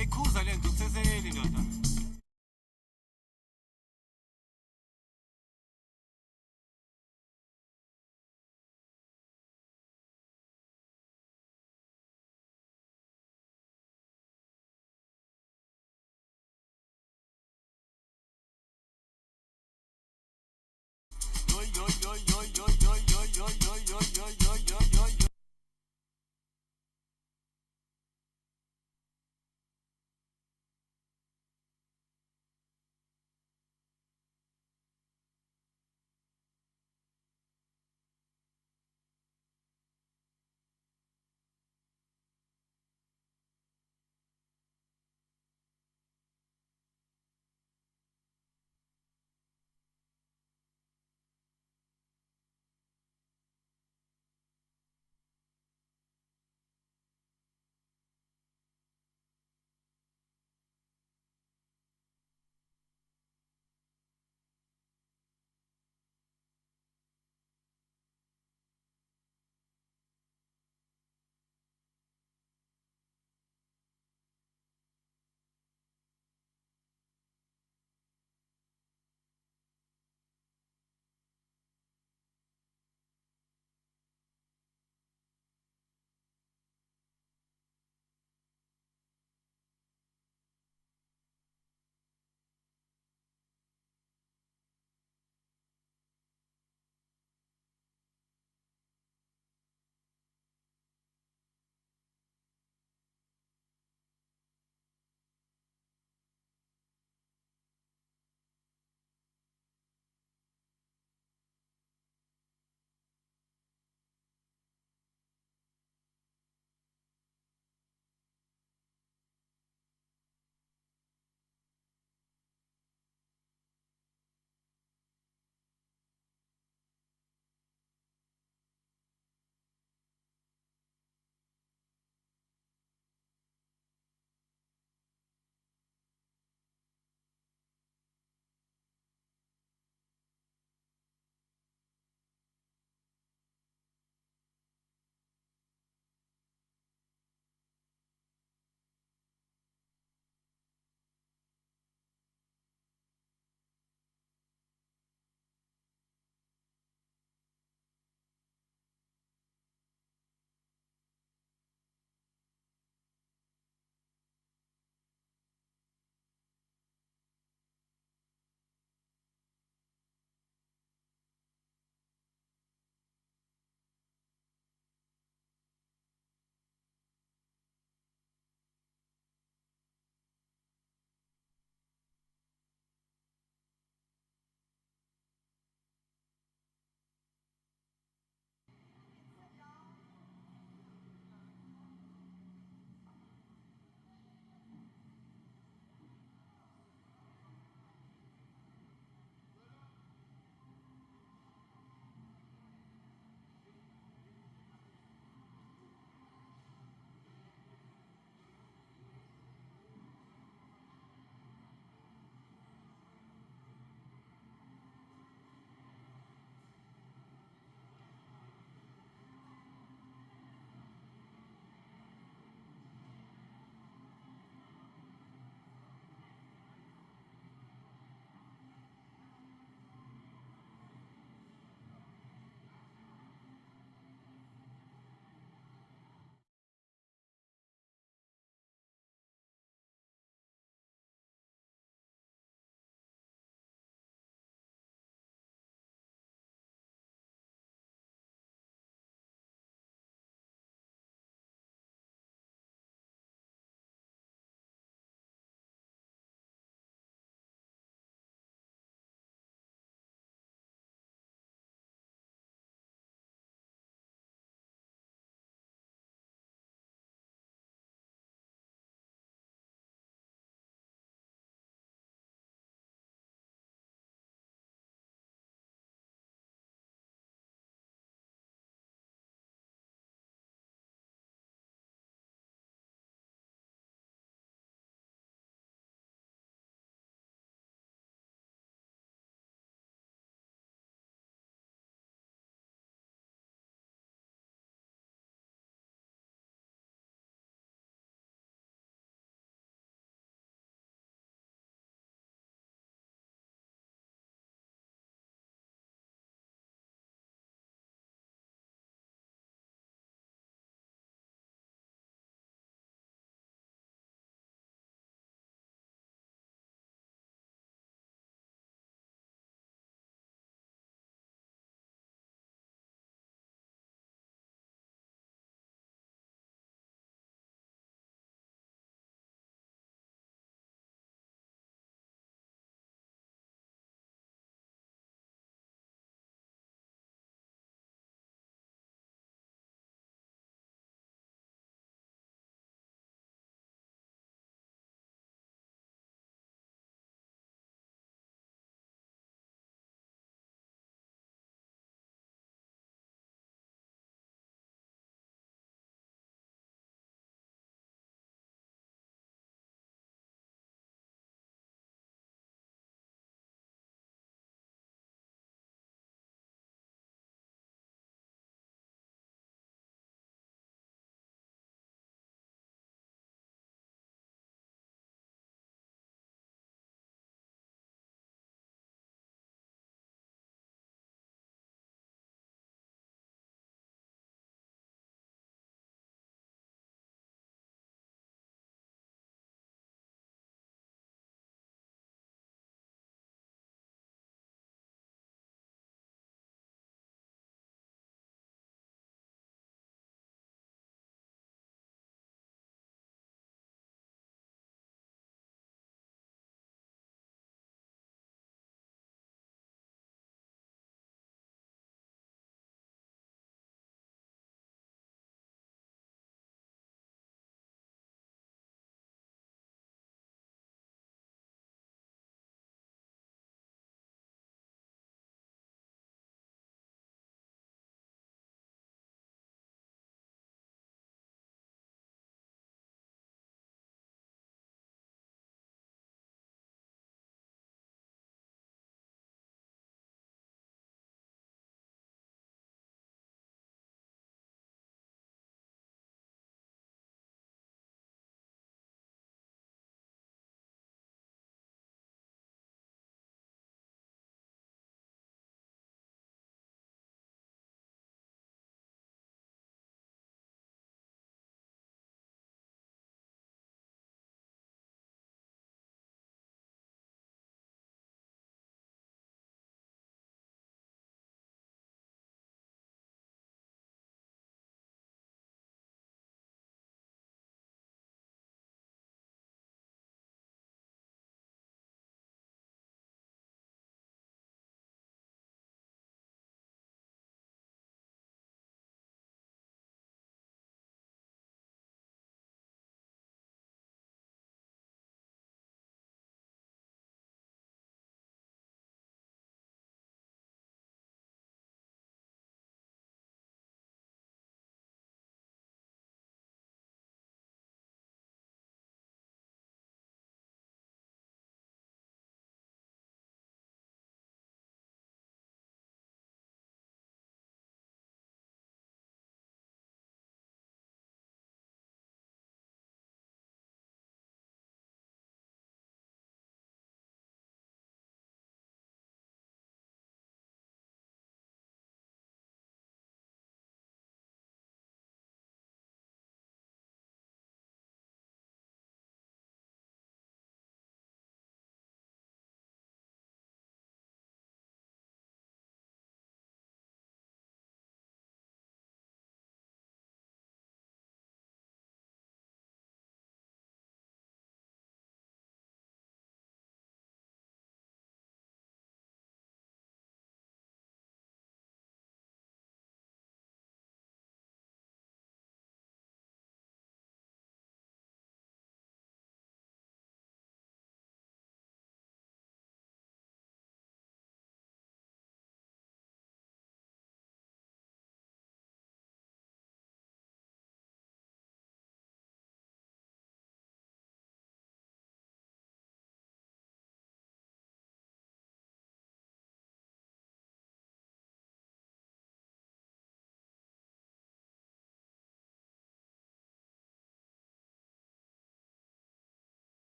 Uyayikhuza le nto kuseseyeli ndoda.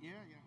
Yeah, yeah.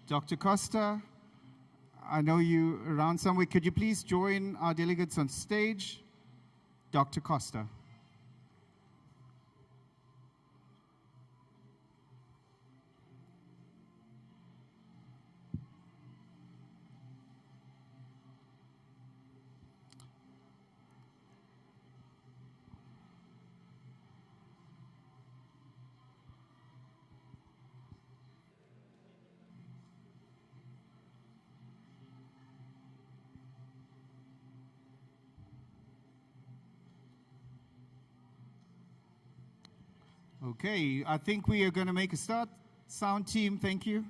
Dr. Costa, I know you around somewhere. Could you please join our delegates on stage? Dr. Costa. Okay, I think we are going to make a start. Sound team, thank you.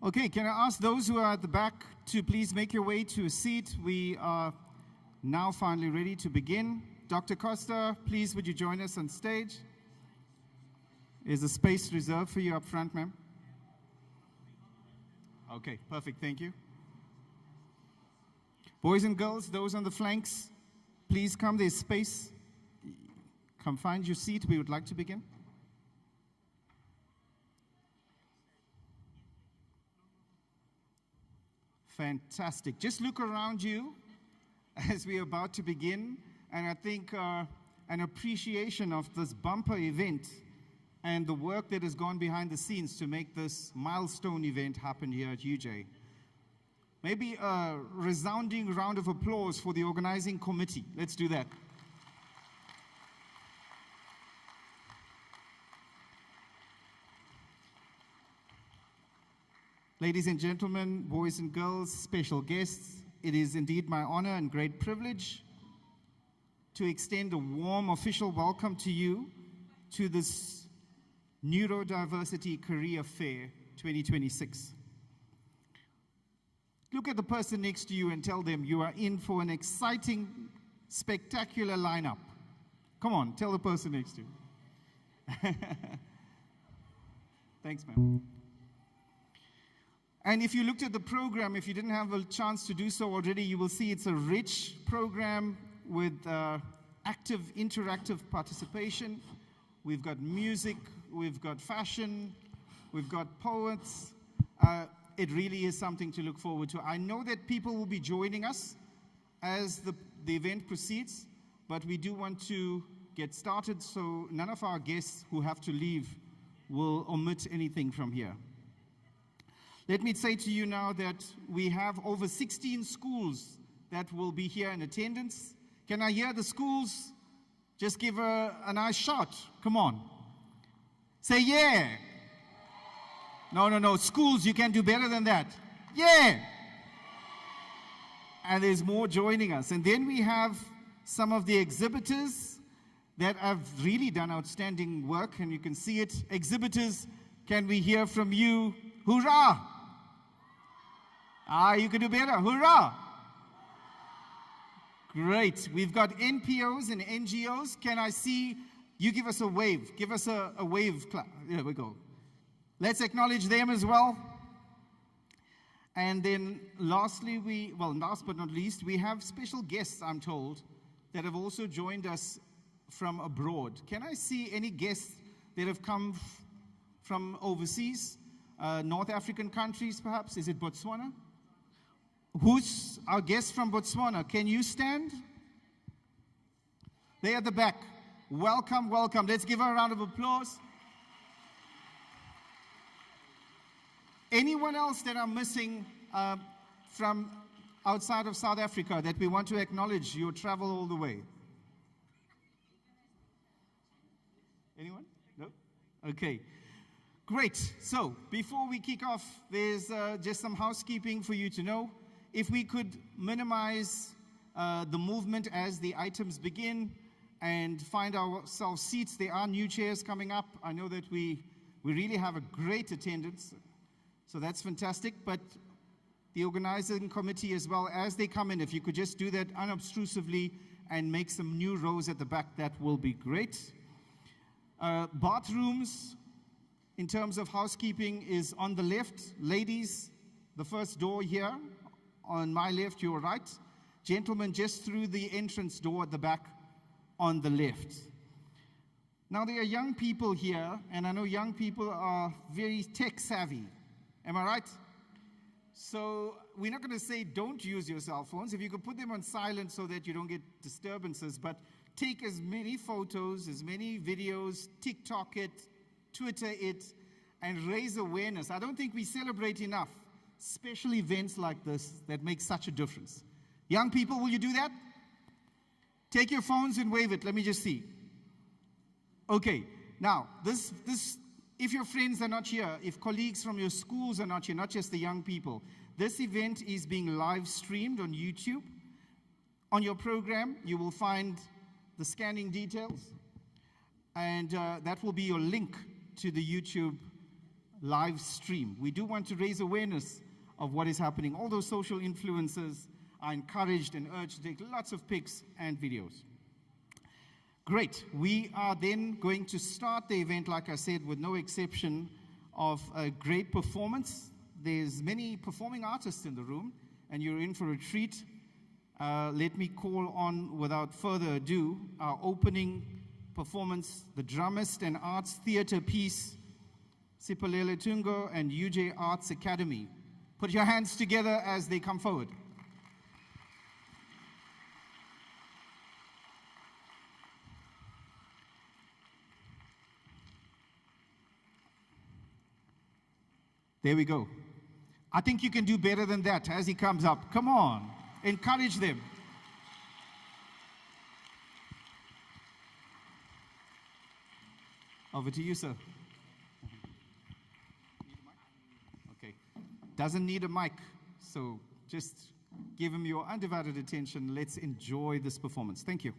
Okay, can I ask those who are at the back to please make your way to a seat? We are now finally ready to begin. Dr. Costa, please would you join us on stage? Is a space reserved for you up front, ma'am? Okay, perfect, thank you. Boys and girls, those on the flanks, please come, there's space. Come find your seat, we would like to begin. Fantastic. Just look around you as we are about to begin, and I think an appreciation of this bumper event and the work that has gone behind the scenes to make this milestone event happen here at UJ. Maybe a resounding round of applause for the organizing committee. Let's do that. Ladies and gentlemen, boys and girls, special guests, it is indeed my honor and great privilege to extend a warm official welcome to you to this Neurodiversity Career Fair 2026. Look at the person next to you and tell them you are in for an exciting, spectacular lineup. Come on, tell the person next to you. Thanks, ma'am. And if you looked at the program, if you didn't have a chance to do so already, you will see it's a rich program with active, interactive participation. We've got music, we've got fashion, we've got poets. It really is something to look forward to. I know that people will be joining us as the event proceeds, but we do want to get started so none of our guests who have to leave will omit anything from here. Let me say to you now that we have over 16 schools that will be here in attendance. Can I hear the schools? Just give a nice shout. Come on. Say yeah. No. Schools, you can do better than that. Yeah. And there's more joining us. And then we have some of the exhibitors that have really done outstanding work, and you can see it. Exhibitors, can we hear from you? Hoorah! You can do better. Hoorah! Great. We've got NPOs and NGOs. Can I see you give us a wave? Give us a wave. There we go. Let's acknowledge them as well. And then lastly, last but not least, we have special guests, I'm told, that have also joined us from abroad. Can I see any guests that have come from overseas? North African countries, perhaps? Is it Botswana? Who's our guest from Botswana? Can you stand? They at the back. Welcome, welcome. Let's give her a round of applause. Anyone else that are missing from outside of South Africa that we want to acknowledge your travel all the way? Anyone? No? Okay. Great. So, before we kick off, there's just some housekeeping for you to know. If we could minimize the movement as the items begin and find ourselves seats. There are new chairs coming up. I know that we really have a great attendance, so that's fantastic. But the organizing committee as well, as they come in, if you could just do that unobtrusively and make some new rows at the back, that will be great. Bathrooms, in terms of housekeeping, is on the left. Ladies, the first door here. On my left, your right. Gentlemen, just through the entrance door at the back on the left. Now, there are young people here, and I know young people are very tech savvy. Am I right? So we're not going to say don't use your cell phones. If you could put them on silent so that you don't get disturbances, but take as many photos, as many videos, TikTok it, Twitter it, and raise awareness. I don't think we celebrate enough special events like this that make such a difference. Young people, will you do that? Take your phones and wave it. Let me just see. Okay. Now, if your friends are not here, if colleagues from your schools are not here, not just the young people, this event is being live streamed on YouTube. On your program, you will find the scanning details, and that will be your link to the YouTube live stream. We do want to raise awareness of what is happening. All those social influencers are encouraged and urged to take lots of pics and videos. Great. We are then going to start the event, like I said, with no exception of a great performance. There's many performing artists in the room, and you're in for a treat. Let me call on, without further ado, our opening performance, the drummist and arts theater piece, Sipolele Tungo and UJ Arts Academy. Put your hands together as they come forward. There we go. I think you can do better than that as he comes up. Come on, encourage them. Over to you, sir. Okay. Doesn't need a mic, so just give him your undivided attention. Let's enjoy this performance. Thank you.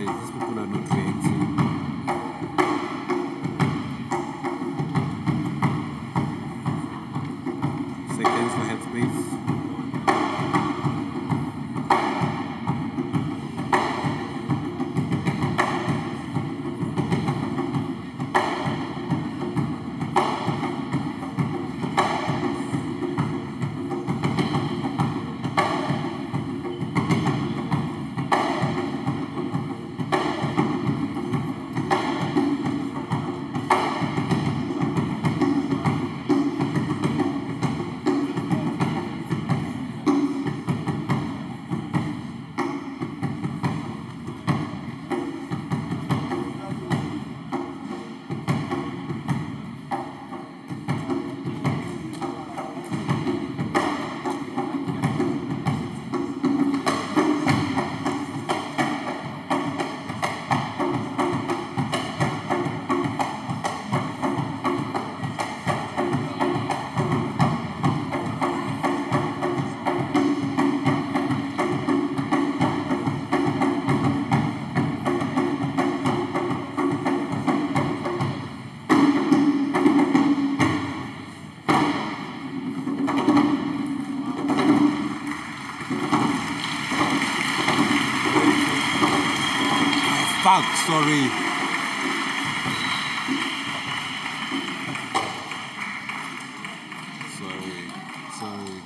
These people are not reacting. Seconds for headspace. Fuck, sorry. Sorry.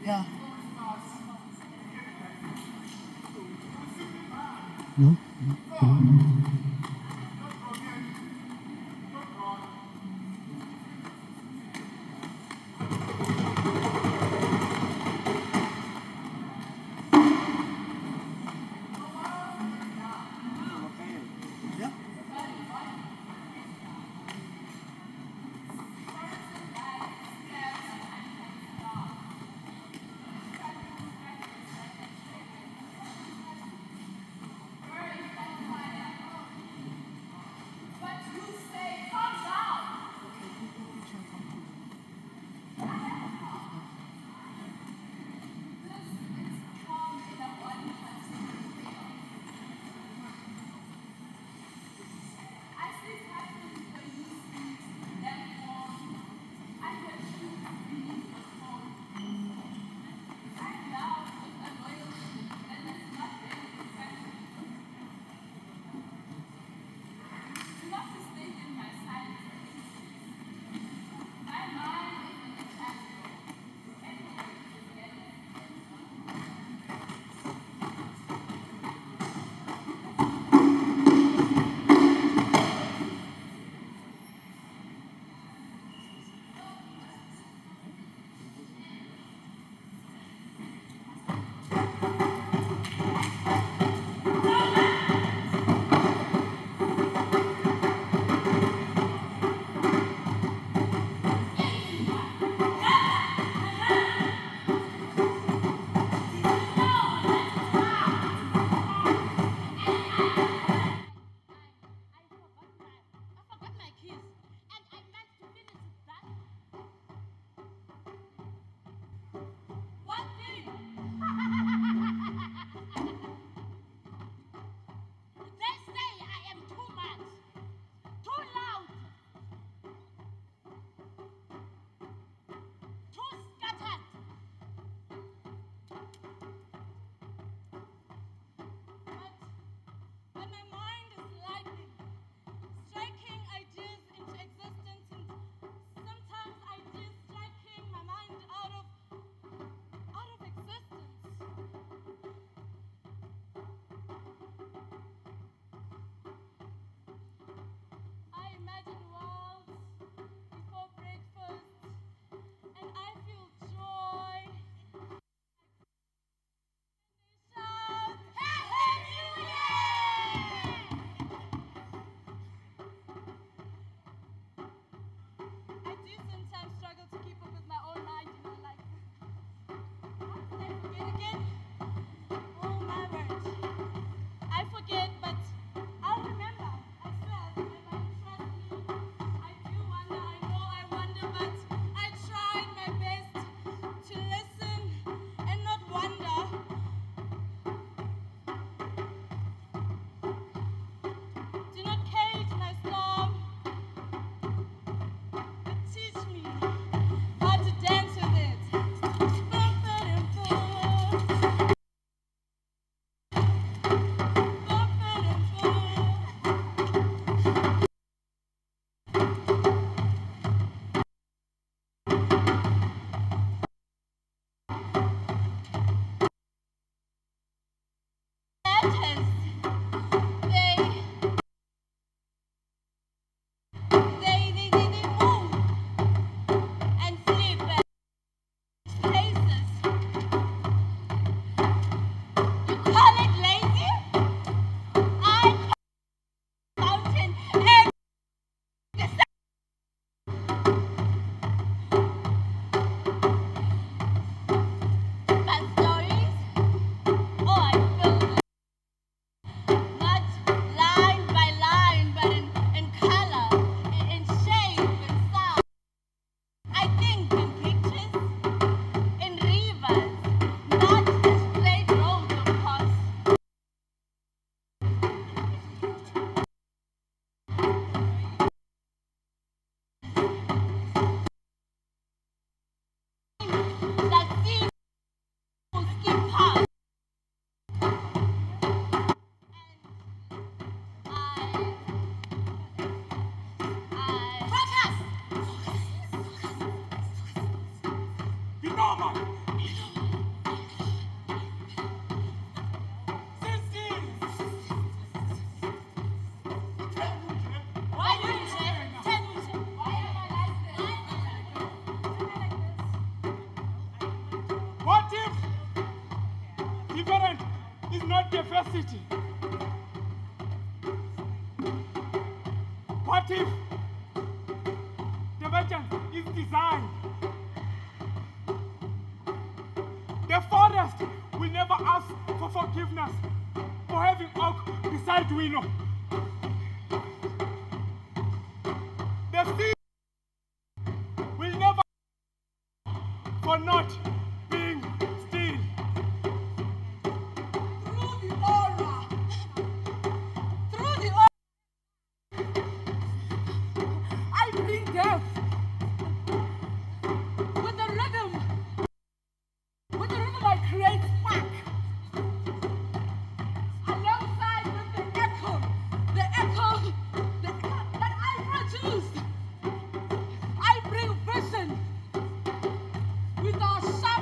Yeah. No. They say I am too much, too loud, too scattered. But my mind is lightning, striking ideas into existence, and sometimes ideas striking my mind out of existence. I imagine worlds before breakfast, and I feel joy. Shout, hallelujah! I do sometimes struggle to keep up with my own mind, like, how did I forget again? Oh my word. I forget, but I'll remember. I swear, my mind trusts me. I do wonder, I know I wonder, but I tried my best to listen and not wonder. Do not cage my storm, but teach me how to dance with it. Letters, they move and sleep at places. You call it lazy? I call it mountain every December. But stories, oh, I feel not line by line, but in color, in shape, in sound. I think in pictures, in rivers, not in straight roads, of course. That seems to skip past. Focus! You know, man. Why do you say? Tell me. Why am I like this? What if different is not diversity? What if divergence is design? The forest will never ask for forgiveness for having oak beside willow. The sea will never for not being still. Through the aura. Through the aura. I bring death. With the rhythm. With the rhythm I create spark. Alongside with the echo that I produce. I bring vision with our sharp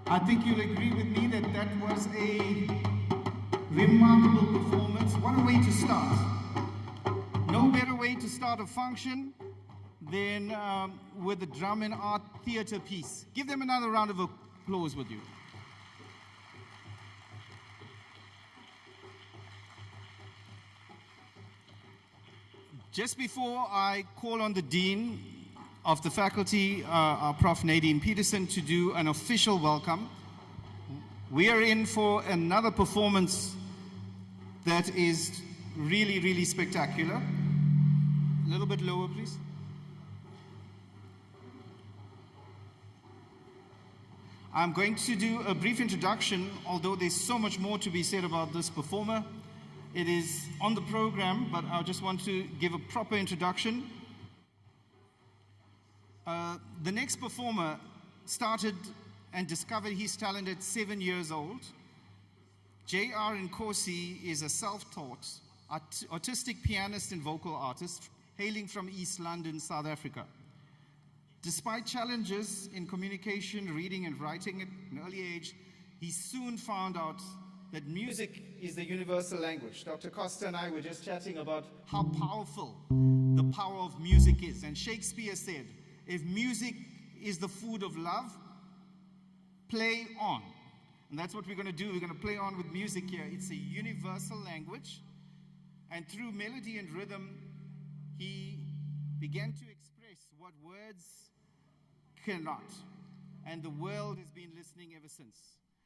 I think you'll agree with me that that was a remarkable performance. What a way to start. No better way to start a function than with the drum and art theater piece. Give them another round of applause with you. Just before I call on the Dean of the faculty, our Prof. Nadine Peterson, to do an official welcome, we are in for another performance that is really, really spectacular. A little bit lower, please. I'm going to do a brief introduction, although there's so much more to be said about this performer. It is on the program, but I just want to give a proper introduction. The next performer started and discovered his talent at 7 years old. J.R. Nkosi is a self-taught autistic pianist and vocal artist hailing from East London, South Africa. Despite challenges in communication, reading, and writing at an early age, he soon found out that music is the universal language. Dr. Costa and I were just chatting about how powerful the power of music is. And Shakespeare said, if music is the food of love, play on. And that's what we're going to do. We're going to play on with music here. It's a universal language. And through melody and rhythm, he began to express what words cannot. And the world has been listening ever since.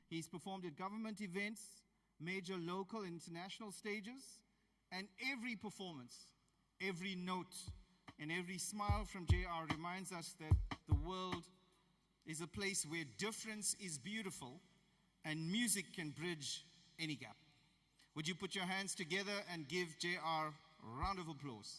He's performed at government events, major local and international stages, and every performance, every note, and every smile from JR reminds us that the world is a place where difference is beautiful and music can bridge any gap. Would you put your hands together and give JR a round of applause?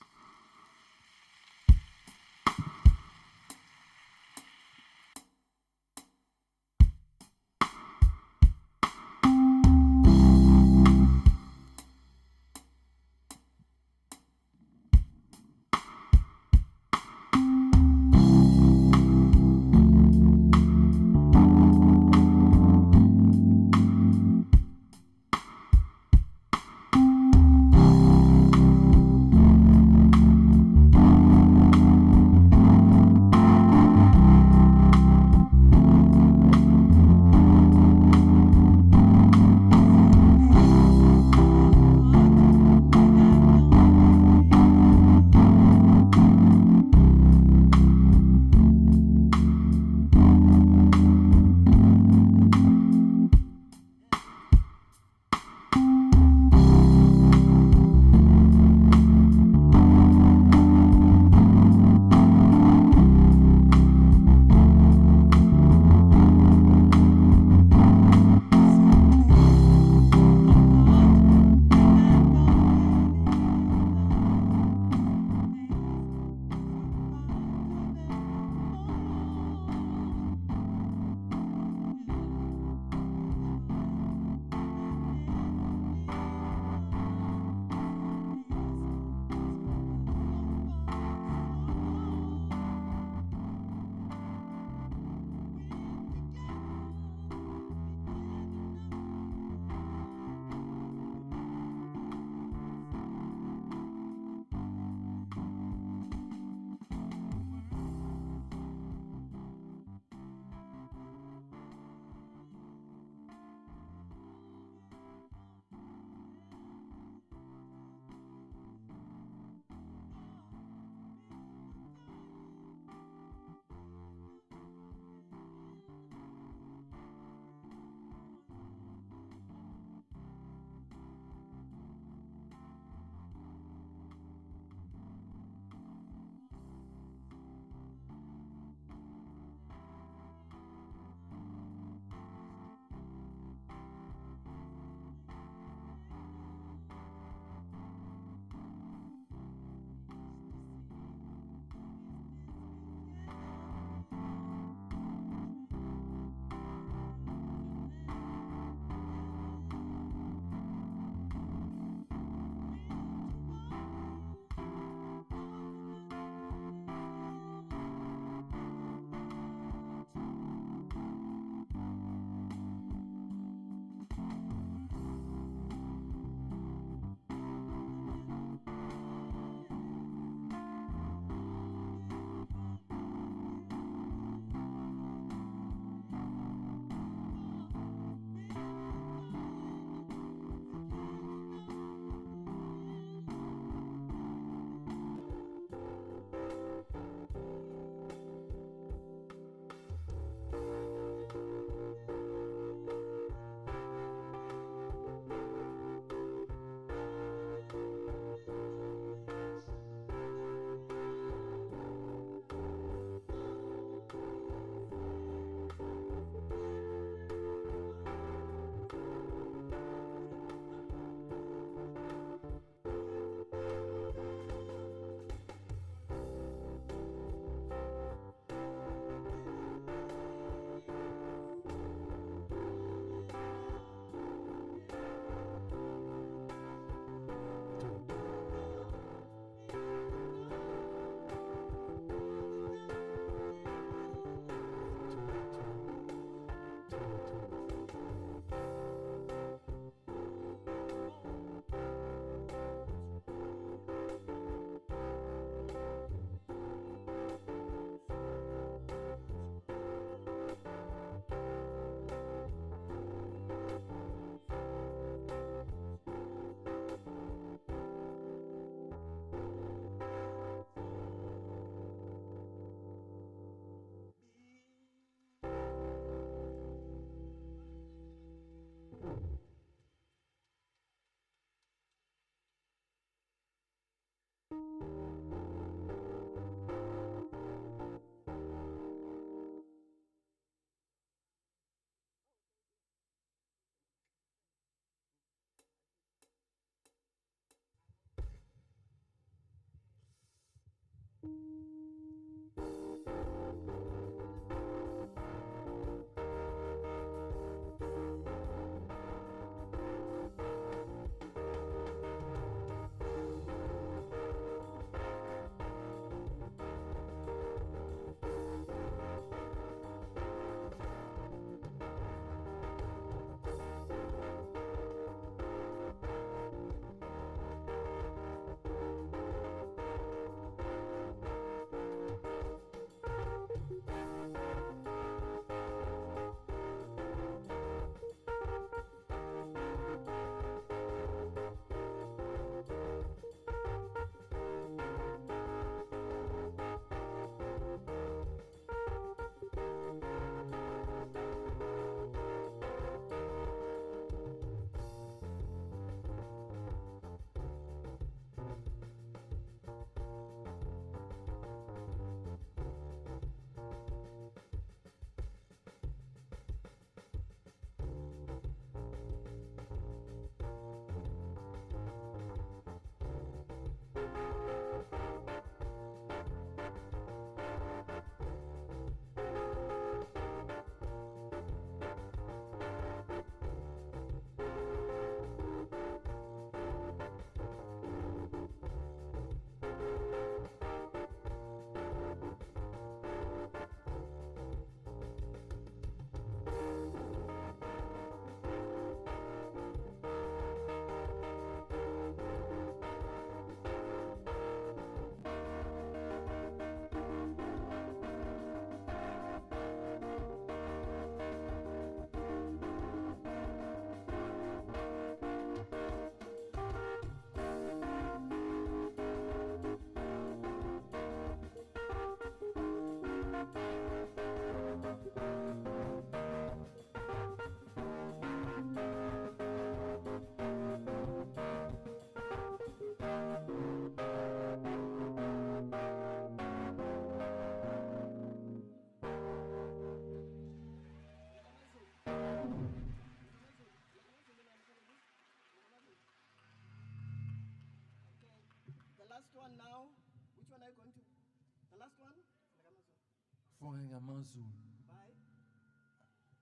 Foreign Amazon.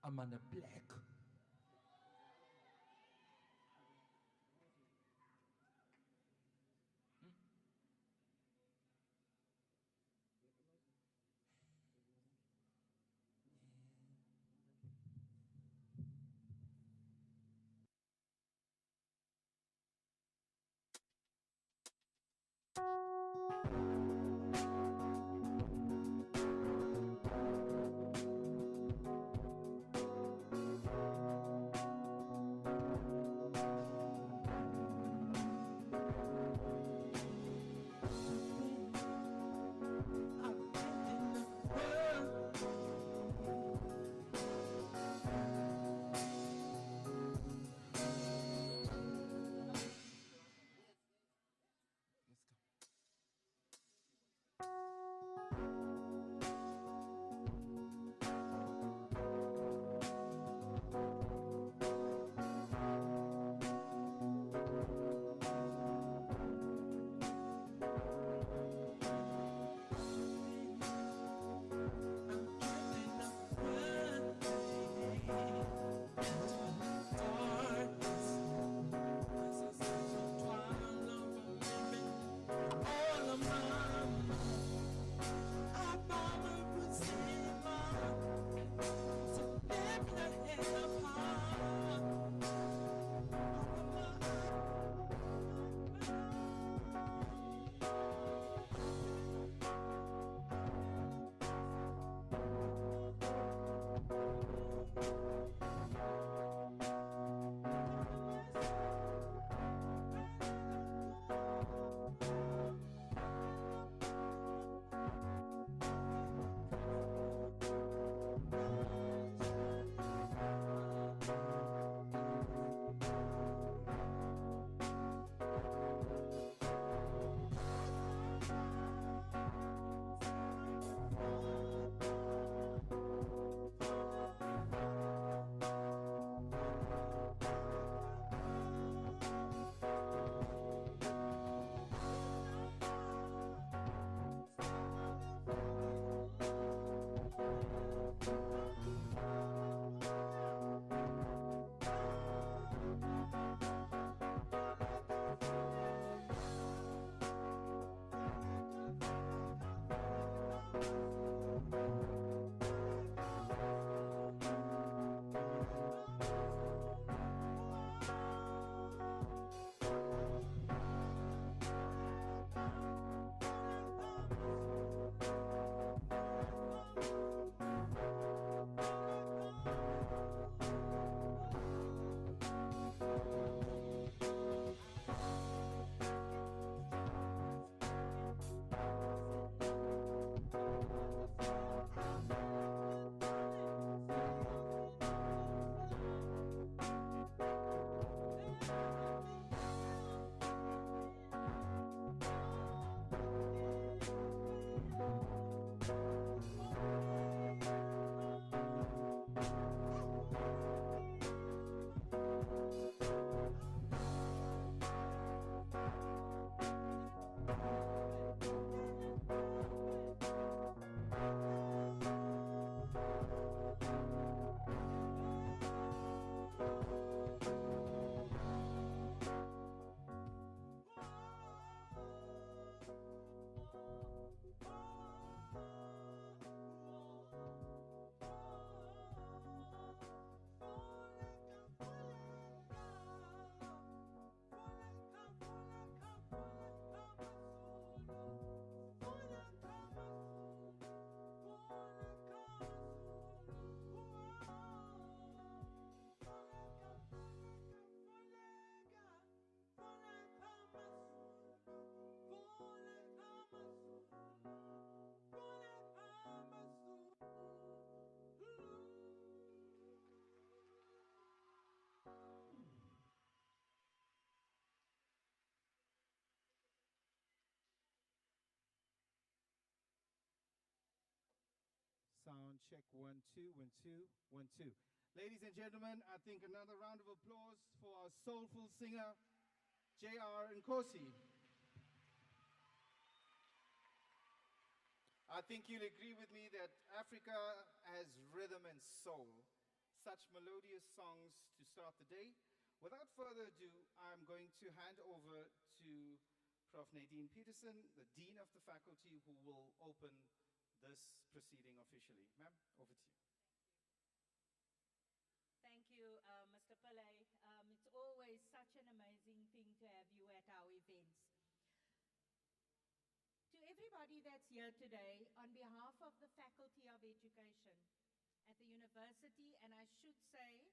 I'm on the black. Sound check, 1 2 1 2 1 2. Ladies and gentlemen, I think another round of applause for our soulful singer, J.R. Nkosi. I think you'll agree with me that Africa has rhythm and soul. Such melodious songs to start the day. Without further ado, I'm going to hand over to Prof. Nadine Peterson, the Dean of the Faculty, who will open this proceeding officially. Ma'am, over to you. Thank you, Mr. Pillay. It's always such an amazing thing to have you at our events. To everybody that's here today, on behalf of the Faculty of Education at the university, and I should say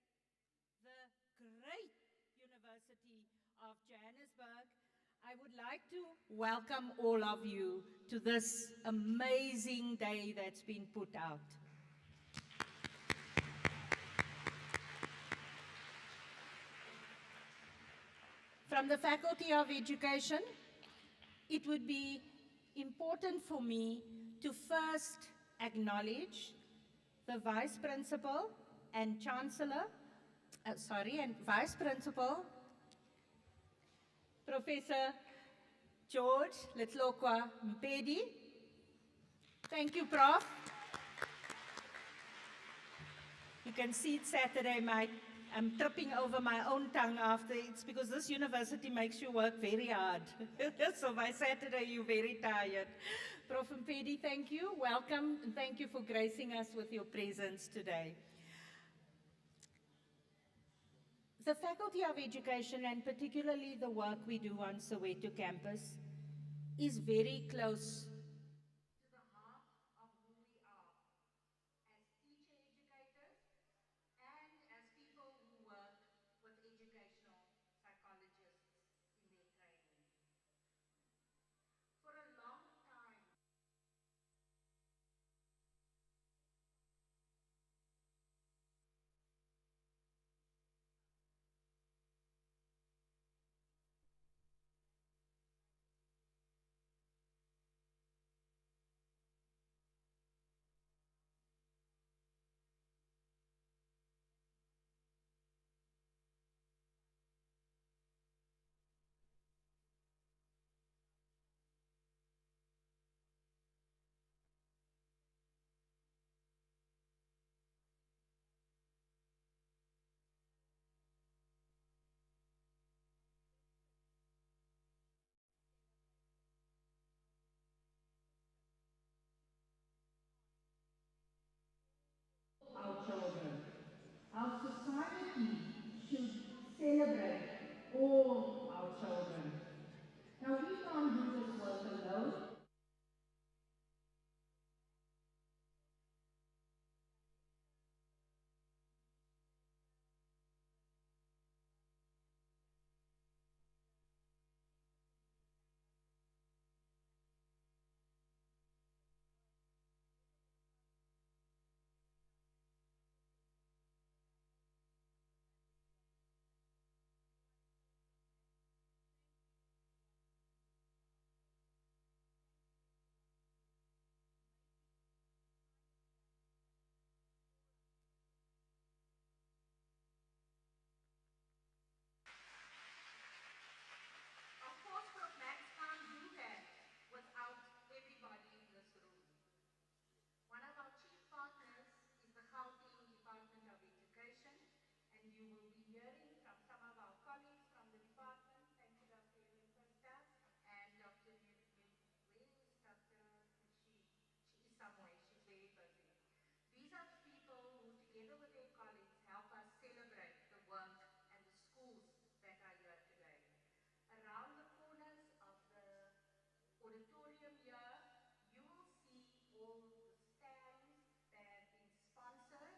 the great University of Johannesburg, I would like to welcome all of you to this amazing day that's been put out. From the Faculty of Education, it would be important for me to first acknowledge the Vice Principal and Chancellor, and Vice Principal, Professor George Letlokwa Mpedi. Thank you, Prof. You can see it's Saturday, I'm tripping over my own tongue after. It's because this university makes you work very hard. So by Saturday, you're very tired. Prof. Mpedi, thank you. Welcome, and thank you for gracing us with your presence today. The Faculty of Education, and particularly the work we do on Soweto campus, is very close to the heart of who we are as teacher educators and as people who work with educational psychologists in their training. For a long time, our children. Our society should celebrate all our children. Now, we can't do this work alone. Of course, Prof. Max can't do that without everybody in this room. One of our chief partners is the Gauteng Department of Education, and you will be hearing from some of our colleagues from the department. Thank you, Dr. Costa, and Dr. Where is Dr. She is somewhere, she's very busy. These are the people who, together with their colleagues, help us celebrate the work and the schools that are here today. Around the corners of the auditorium here, you will see all the stands that have been sponsored,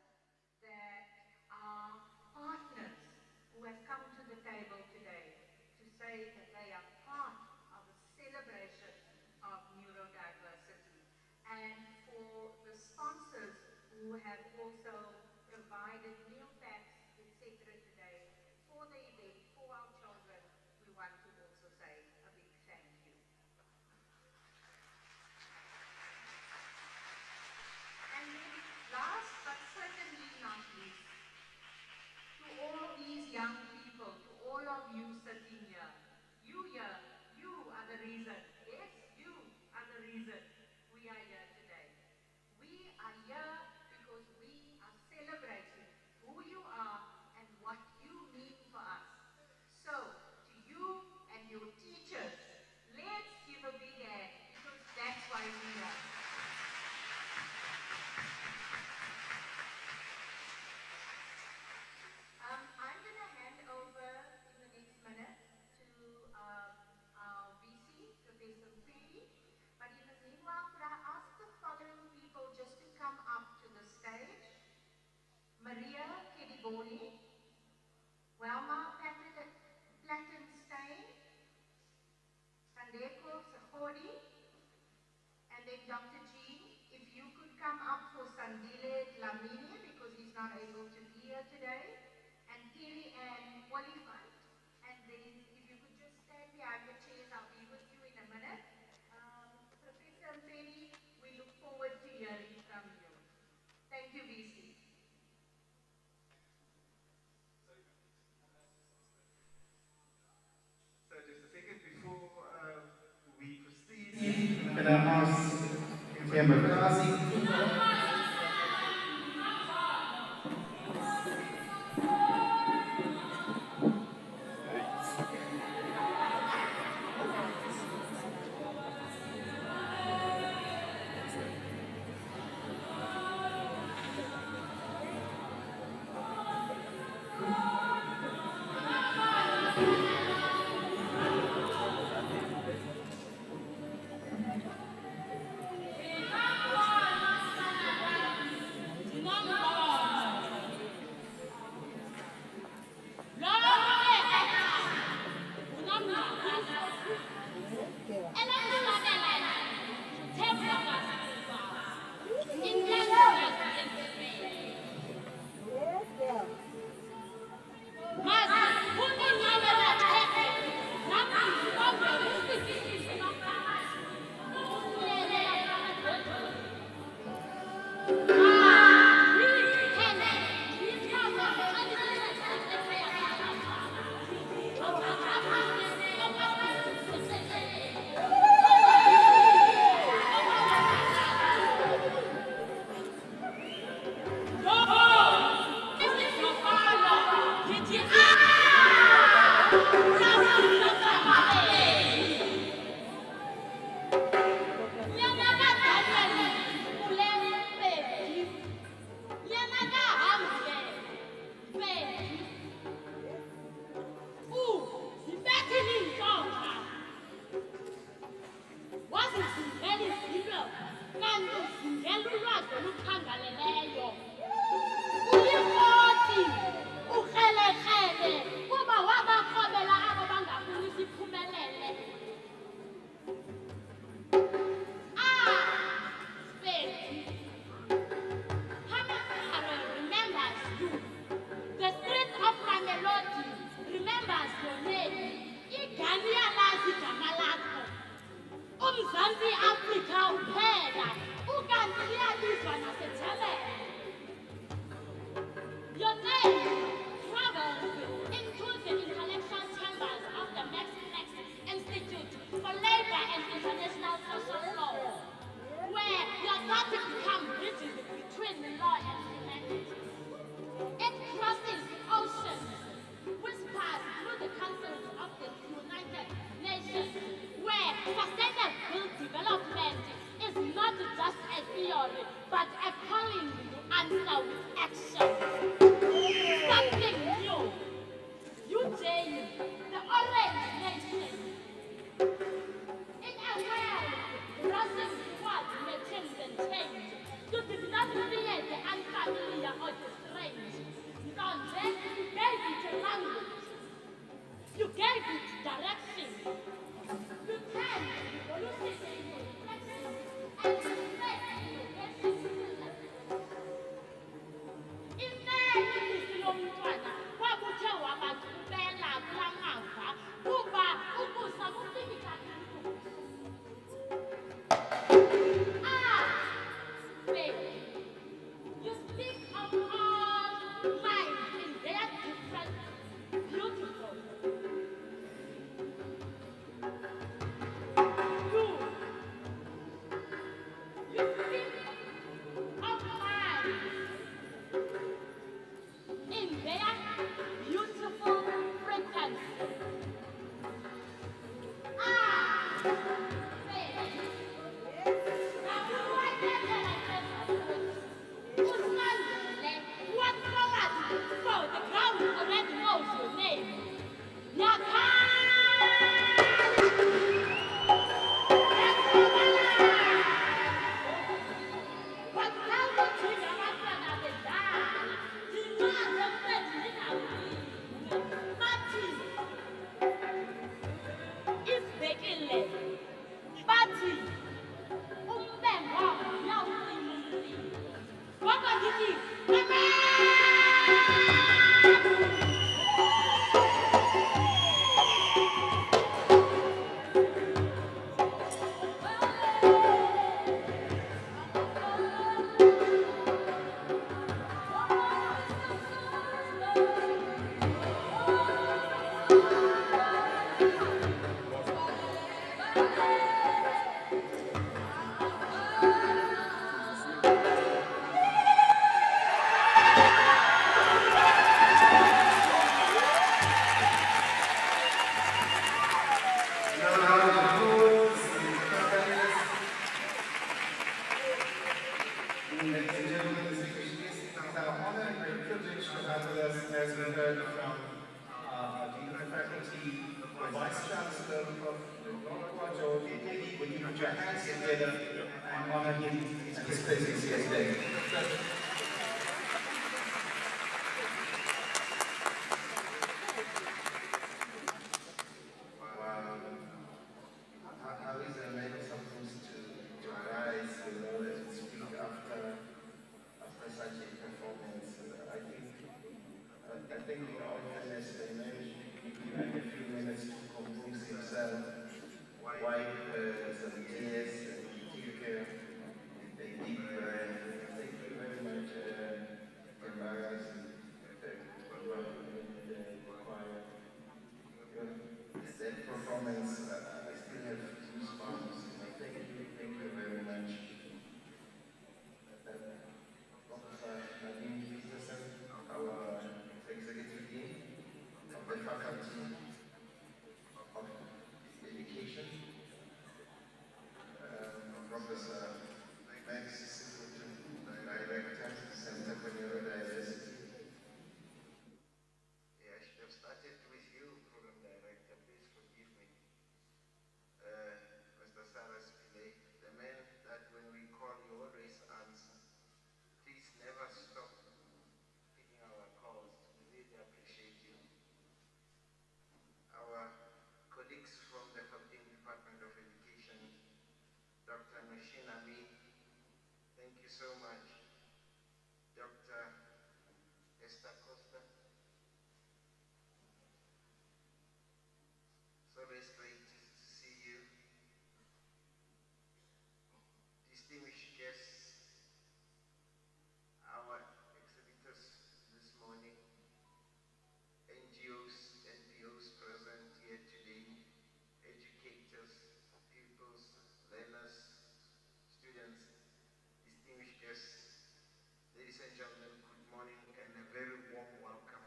that are partners who have come to the table today to say that they are part of the celebration of neurodiversity. And for the sponsors who have also provided meal packs, etc. today for the event, for our children, we want to also say a big thank you. And then last but certainly not least, to all these young people, to all of you sitting here, you are the reason, yes, you are the reason we are here today. Boni, Welma Plattenstein, Sandeko Sahodi, and then Dr. Jean, if you could come up for Sandile Dlamini because he's not able to be here today, and Thierry and Olifant, and then if you could just stand behind the chairs, I'll be with you in a minute. Professor Mpedi, we look forward to hearing from you. Thank you, VC. So just a second before we proceed, can I ask nonetheless, as we heard from Dean of Faculty, the Vice Chancellor of George, would you put your hands together and honor him and his presence here today? Wow. How is a man supposed to rise, you know, and speak after such a performance? I think in all fairness, the man should be given a few minutes to compose himself, wipe some tears, and take a deep breath. Thank you very much, Embarrass, that performance, I still have goosebumps. Thank you very much. Professor Nadine Peterson, our Executive Dean of the Faculty of Education, Professor Max Singleton, Director, Center for Neurodiversity. Yeah, I should have started with you, Program Director. Please forgive me. Mr. Saras Pillay, the man that when we call you always answer. Please never stop picking our calls. We really appreciate you. Our colleagues from the Gauteng Department of Education, Dr. Noshin Ami, thank you so much. Dr. Esther Costa, it's always great to see you. Distinguished guests, our exhibitors this morning, NGOs, NPOs present here today, educators, pupils, learners, students, distinguished guests, ladies and gentlemen, good morning and a very warm welcome.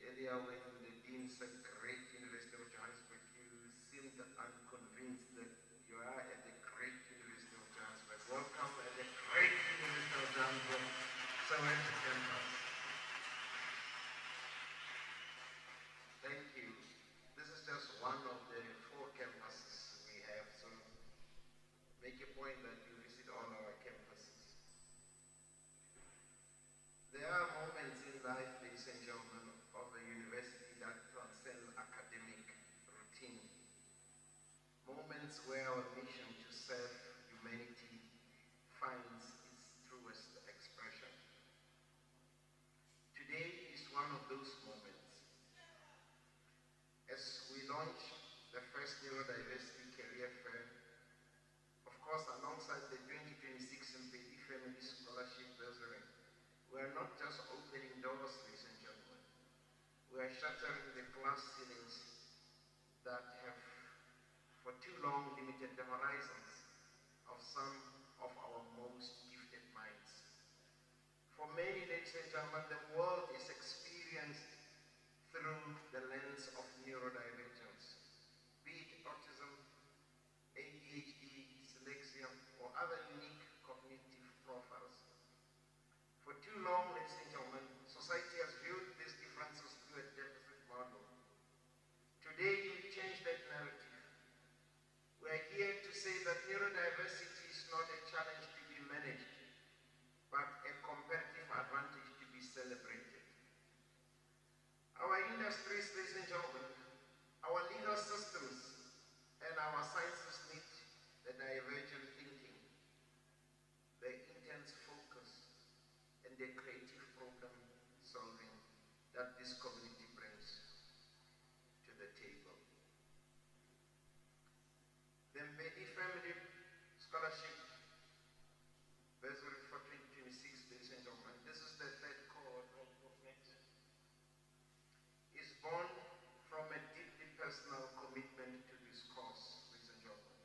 Earlier when the Dean said great University of Johannesburg, you seemed unconvinced that you are at the great University of Johannesburg. Welcome at the great University of Johannesburg, Soweto campus. Thank you. This is just one of the 4 campuses we have, so make a point that you visit all our campuses. There are moments in life, ladies and gentlemen, of a university that transcend academic routine. Moments where our mission to serve humanity finds its truest expression. Today is one of those moments. As we launch the first Neurodiversity Career Fair, of course, alongside the 2026 Mpedi Family Scholarship Bursary, we are not just opening doors, ladies and gentlemen. We are shattering the glass ceilings that have for too long limited the horizons of some of our most gifted minds. For many, ladies and gentlemen, the world is experienced through the lens of neurodivergence, be it autism, ADHD, dyslexia, or other unique cognitive profiles. For too long, ladies and gentlemen, society has viewed these differences through a deficit model. Today, we change that narrative. We are here to say that neurodiversity is not a challenge to be managed, but a competitive advantage to be celebrated. Our industries, ladies and gentlemen, our legal systems, and our sciences need the divergent thinking, the intense focus, and the creative problem solving that this community brings to the table. The Mpedi Family Scholarship Bursary for 2026, ladies and gentlemen, this is the 3rd cohort of it, is born from a deeply personal commitment to this cause, ladies and gentlemen.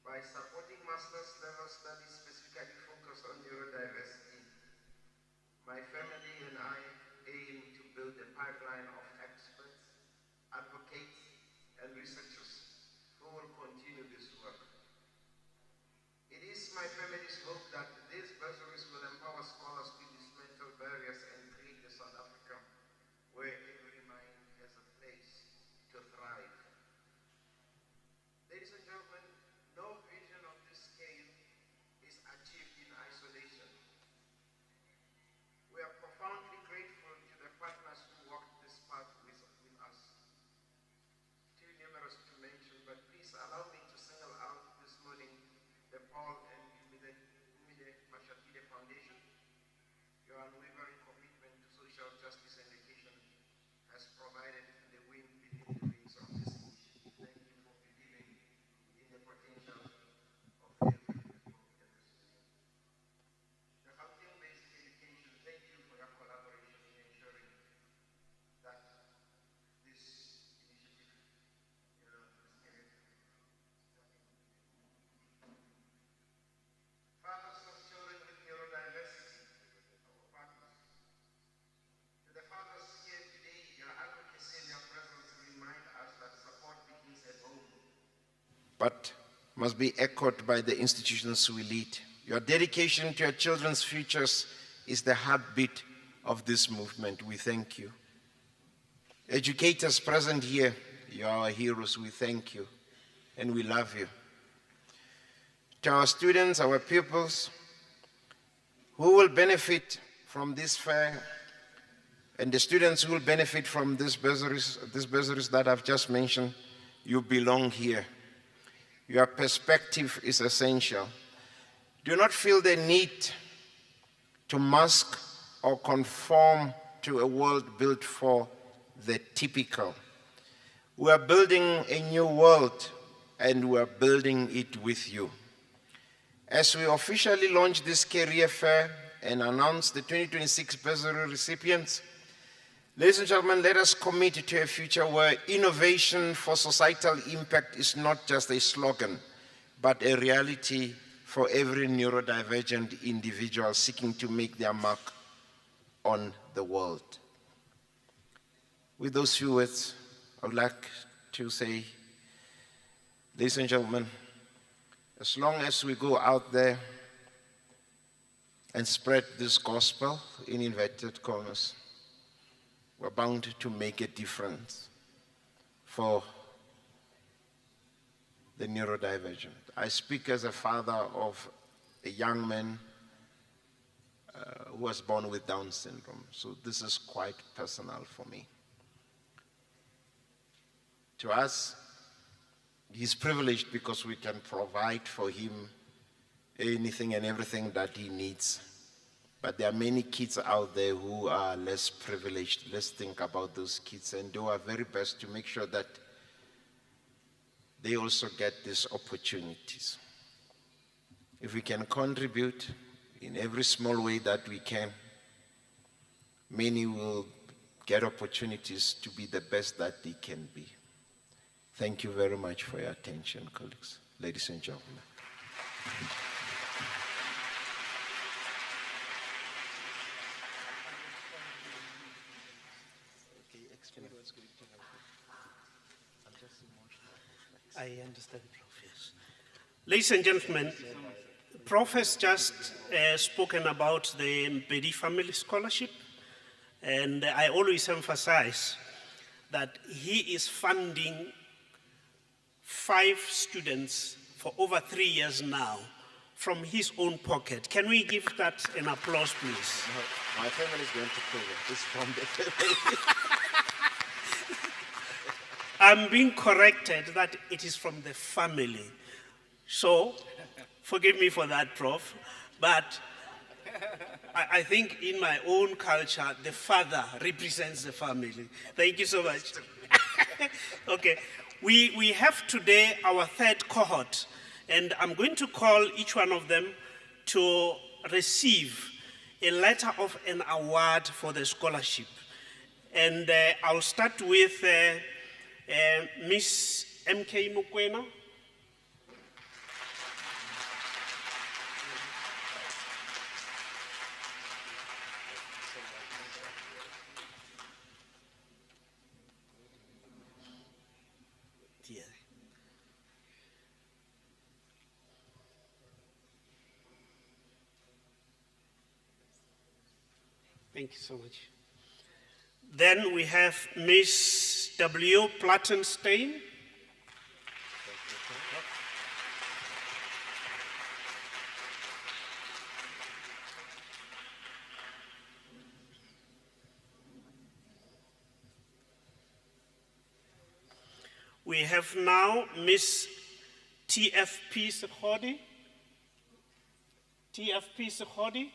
By supporting master's level studies specifically focused on neurodiversity, my family and I aim to build a pipeline of experts, advocates, and researchers who will continue this work. It is my family's hope that this your unwavering commitment to social justice and education has provided the wind beneath the wings of this initiative. Thank you for believing in the potential of every people in this city. The Gauteng-based education, thank you for your collaboration in ensuring that this initiative, this area. Fathers of children with neurodiversity, our partners. To the fathers here today, your advocacy and your presence remind us that support begins at home, but must be echoed by the institutions we lead. Your dedication to your children's futures is the heartbeat of this movement. We thank you. Educators present here, you are our heroes. We thank you and we love you. To our students, our pupils, who will benefit from this fair, and the students who will benefit from these bursaries that I've just mentioned, you belong here. Your perspective is essential. Do not feel the need to mask or conform to a world built for the typical. We are building a new world, and we are building it with you. As we officially launch this career fair and announce the 2026 bursary recipients, ladies and gentlemen, let us commit to a future where innovation for societal impact is not just a slogan, but a reality for every neurodivergent individual seeking to make their mark on the world. With those few words, I would like to say, ladies and gentlemen, as long as we go out there and spread this gospel in inverted commas, we're bound to make a difference for the neurodivergent. I speak as a father of a young man who was born with Down syndrome, so this is quite personal for me. To us, he's privileged because we can provide for him anything and everything that he needs. But there are many kids out there who are less privileged. Let's think about those kids and do our very best to make sure that they also get these opportunities. If we can contribute in every small way that we can, many will get opportunities to be the best that they can be. Thank you very much for your attention, colleagues, ladies and gentlemen. I understand, Prof. Yes. Ladies and gentlemen, Prof has just spoken about the Mpedi Family Scholarship, and I always emphasize that he is funding 5 students for over 3 years now from his own pocket. Can we give that an applause, please? No, my family is going to prove it. It's from the family. I'm being corrected that it is from the family. So, forgive me for that, Prof. But I think in my own culture, the father represents the family. Thank you so much. Okay, we have today our 3rd cohort, and I'm going to call each one of them to receive a letter of an award for the scholarship. And I'll start with Miss M.K. Mukwena. Thank you so much. Then we have Miss W. Plattenstein. We have now Miss TFP Sekhodi. TFP Sekhodi.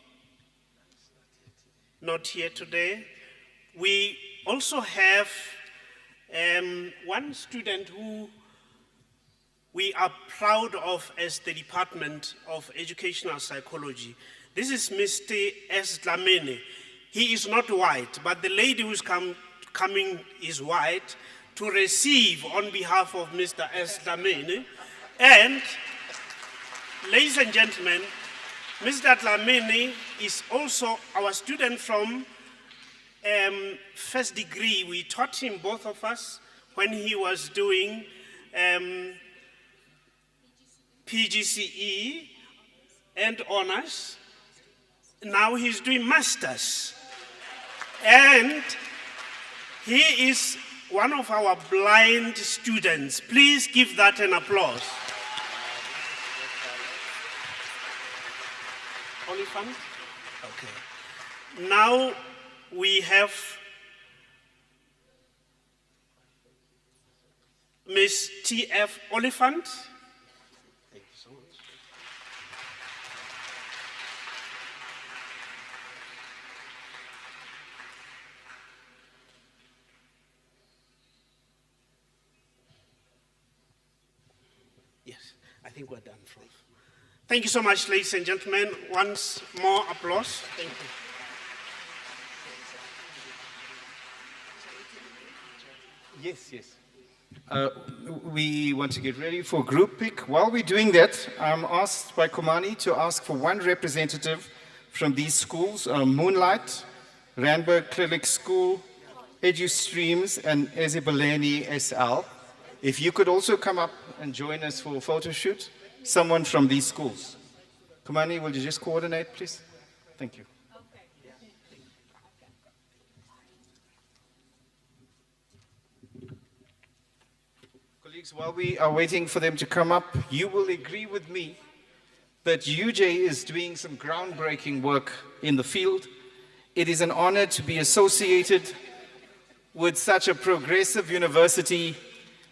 not here today. We also have one student who we are proud of as the Department of Educational Psychology. This is Mr. S. Dlamini. He is not white, but the lady who's coming is white to receive on behalf of Mr. S. Dlamini. And, ladies and gentlemen, Mr. Dlamini is also our student from first degree. We taught him, both of us, when he was doing PGCE and honors. Now he's doing masters. And he is one of our blind students. Please give that an applause. Oliphant? Okay. Now we have Miss T.F. Oliphant. Thank you so much. Yes, I think we're done, Prof. Thank you so much, ladies and gentlemen. Once more applause. Thank you. Yes, yes. We want to get ready for group pick. While we're doing that, I'm asked by Komani to ask for one representative from these schools, Moonlight, Randburg Clinic School, EduStreams, and Ezebeleni SL. If you could also come up and join us for a photo shoot, someone from these schools. Komani, will you just coordinate, please? Thank you. Colleagues, while we are waiting for them to come up, you will agree with me that UJ is doing some groundbreaking work in the field. It is an honor to be associated with such a progressive university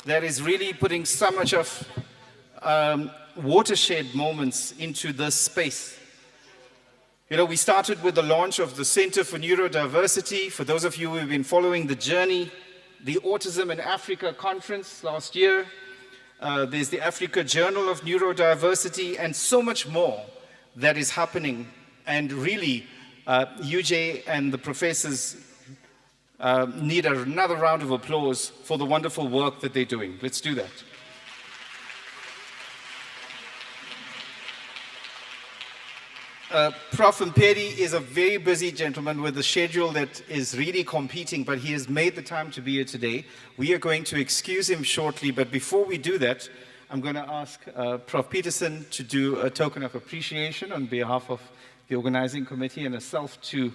that is really putting so much of watershed moments into this space. You know, we started with the launch of the Center for Neurodiversity. For those of you who have been following the journey, the Autism in Africa conference last year, there's the Africa Journal of Neurodiversity, and so much more that is happening. And really, UJ and the professors need another round of applause for the wonderful work that they're doing. Let's do that. Prof. Mpedi is a very busy gentleman with a schedule that is really competing, but he has made the time to be here today. We are going to excuse him shortly, but before we do that, I'm going to ask Prof. Peterson to do a token of appreciation on behalf of the organizing committee and herself to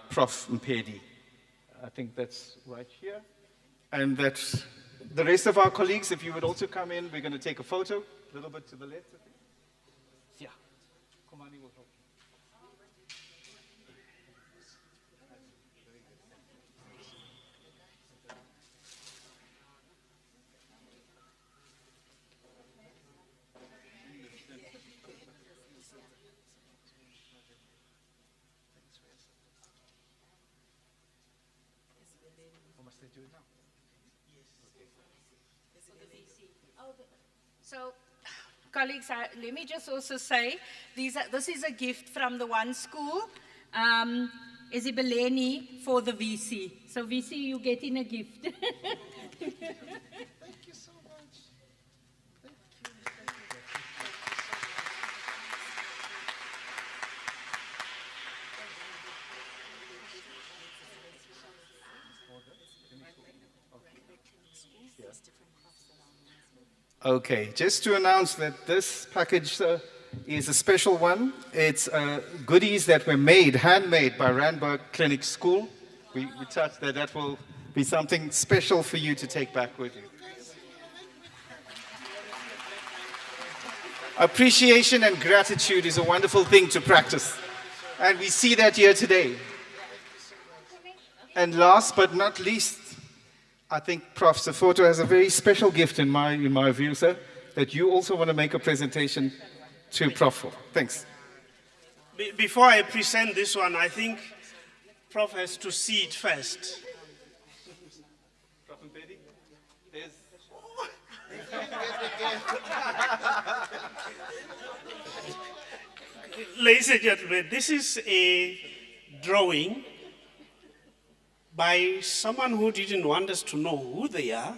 Prof. Mpedi. I think that's right here. And that the rest of our colleagues, if you would also come in, we're going to take a photo, a little bit to the left, I think. Yeah. Komani will help. So, colleagues, let me just also say, this is a gift from the one school, Ezebeleni, for the VC. So VC, you get in a gift. Thank you so much. Thank you. Okay, just to announce that this package is a special one. It's goodies that were made, handmade by Randburg Clinic School. We touched that. That will be something special for you to take back with you. Appreciation and gratitude is a wonderful thing to practice. And we see that here today. And last but not least, I think Prof. Sefoto has a very special gift in my view, sir, that you also want to make a presentation to Prof. Thanks. Before I present this one, I think Prof has to see it first. Ladies and gentlemen, this is a drawing by someone who didn't want us to know who they are,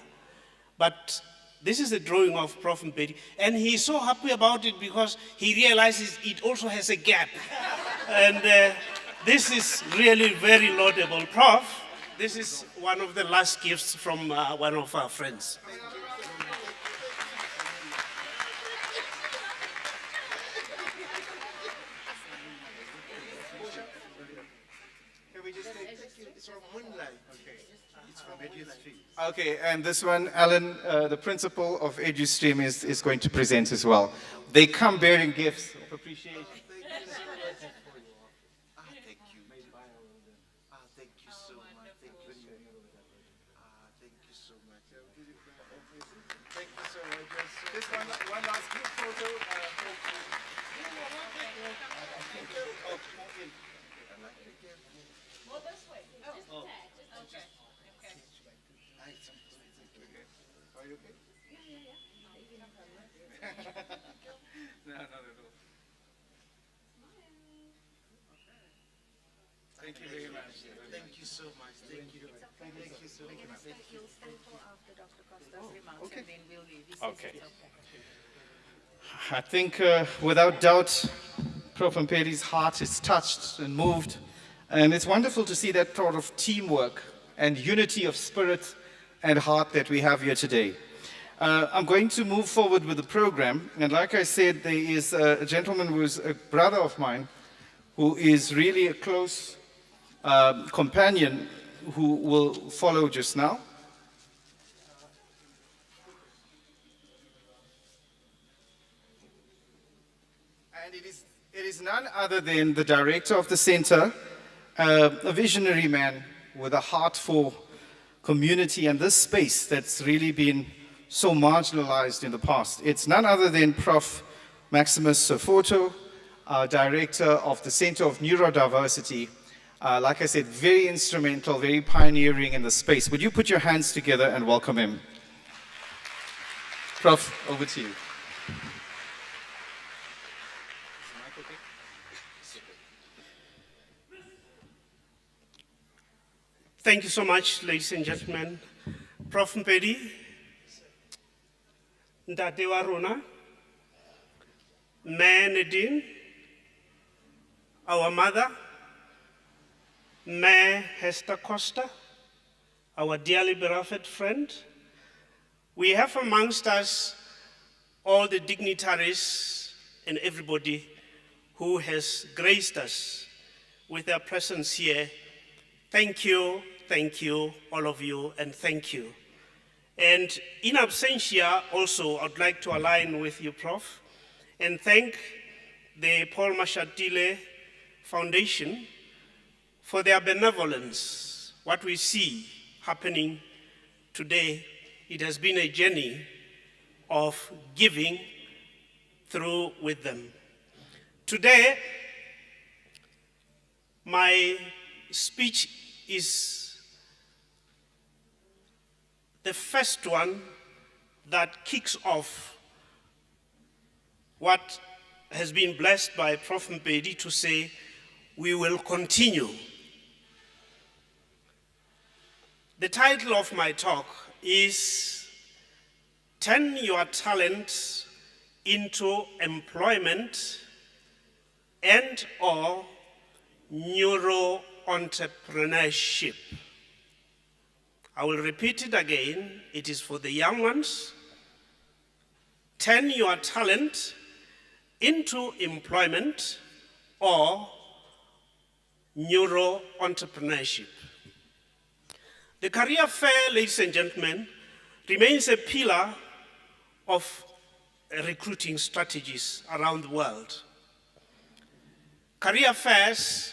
but this is a drawing of Prof. Mpedi, and he's so happy about it because he realizes it also has a gap. And this is really very laudable. Prof, this is one of the last gifts from one of our friends. Okay, and this one, Alan, the principal of EduStream is going to present as well. They come bearing gifts of appreciation. Just one last group photo. Are you okay? No, not at all. Thank you very much. Thank you so much. Thank you. Thank you so much. You'll stand for after Dr. Costa's remarks, okay. and then we'll leave. He says Okay. it's okay. I think without doubt, Prof. Mpedi's heart is touched and moved. And it's wonderful to see that sort of teamwork and unity of spirit and heart that we have here today. I'm going to move forward with the program. And like I said, there is a gentleman who is a brother of mine who is really a close companion who will follow just now. And it is none other than the director of the center, a visionary man with a heart for community and this space that's really been so marginalized in the past. It's none other than Prof. Maximus Sofoto, director of the Center of Neurodiversity. Like I said, very instrumental, very pioneering in the space. Would you put your hands together and welcome him? Prof, over to you. Thank you so much, ladies and gentlemen. Prof. Mpedi, Ntate wa rona, Nadine, our mother, Hester Costa, our dearly beloved friend. We have amongst us all the dignitaries and everybody who has graced us with their presence here. Thank you, all of you, and thank you. And in absentia, also, I'd like to align with you, Prof, and thank the Paul Mashatile Foundation for their benevolence. What we see happening today, it has been a journey of giving through with them. Today, my speech is the first one that kicks off what has been blessed by Prof. Mpedi to say, we will continue. The title of my talk is Turn Your Talent into Employment and/or Neuro-entrepreneurship. I will repeat it again. It is for the young ones. Turn your talent into employment or neuro-entrepreneurship. The career fair, ladies and gentlemen, remains a pillar of recruiting strategies around the world. Career fairs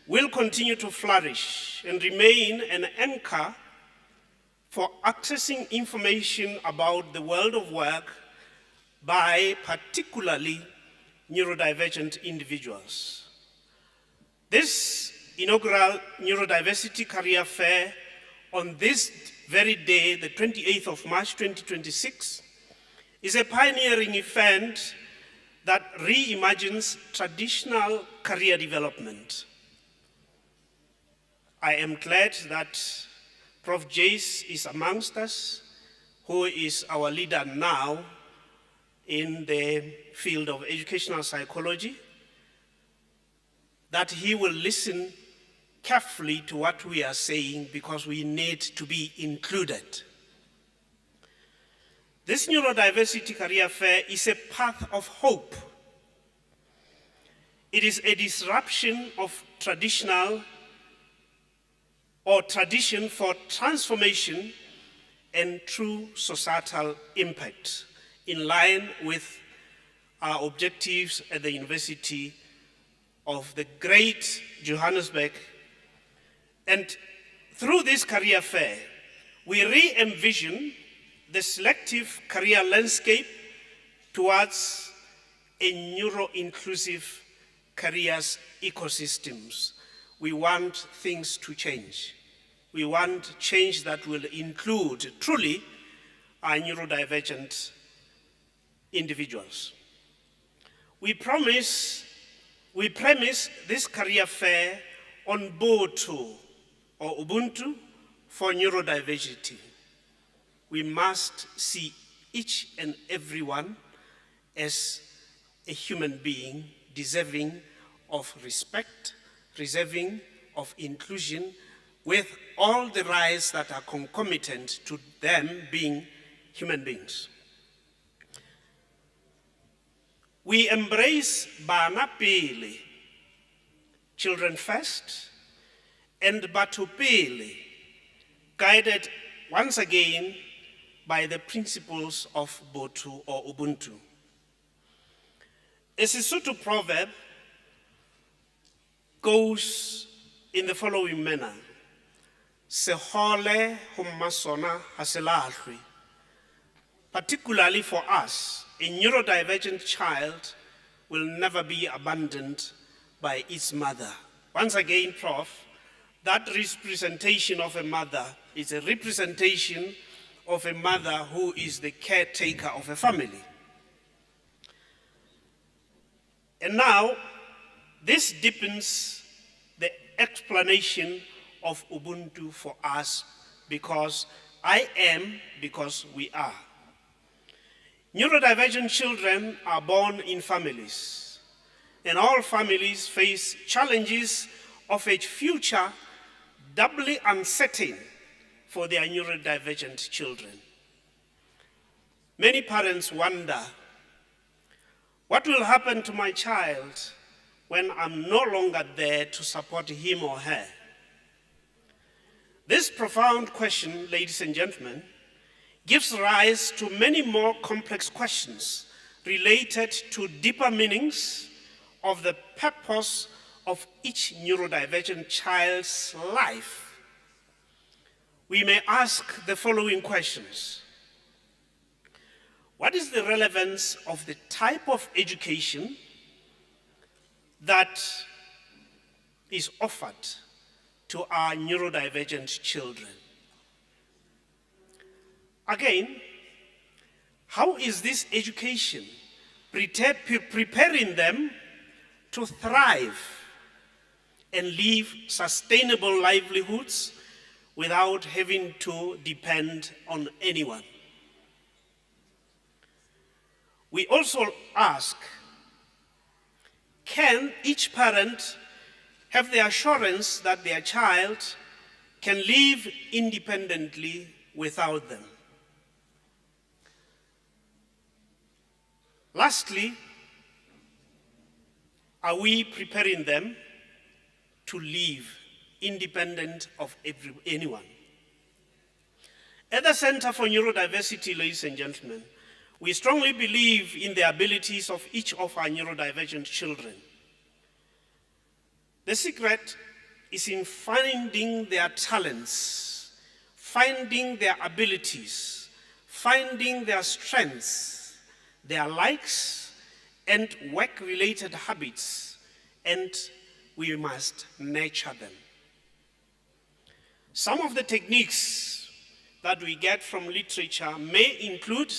will continue to flourish and remain an anchor for accessing information about the world of work by particularly neurodivergent individuals. This inaugural Neurodiversity Career Fair on this very day, the 28th of March 2026, is a pioneering event that reimagines traditional career development. I am glad that Prof. Jace is amongst us, who is our leader now in the field of educational psychology, that he will listen carefully to what we are saying because we need to be included. This Neurodiversity Career Fair is a path of hope. It is a disruption of tradition for transformation and true societal impact, in line with our objectives at the University of the Great Johannesburg. And through this career fair, we re-envision the selective career landscape towards a neuro-inclusive careers ecosystems. We want things to change. We want change that will include truly our neurodivergent individuals. We premise this career fair on Ubuntu, or Ubuntu, for neurodiversity. We must see each and everyone as a human being deserving of respect, deserving of inclusion, with all the rights that are concomitant to them being human beings. We embrace Bana Pele, children first, and Batho Pele, guided once again by the principles of Botu or Ubuntu. A Sesotho proverb goes in the following manner: Sehole hummasona haselahlwe. Particularly for us, a neurodivergent child will never be abandoned by its mother. Once again, Prof, that representation of a mother is a representation of a mother who is the caretaker of a family. And now, this deepens the explanation of Ubuntu for us, because I am, because we are. Neurodivergent children are born in families, and all families face challenges of a future doubly uncertain for their neurodivergent children. Many parents wonder, what will happen to my child when I'm no longer there to support him or her? This profound question, ladies and gentlemen, gives rise to many more complex questions related to deeper meanings of the purpose of each neurodivergent child's life. We may ask the following questions. What is the relevance of the type of education that is offered to our neurodivergent children? Again, how is this education preparing them to thrive and live sustainable livelihoods without having to depend on anyone? We also ask, can each parent have the assurance that their child can live independently without them? Lastly, are we preparing them to live independent of anyone? At the Center for Neurodiversity, ladies and gentlemen, we strongly believe in the abilities of each of our neurodivergent children. The secret is in finding their talents, finding their abilities, finding their strengths, their likes and work-related habits, and we must nurture them. Some of the techniques that we get from literature may include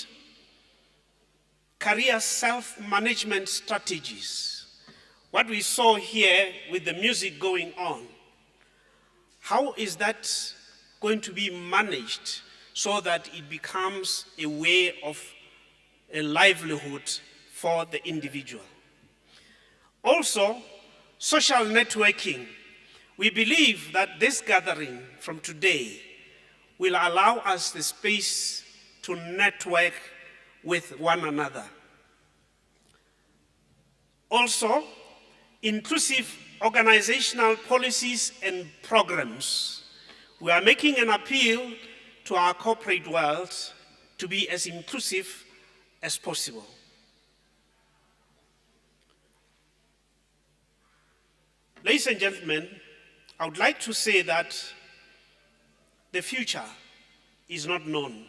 career self-management strategies. What we saw here with the music going on, how is that going to be managed so that it becomes a way of a livelihood for the individual? Also, social networking. We believe that this gathering from today will allow us the space to network with one another. Also, inclusive organizational policies and programs. We are making an appeal to our corporate world to be as inclusive as possible. Ladies and gentlemen, I would like to say that the future is not known,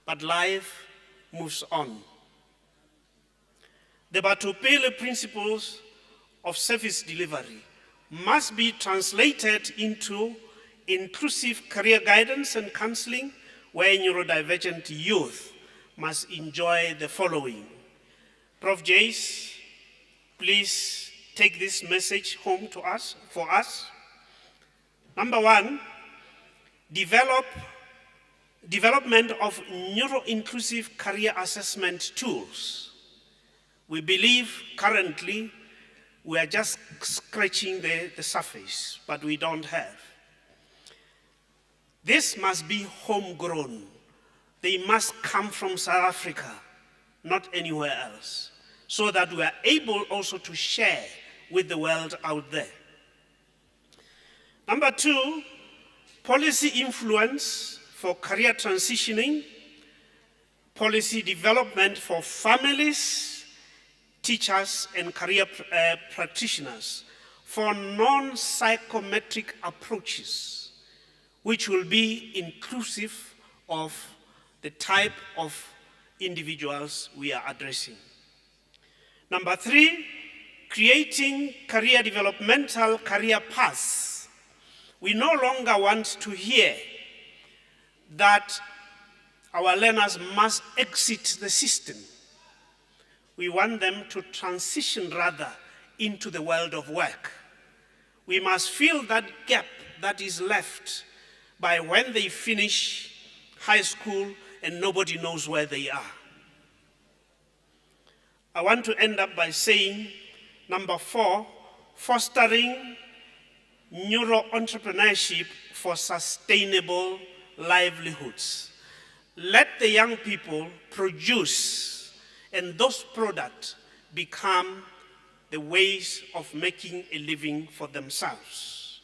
but life moves on. The Batupele principles of service delivery must be translated into inclusive career guidance and counseling, where neurodivergent youth must enjoy the following. Prof. Jace, please take this message home to us, for us. Number one, development of neuro-inclusive career assessment tools. We believe currently we are just scratching the surface, but we don't have. This must be homegrown. They must come from South Africa, not anywhere else, so that we are able also to share with the world out there. Number two, policy influence for career transitioning, policy development for families, teachers, and career practitioners for non-psychometric approaches, which will be inclusive of the type of individuals we are addressing. Number three, creating career developmental career paths. We no longer want to hear that our learners must exit the system. We want them to transition rather into the world of work. We must fill that gap that is left by when they finish high school and nobody knows where they are. I want to end up by saying, number four, fostering neuro-entrepreneurship for sustainable livelihoods. Let the young people produce, and those products become the ways of making a living for themselves.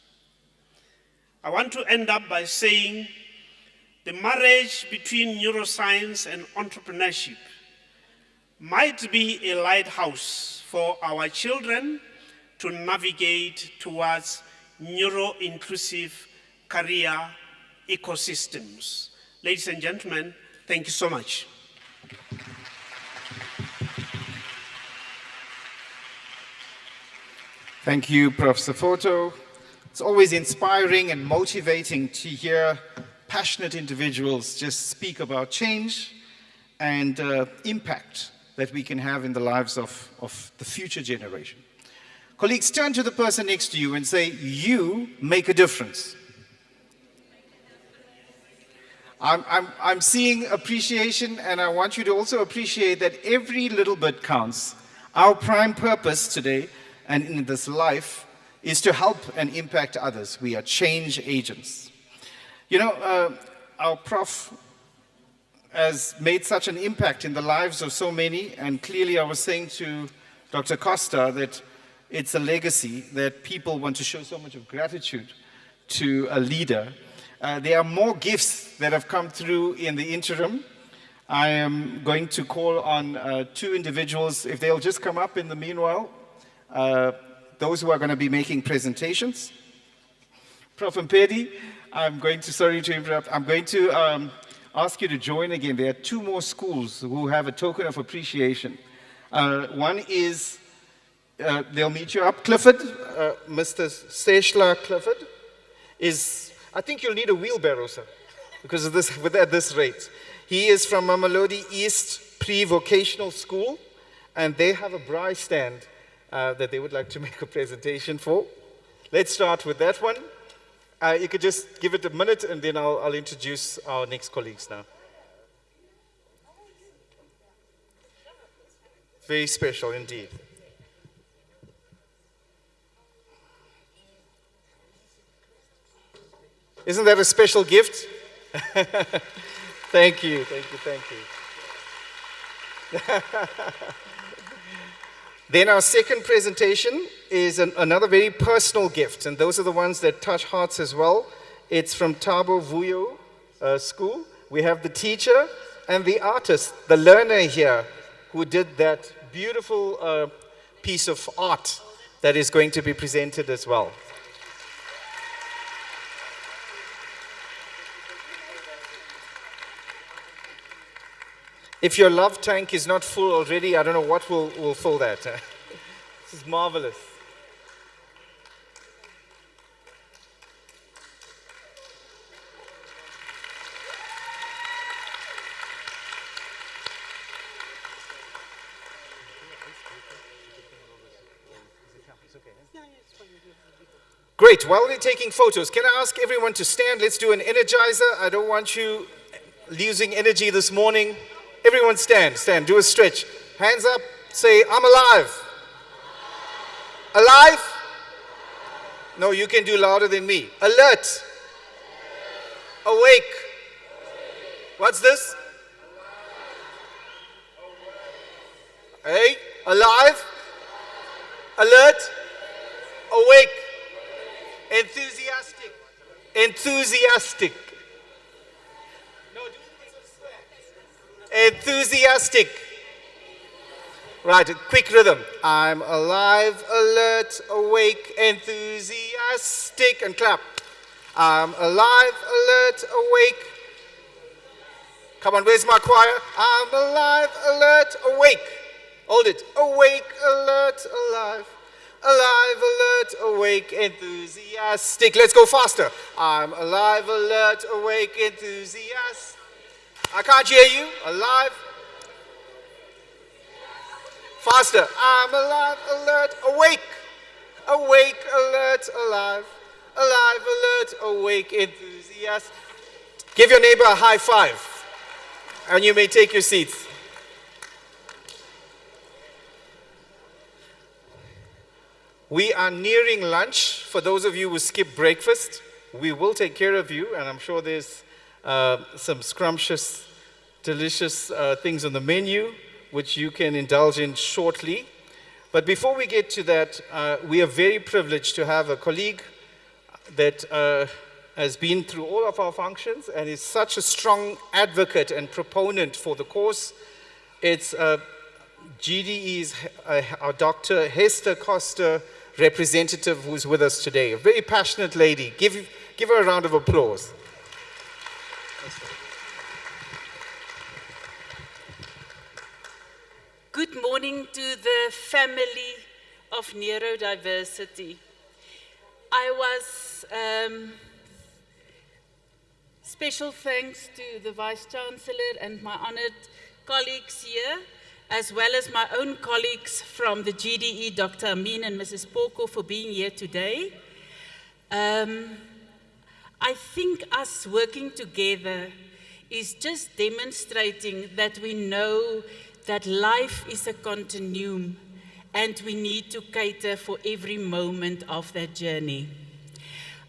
I want to end up by saying the marriage between neuroscience and entrepreneurship might be a lighthouse for our children to navigate towards neuro-inclusive career ecosystems. Ladies and gentlemen, thank you so much. Thank you, Professor Foto. It's always inspiring and motivating to hear passionate individuals just speak about change and impact that we can have in the lives of the future generation. Colleagues, turn to the person next to you and say, you make a difference. I'm seeing appreciation, and I want you to also appreciate that every little bit counts. Our prime purpose today and in this life is to help and impact others. We are change agents. You know, our prof has made such an impact in the lives of so many, and clearly I was saying to Dr. Costa that it's a legacy that people want to show so much of gratitude to a leader. There are more gifts that have come through in the interim. I am going to call on two individuals, if they'll just come up in the meanwhile, those who are going to be making presentations. Prof. Mpedi, I'm going to, sorry to interrupt, I'm going to ask you to join again. There are two more schools who have a token of appreciation. One is they'll meet you up. Clifford, Mr. Seshla Clifford, I think you'll need a wheelbarrow, sir, because of this, at this rate. He is from Mamelodi East Pre-Vocational School, and they have a braai stand that they would like to make a presentation for. Let's start with that one. You could just give it a minute, and then I'll introduce our next colleagues now. Very special indeed. Isn't that a special gift? Thank you, thank you, thank you. Then our second presentation is another very personal gift, and those are the ones that touch hearts as well. It's from Thabo Vuyo School. We have the teacher and the artist, the learner here, who did that beautiful piece of art that is going to be presented as well. If your love tank is not full already, I don't know what will fill that. This is marvelous. Great, while we're taking photos, can I ask everyone to stand? Let's do an energizer. I don't want you losing energy this morning. Everyone stand, do a stretch. Hands up, say, I'm alive. Alive? No, you can do louder than me. Alert. Awake. What's this? Hey, alive. Alert. Awake. Enthusiastic. Enthusiastic. Enthusiastic. Right, a quick rhythm. I'm alive, alert, awake, enthusiastic, and clap. I'm alive, alert, awake. Come on, where's my choir? I'm alive, alert, awake. Hold it. Awake, alert, alive. Alive, alert, awake, enthusiastic. Let's go faster. I'm alive, alert, awake, enthusiastic. I can't hear you. Alive. Faster. I'm alive, alert, awake. Awake, alert, alive. Alive, alert, awake, enthusiastic. Give your neighbor a high five, and you may take your seats. We are nearing lunch. For those of you who skip breakfast, we will take care of you, and I'm sure there's some scrumptious, delicious things on the menu, which you can indulge in shortly. But before we get to that, we are very privileged to have a colleague that has been through all of our functions and is such a strong advocate and proponent for the course. It's GDE's our Dr. Hester Costa representative who's with us today. A very passionate lady. Give her a round of applause. Good morning to the family of Neurodiversity. I was special thanks to the Vice-Chancellor and my honored colleagues here, as well as my own colleagues from the GDE, Dr. Amin and Mrs. Poko, for being here today. I think us working together is just demonstrating that we know that life is a continuum and we need to cater for every moment of that journey.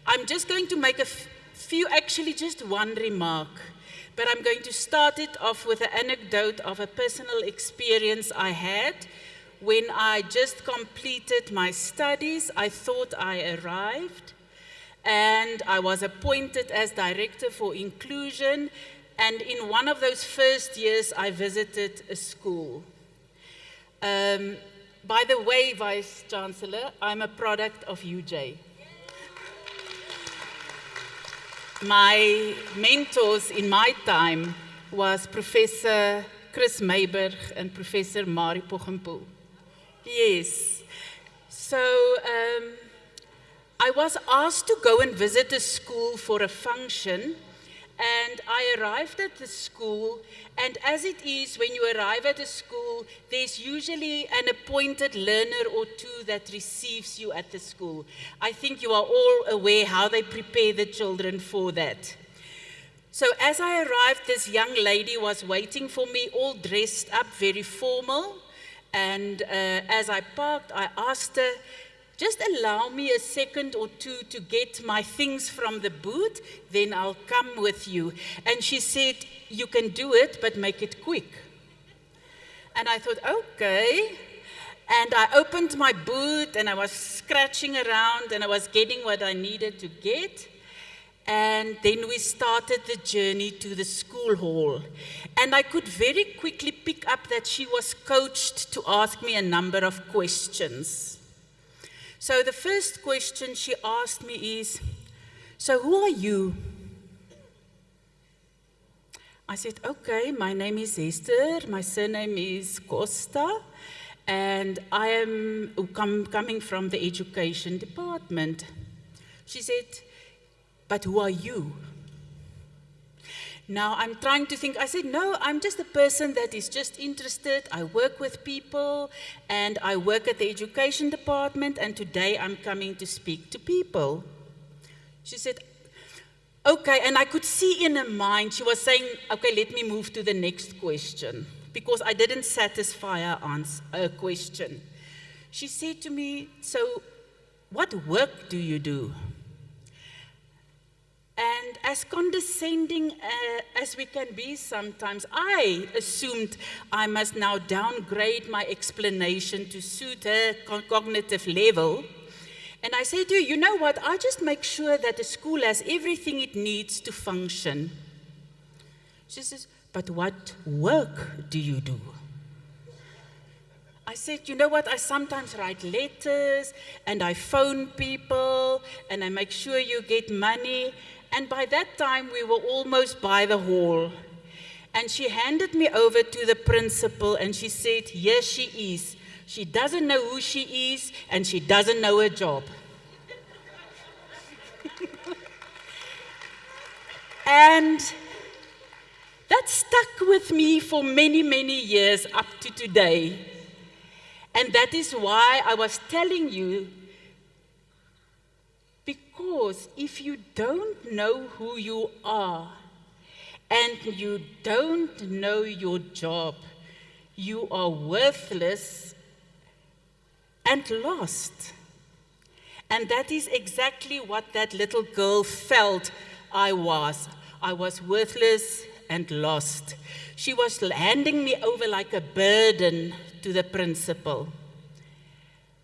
I'm just going to make a few, actually just one remark, but I'm going to start it off with an anecdote of a personal experience I had when I just completed my studies. I thought I arrived, and I was appointed as Director for Inclusion, and in one of those first years, I visited a school. By the way, Vice-Chancellor, I'm a product of UJ. My mentors in my time was Professor Chris Meiberg and Professor Mari Poggenpoel. Yes, I was asked to go and visit a school for a function, and I arrived at the school, and as it is, when you arrive at a school, there's usually an appointed learner or two that receives you at the school. I think you are all aware how they prepare the children for that. So as I arrived, this young lady was waiting for me, all dressed up, very formal, and as I parked, I asked her, just allow me a second or two to get my things from the boot, then I'll come with you. And she said, you can do it, but make it quick. And I thought, okay. And I opened my boot, and I was scratching around, and I was getting what I needed to get. And then we started the journey to the school hall. And I could very quickly pick up that she was coached to ask me a number of questions. So the first question she asked me is, so who are you? I said, okay, my name is Esther, my surname is Costa, and I am coming from the education department. She said, but who are you? Now I'm trying to think, I said, no, I'm just a person that is just interested. I work with people, and I work at the education department, and today I'm coming to speak to people. She said, okay, and I could see in her mind, she was saying, okay, let me move to the next question, because I didn't satisfy her question. She said to me, so what work do you do? And as condescending as we can be sometimes, I assumed I must now downgrade my explanation to suit her cognitive level. And I said to her, you know what, I just make sure that the school has everything it needs to function. She says, but what work do you do? I said, you know what, I sometimes write letters, and I phone people, and I make sure you get money. And by that time, we were almost by the hall. And she handed me over to the principal, and she said, here she is. She doesn't know who she is, and she doesn't know her job. And that stuck with me for many, many years up to today. And that is why I was telling you, because if you don't know who you are and you don't know your job, you are worthless and lost. And that is exactly what that little girl felt I was. I was worthless and lost. She was handing me over like a burden to the principal.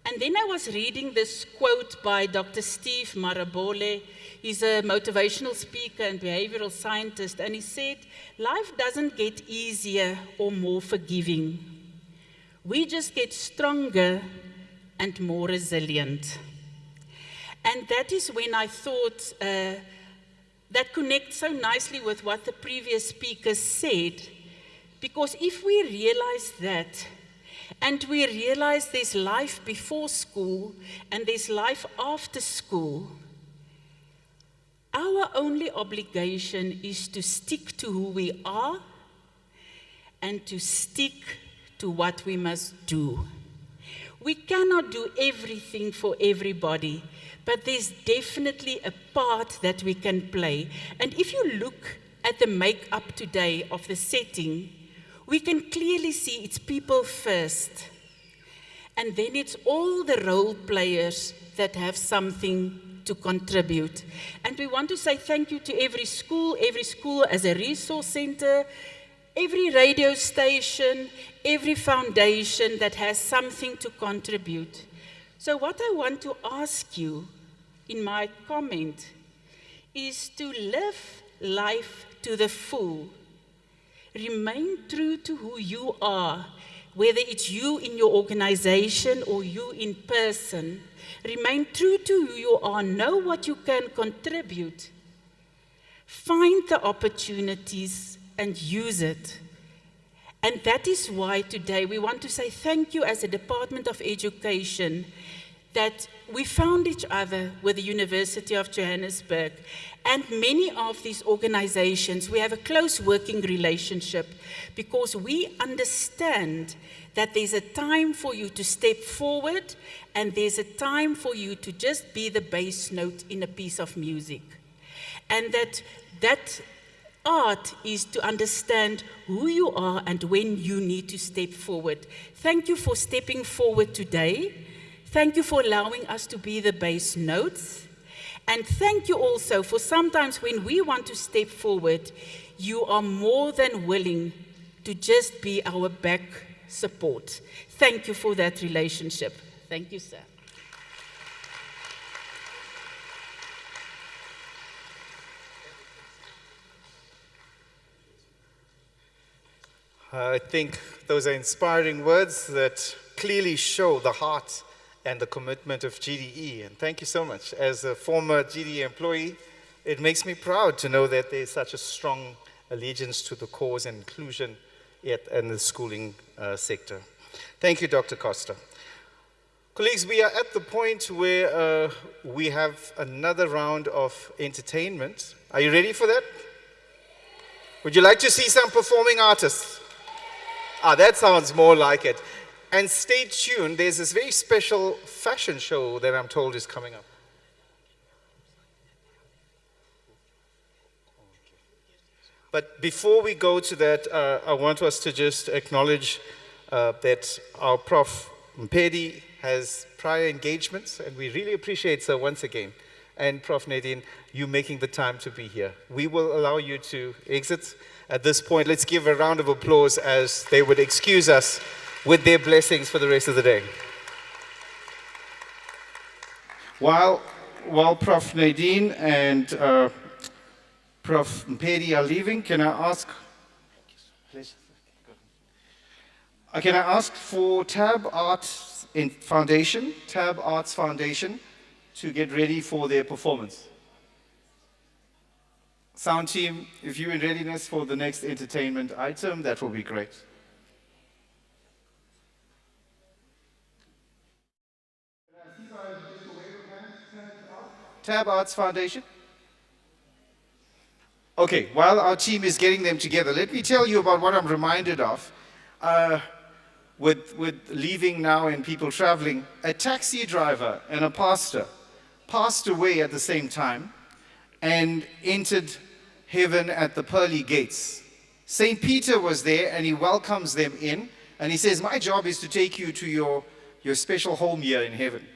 And then I was reading this quote by Dr. Steve Marabole. He's a motivational speaker and behavioral scientist, and he said, life doesn't get easier or more forgiving. We just get stronger and more resilient. And that is when I thought, that connects so nicely with what the previous speaker said, because if we realize that, and we realize there's life before school and there's life after school, our only obligation is to stick to who we are and to stick to what we must do. We cannot do everything for everybody, but there's definitely a part that we can play. And if you look at the makeup today of the setting, we can clearly see it's people first. And then it's all the role players that have something to contribute. And we want to say thank you to every school as a resource center, every radio station, every foundation that has something to contribute. So what I want to ask you in my comment is to live life to the full. Remain true to who you are, whether it's you in your organization or you in person. Remain true to who you are. Know what you can contribute. Find the opportunities and use it. And that is why today we want to say thank you as a Department of Education that we found each other with the University of Johannesburg, and many of these organizations, we have a close working relationship because we understand that there's a time for you to step forward and there's a time for you to just be the bass note in a piece of music. And that art is to understand who you are and when you need to step forward. Thank you for stepping forward today. Thank you for allowing us to be the bass notes. And thank you also for sometimes when we want to step forward, you are more than willing to just be our back support. Thank you for that relationship. Thank you, sir. I think those are inspiring words that clearly show the heart and the commitment of GDE. And thank you so much. As a former GDE employee, it makes me proud to know that there's such a strong allegiance to the cause and inclusion in the schooling sector. Thank you, Dr. Costa. Colleagues, we are at the point where we have another round of entertainment. Are you ready for that? Would you like to see some performing artists? Ah, that sounds more like it. And stay tuned, there's this very special fashion show that I'm told is coming up. But before we go to that, I want us to just acknowledge that our Prof. Mpedi has prior engagements, and we really appreciate, sir, once again. And Prof. Nadine, you making the time to be here. We will allow you to exit at this point. Let's give a round of applause as they would excuse us with their blessings for the rest of the day. While Prof. Nadine and Prof. Mpedi are leaving, can I ask for Tab Arts Foundation to get ready for their performance? Sound team, if you're in readiness for the next entertainment item, that will be great. Tab Arts Foundation. Okay, while our team is getting them together, let me tell you about what I'm reminded of. With leaving now and people traveling, a taxi driver and a pastor passed away at the same time and entered heaven at the pearly gates. St. Peter was there and he welcomes them in and he says, my job is to take you to your special home here in heaven.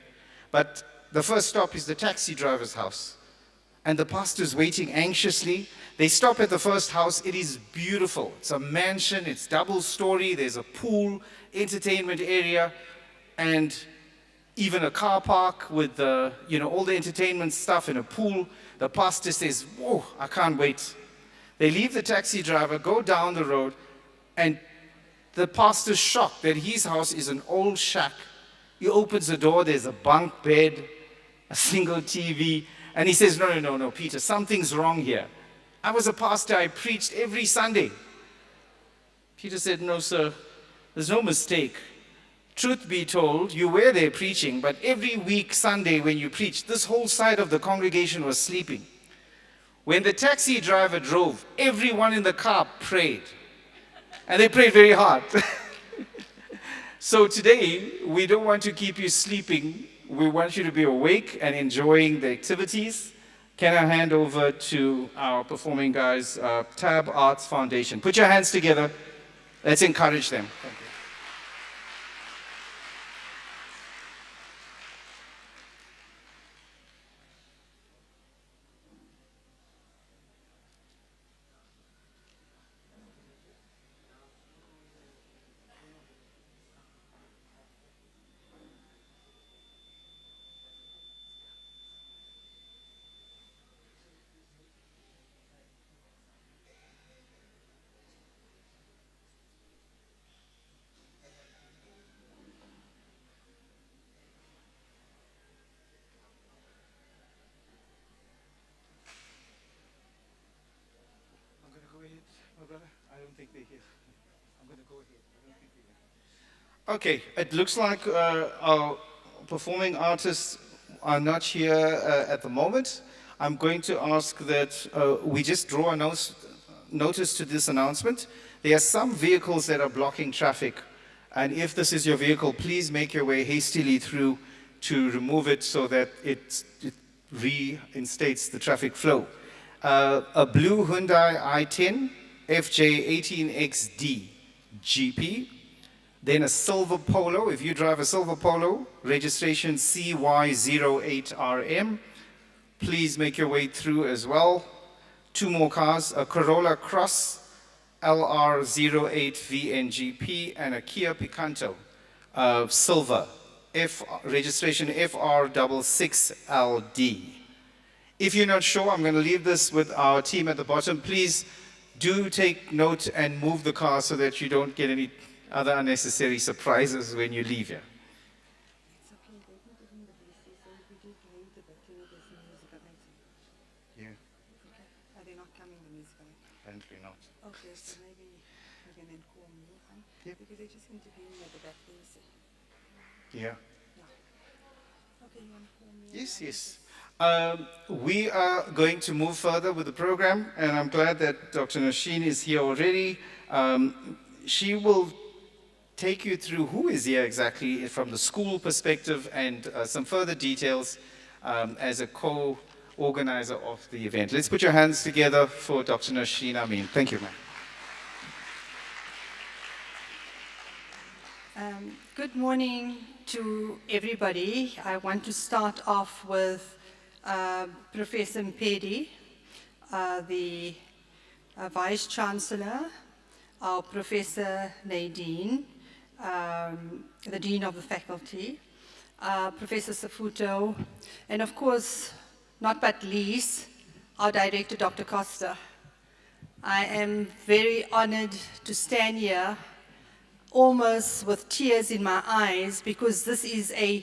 But the first stop is the taxi driver's house. And the pastor's waiting anxiously. They stop at the first house. It is beautiful. It's a mansion. It's double-story. There's a pool, entertainment area, and even a car park with all the entertainment stuff in a pool. The pastor says, whoa, I can't wait. They leave the taxi driver, go down the road, and the pastor's shocked that his house is an old shack. He opens the door. There's a bunk bed, a single TV, and he says, no, Peter, something's wrong here. I was a pastor, I preached every Sunday. Peter said, no, sir, there's no mistake. Truth be told, you were there preaching, but every week Sunday when you preached, this whole side of the congregation was sleeping. When the taxi driver drove, everyone in the car prayed. And they prayed very hard. So today, we don't want to keep you sleeping. We want you to be awake and enjoying the activities. Can I hand over to our performing guys, Tab Arts Foundation. Put your hands together. Let's encourage them. Thank you. Okay, it looks like our performing artists are not here at the moment. I'm going to ask that we just draw a notice to this announcement. There are some vehicles that are blocking traffic, and if this is your vehicle, please make your way hastily through to remove it so that it reinstates the traffic flow. A blue Hyundai i10 FJ18XD GP, then a silver Polo. If you drive a silver Polo, registration CY08RM, please make your way through as well. Two more cars, a Corolla Cross LR08VNGP and a Kia Picanto, silver, registration FR66LD. If you're not sure, I'm going to leave this with our team at the bottom. Please do take note and move the car so that you don't get any other unnecessary surprises when you leave here. Yeah. Are they not coming, the music? Apparently not. Okay, so maybe we can then call me, huh? Yep. Because they just seem to be at the back there, so. Yeah. Okay, you want to call me? Yes, yes. We are going to move further with the program, and I'm glad that Dr. Nosheen is here already. She will take you through who is here exactly from the school perspective and some further details as a co-organizer of the event. Let's put your hands together for Dr. Nosheen Amin. Thank you, ma'am. Good morning to everybody. I want to start off with Professor Mpedi, the Vice Chancellor, our Professor Nadine, the Dean of the Faculty, Professor Safuto, and of course, not but least, our Director, Dr. Costa. I am very honored to stand here almost with tears in my eyes because this is an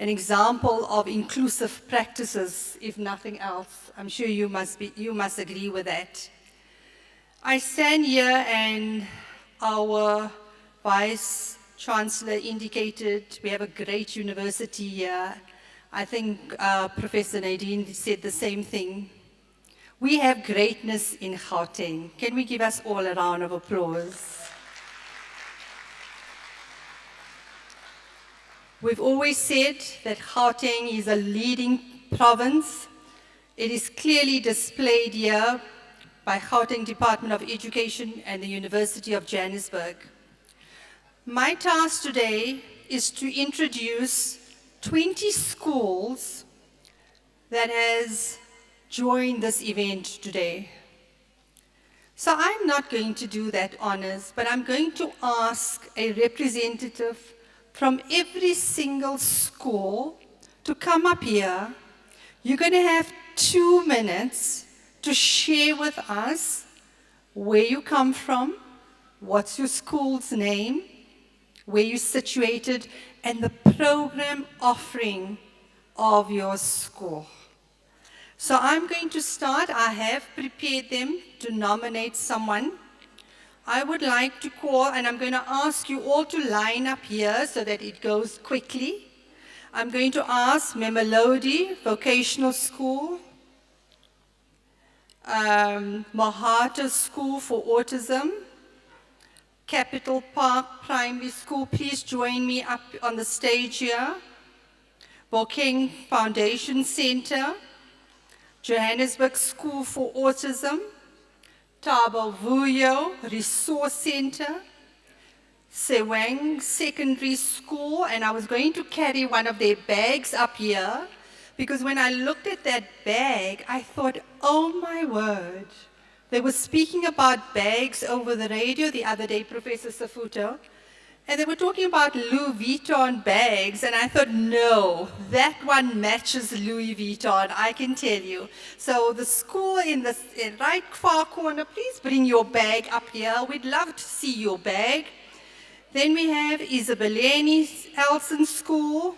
example of inclusive practices, if nothing else. I'm sure you must agree with that. I stand here and our Vice Chancellor indicated we have a great university here. I think Professor Nadine said the same thing. We have greatness in Gauteng. Can we give us all a round of applause? We've always said that Gauteng is a leading province. It is clearly displayed here by Gauteng Department of Education and the University of Johannesburg. My task today is to introduce 20 schools that has joined this event today. So I'm not going to do that honors, but I'm going to ask a representative from every single school to come up here. You're going to have 2 minutes to share with us where you come from, what's your school's name, where you're situated, and the program offering of your school. So I'm going to start. I have prepared them to nominate someone. I would like to call, and I'm going to ask you all to line up here so that it goes quickly. I'm going to ask Memelodi Vocational School, Mahata School for Autism, Capital Park Primary School. Please join me up on the stage here. Gauteng Foundation Center, Johannesburg School for Autism, Thabo Vuyo Resource Center, Sewang Secondary School, and I was going to carry one of their bags up here because when I looked at that bag, I thought, oh my word. They were speaking about bags over the radio the other day, Professor Safuto, and they were talking about Louis Vuitton bags, and I thought, no, that one matches Louis Vuitton, I can tell you. So the school in the right far corner, please bring your bag up here. We'd love to see your bag. Then we have Isabelleni Elson School.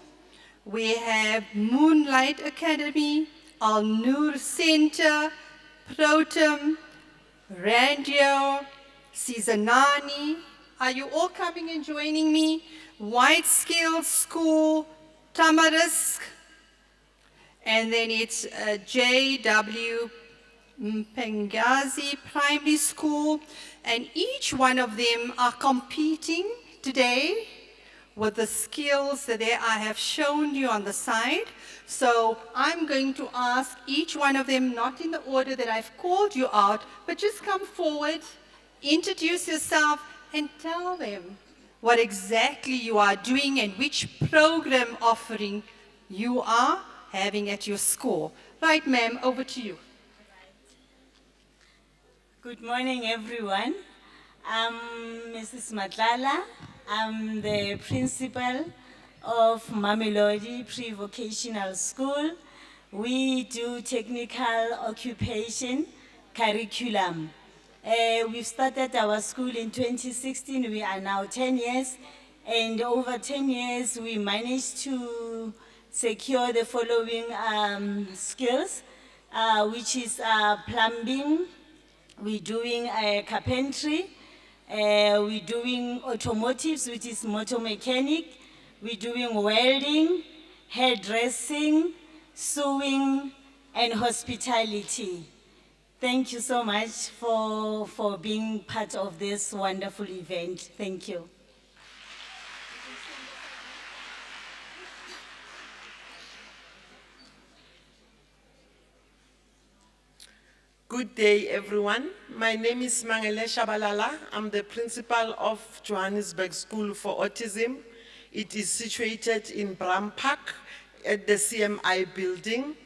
We have Moonlight Academy, Al Noor Center, Protem, Randio, Sizanani. Are you all coming and joining me? White Scale School, Tamarisk, and then it's J.W. Mpengazi Primary School, and each one of them are competing today with the skills that I have shown you on the side. So I'm going to ask each one of them, not in the order that I've called you out, but just come forward, introduce yourself, and tell them what exactly you are doing and which program offering you are having at your school. Right, ma'am, over to you. Good morning, everyone. I'm Mrs. Matlala. I'm the principal of Mamelodi Pre-Vocational School. We do technical occupation curriculum. We've started our school in 2016. We are now 10 years. And over 10 years, we managed to secure the following skills, which is plumbing. We're doing carpentry. We're doing automotives, which is motor mechanic. We're doing welding, hairdressing, sewing, and hospitality. Thank you so much for being part of this wonderful event. Thank you. Good day, everyone. My name is Mangele Shabalala. I'm the principal of Johannesburg School for Autism. It is situated in Bram Park at the CMI building.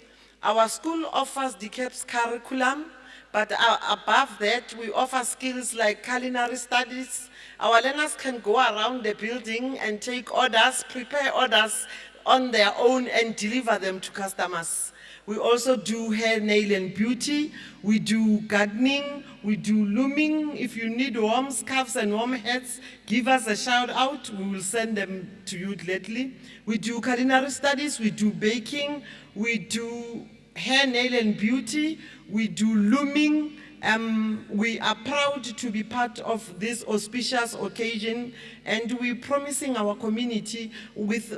Our school offers the CAPS curriculum, but above that, we offer skills like culinary studies. Our learners can go around the building and take orders, prepare orders on their own and deliver them to customers. We also do hair, nail, and beauty. We do gardening. We do looming. If you need warm scarves and warm hats, give us a shout out. We will send them to you gladly. We do culinary studies. We do baking. We do hair, nail, and beauty. We do looming. We are proud to be part of this auspicious occasion, and we're promising our community with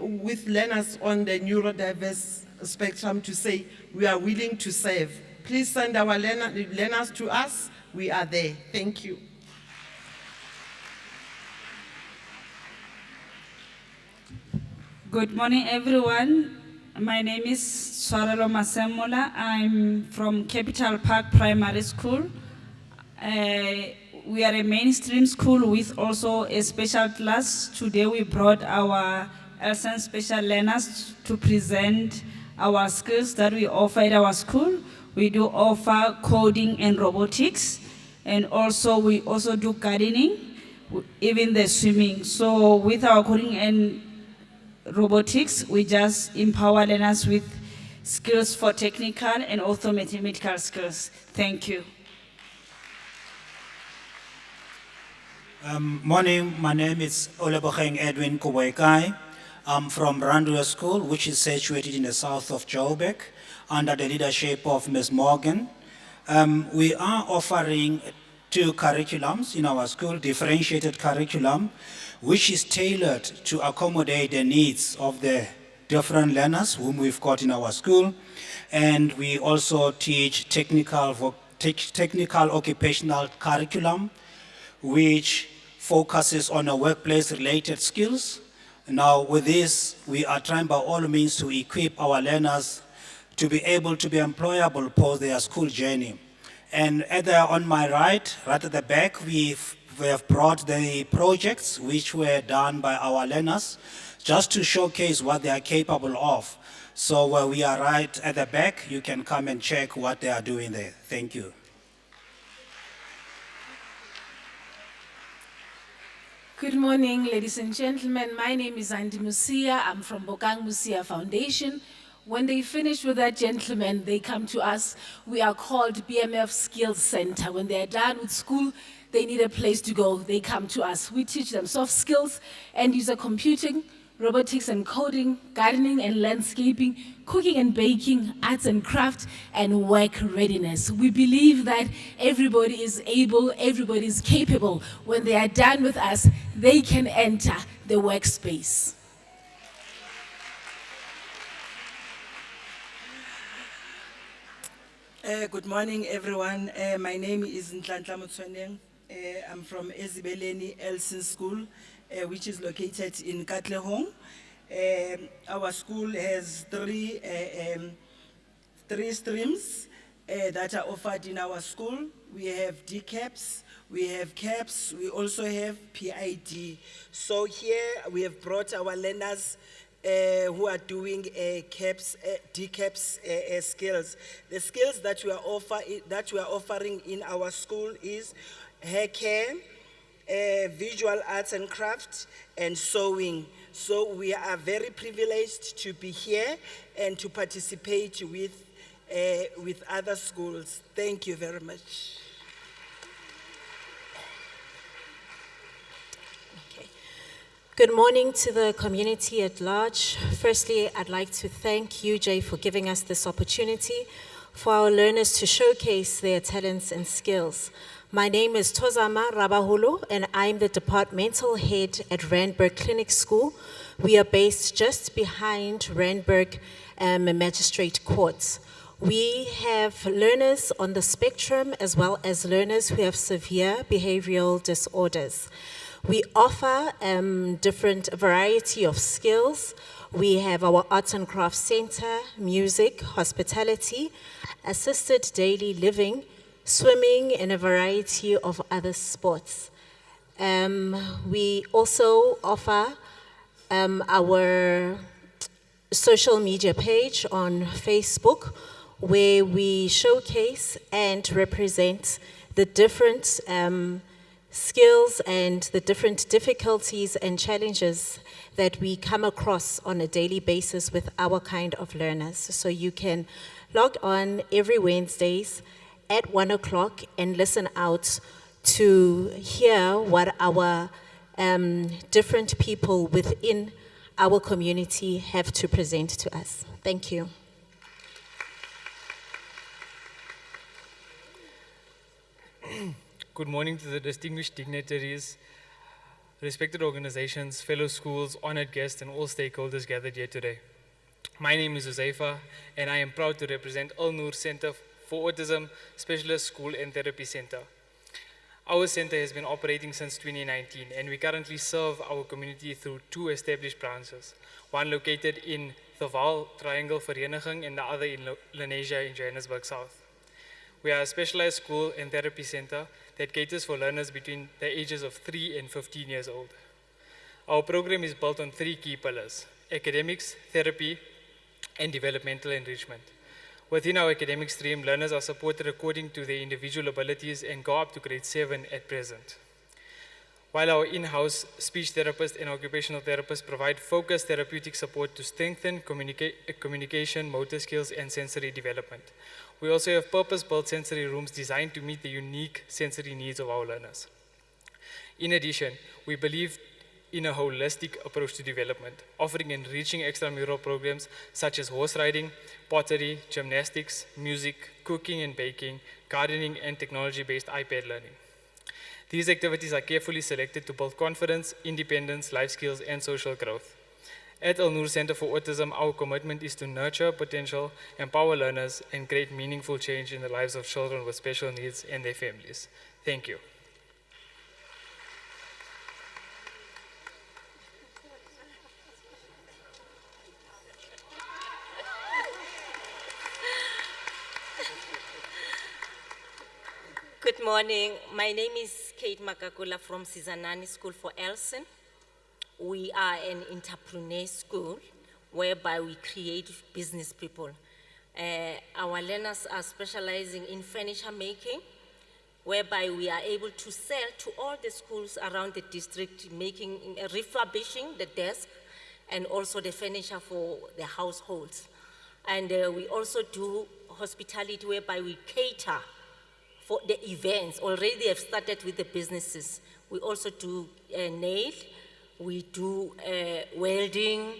learners on the neurodiverse spectrum to say we are willing to serve. Please send our learners to us. We are there. Thank you. Good morning, everyone. My name is Swarelo Masemola. I'm from Capital Park Primary School. We are a mainstream school with also a special class. Today we brought our LSN special learners to present our skills that we offer at our school. We do offer coding and robotics, and also we also do gardening, even the swimming. So with our coding and robotics, we just empower learners with skills for technical and also mathematical skills. Thank you. Morning, my name is Oleboheng Edwin Kuboikai. I'm from Randua School, which is situated in the south of Joburg, under the leadership of Ms. Morgan. We are offering 2 curriculums in our school, differentiated curriculum, which is tailored to accommodate the needs of the different learners whom we've got in our school. And we also teach technical occupational curriculum, which focuses on a workplace-related skills. Now, with this, we are trying by all means to equip our learners to be able to be employable post their school journey. And on my right at the back, we have brought the projects which were done by our learners just to showcase what they are capable of. So where we are right at the back, you can come and check what they are doing there. Thank you. Good morning, ladies and gentlemen. My name is Andy Musia. I'm from Bokang Musia Foundation. When they finish with that gentleman, they come to us. We are called BMF Skills Center. When they are done with school, they need a place to go. They come to us. We teach them soft skills, end-user computing, robotics and coding, gardening and landscaping, cooking and baking, arts and craft, and work readiness. We believe that everybody is able, everybody is capable. When they are done with us, they can enter the workspace. Good morning, everyone. My name is Ntlantla Motshwaneng. I'm from Ezibeleni Elson School, which is located in Katlehong. Our school has three streams that are offered in our school. We have DCAPS, we have CAPS, we also have PID. So here we have brought our learners who are doing CAPS, DCAPS skills. The skills that we are offering in our school is hair care, visual arts and crafts, and sewing. So we are very privileged to be here and to participate with other schools. Thank you very much. Good morning to the community at large. Firstly, I'd like to thank you, Jay, for giving us this opportunity for our learners to showcase their talents and skills. My name is Tozama Rabahulu, and I'm the departmental head at Randburg Clinic School. We are based just behind Randburg Magistrate Courts. We have learners on the spectrum as well as learners who have severe behavioral disorders. We offer different variety of skills. We have our Arts and Crafts Center, music, hospitality, assisted daily living, swimming, and a variety of other sports. We also offer our social media page on Facebook, where we showcase and represent the different skills and the different difficulties and challenges that we come across on a daily basis with our kind of learners. So you can log on every Wednesdays at 1 o'clock and listen out to hear what our different people within our community have to present to us. Thank you. Good morning to the distinguished dignitaries, respected organizations, fellow schools, honored guests, and all stakeholders gathered here today. My name is Uzaifa, and I am proud to represent Al Noor Center for Autism Specialist School and Therapy Center. Our center has been operating since 2019, and we currently serve our community through 2 established branches, one located in the Vaal Triangle Vereniging and the other in Lenasia in Johannesburg South. We are a specialized school and therapy center that caters for learners between the ages of 3 and 15 years old. Our program is built on 3 key pillars: academics, therapy, and developmental enrichment. Within our academic stream, learners are supported according to their individual abilities and go up to grade 7 at present. While our in-house speech therapist and occupational therapist provide focused therapeutic support to strengthen communication, motor skills, and sensory development. We also have purpose-built sensory rooms designed to meet the unique sensory needs of our learners. In addition, we believe in a holistic approach to development, offering enriching extramural programs such as horse riding, pottery, gymnastics, music, cooking and baking, gardening, and technology-based iPad learning. These activities are carefully selected to build confidence, independence, life skills, and social growth. At Al Noor Center for Autism, our commitment is to nurture potential, empower learners, and create meaningful change in the lives of children with special needs and their families. Thank you. Good morning. My name is Kate Makakula from Sizanani School for Elson. We are an entrepreneur school whereby we create business people. Our learners are specializing in furniture making, whereby we are able to sell to all the schools around the district, making, refurbishing the desk and also the furniture for the households. And we also do hospitality whereby we cater for the events. Already they have started with the businesses. We also do nail, we do welding,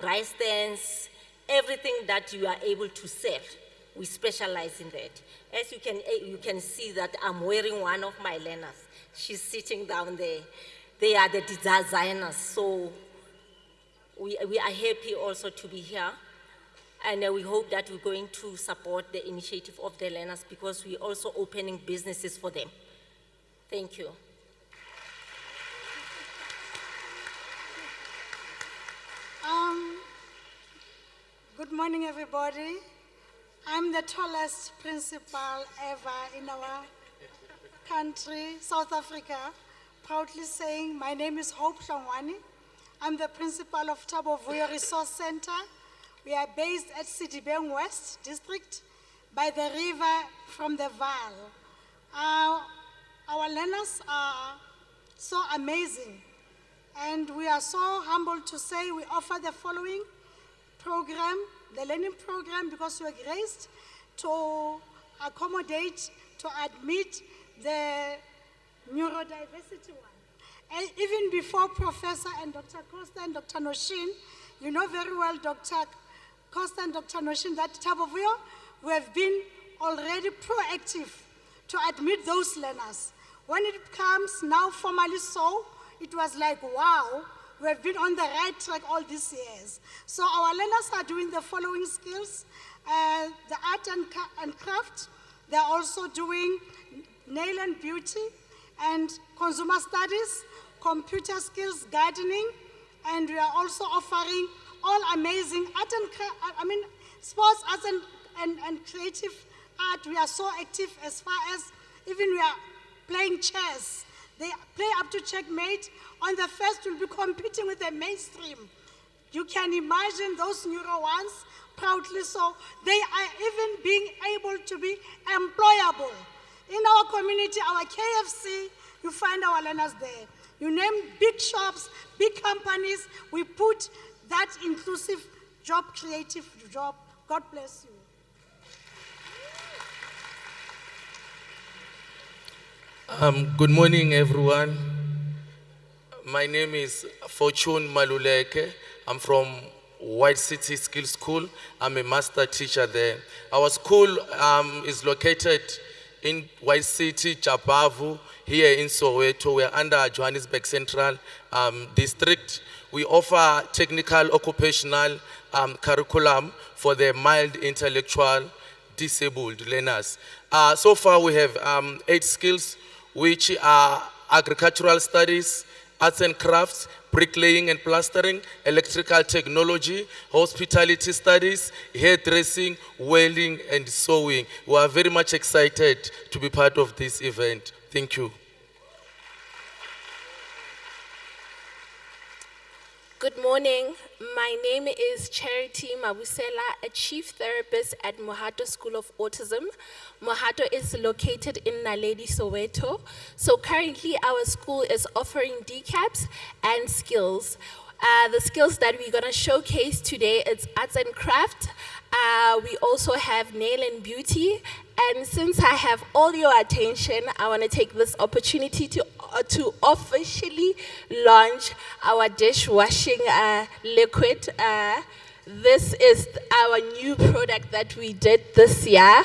rice stands, everything that you are able to sell. We specialize in that. As you can see that I'm wearing one of my learners. She's sitting down there. They are the designers, so we are happy also to be here. And we hope that we're going to support the initiative of the learners because we're also opening businesses for them. Thank you. Good morning, everybody. I'm the tallest principal ever in our country, South Africa, proudly saying my name is Hope Hlongwane. I'm the principal of Thabo Vuyo Resource Center. We are based at Sidibeng West District by the river from the Vaal. Our learners are so amazing, and we are so humbled to say we offer the following program, the learning program, because we are graced to accommodate, to admit the neurodiversity one. And even before Professor and Dr. Costa and Dr. Noshin, you know very well, Dr. Costa and Dr. Noshin, that Thabo Vuyo, we have been already proactive to admit those learners. When it comes now formally so, it was like, wow, we have been on the right track all these years. So our learners are doing the following skills, the art and craft. They're also doing nail and beauty and consumer studies, computer skills, gardening, and we are also offering all amazing art and sports, arts and creative art. We are so active as far as even we are playing chess. They play up to checkmate. On the first, we'll be competing with the mainstream. You can imagine those neuro ones, proudly so. They are even being able to be employable. In our community, our KFC, you find our learners there. You name big shops, big companies, we put that inclusive job, creative job. God bless you. Good morning, everyone. My name is Fortune Maluleke. I'm from White City Skills School. I'm a master teacher there. Our school is located in White City, Jabavu, here in Soweto. We're under Johannesburg Central District. We offer technical occupational curriculum for the mild intellectual disabled learners. So far we have 8 skills, which are agricultural studies, arts and crafts, bricklaying and plastering, electrical technology, hospitality studies, hairdressing, welding and sewing. We are very much excited to be part of this event. Thank you. Good morning. My name is Charity Mabusela, a chief therapist at Mohato School of Autism. Mohato is located in Naledi, Soweto. So currently our school is offering DCAPs and skills. The skills that we're gonna showcase today is arts and craft. We also have nail and beauty. And since I have all your attention, I wanna take this opportunity to officially launch our dishwashing liquid. This is our new product that we did this year.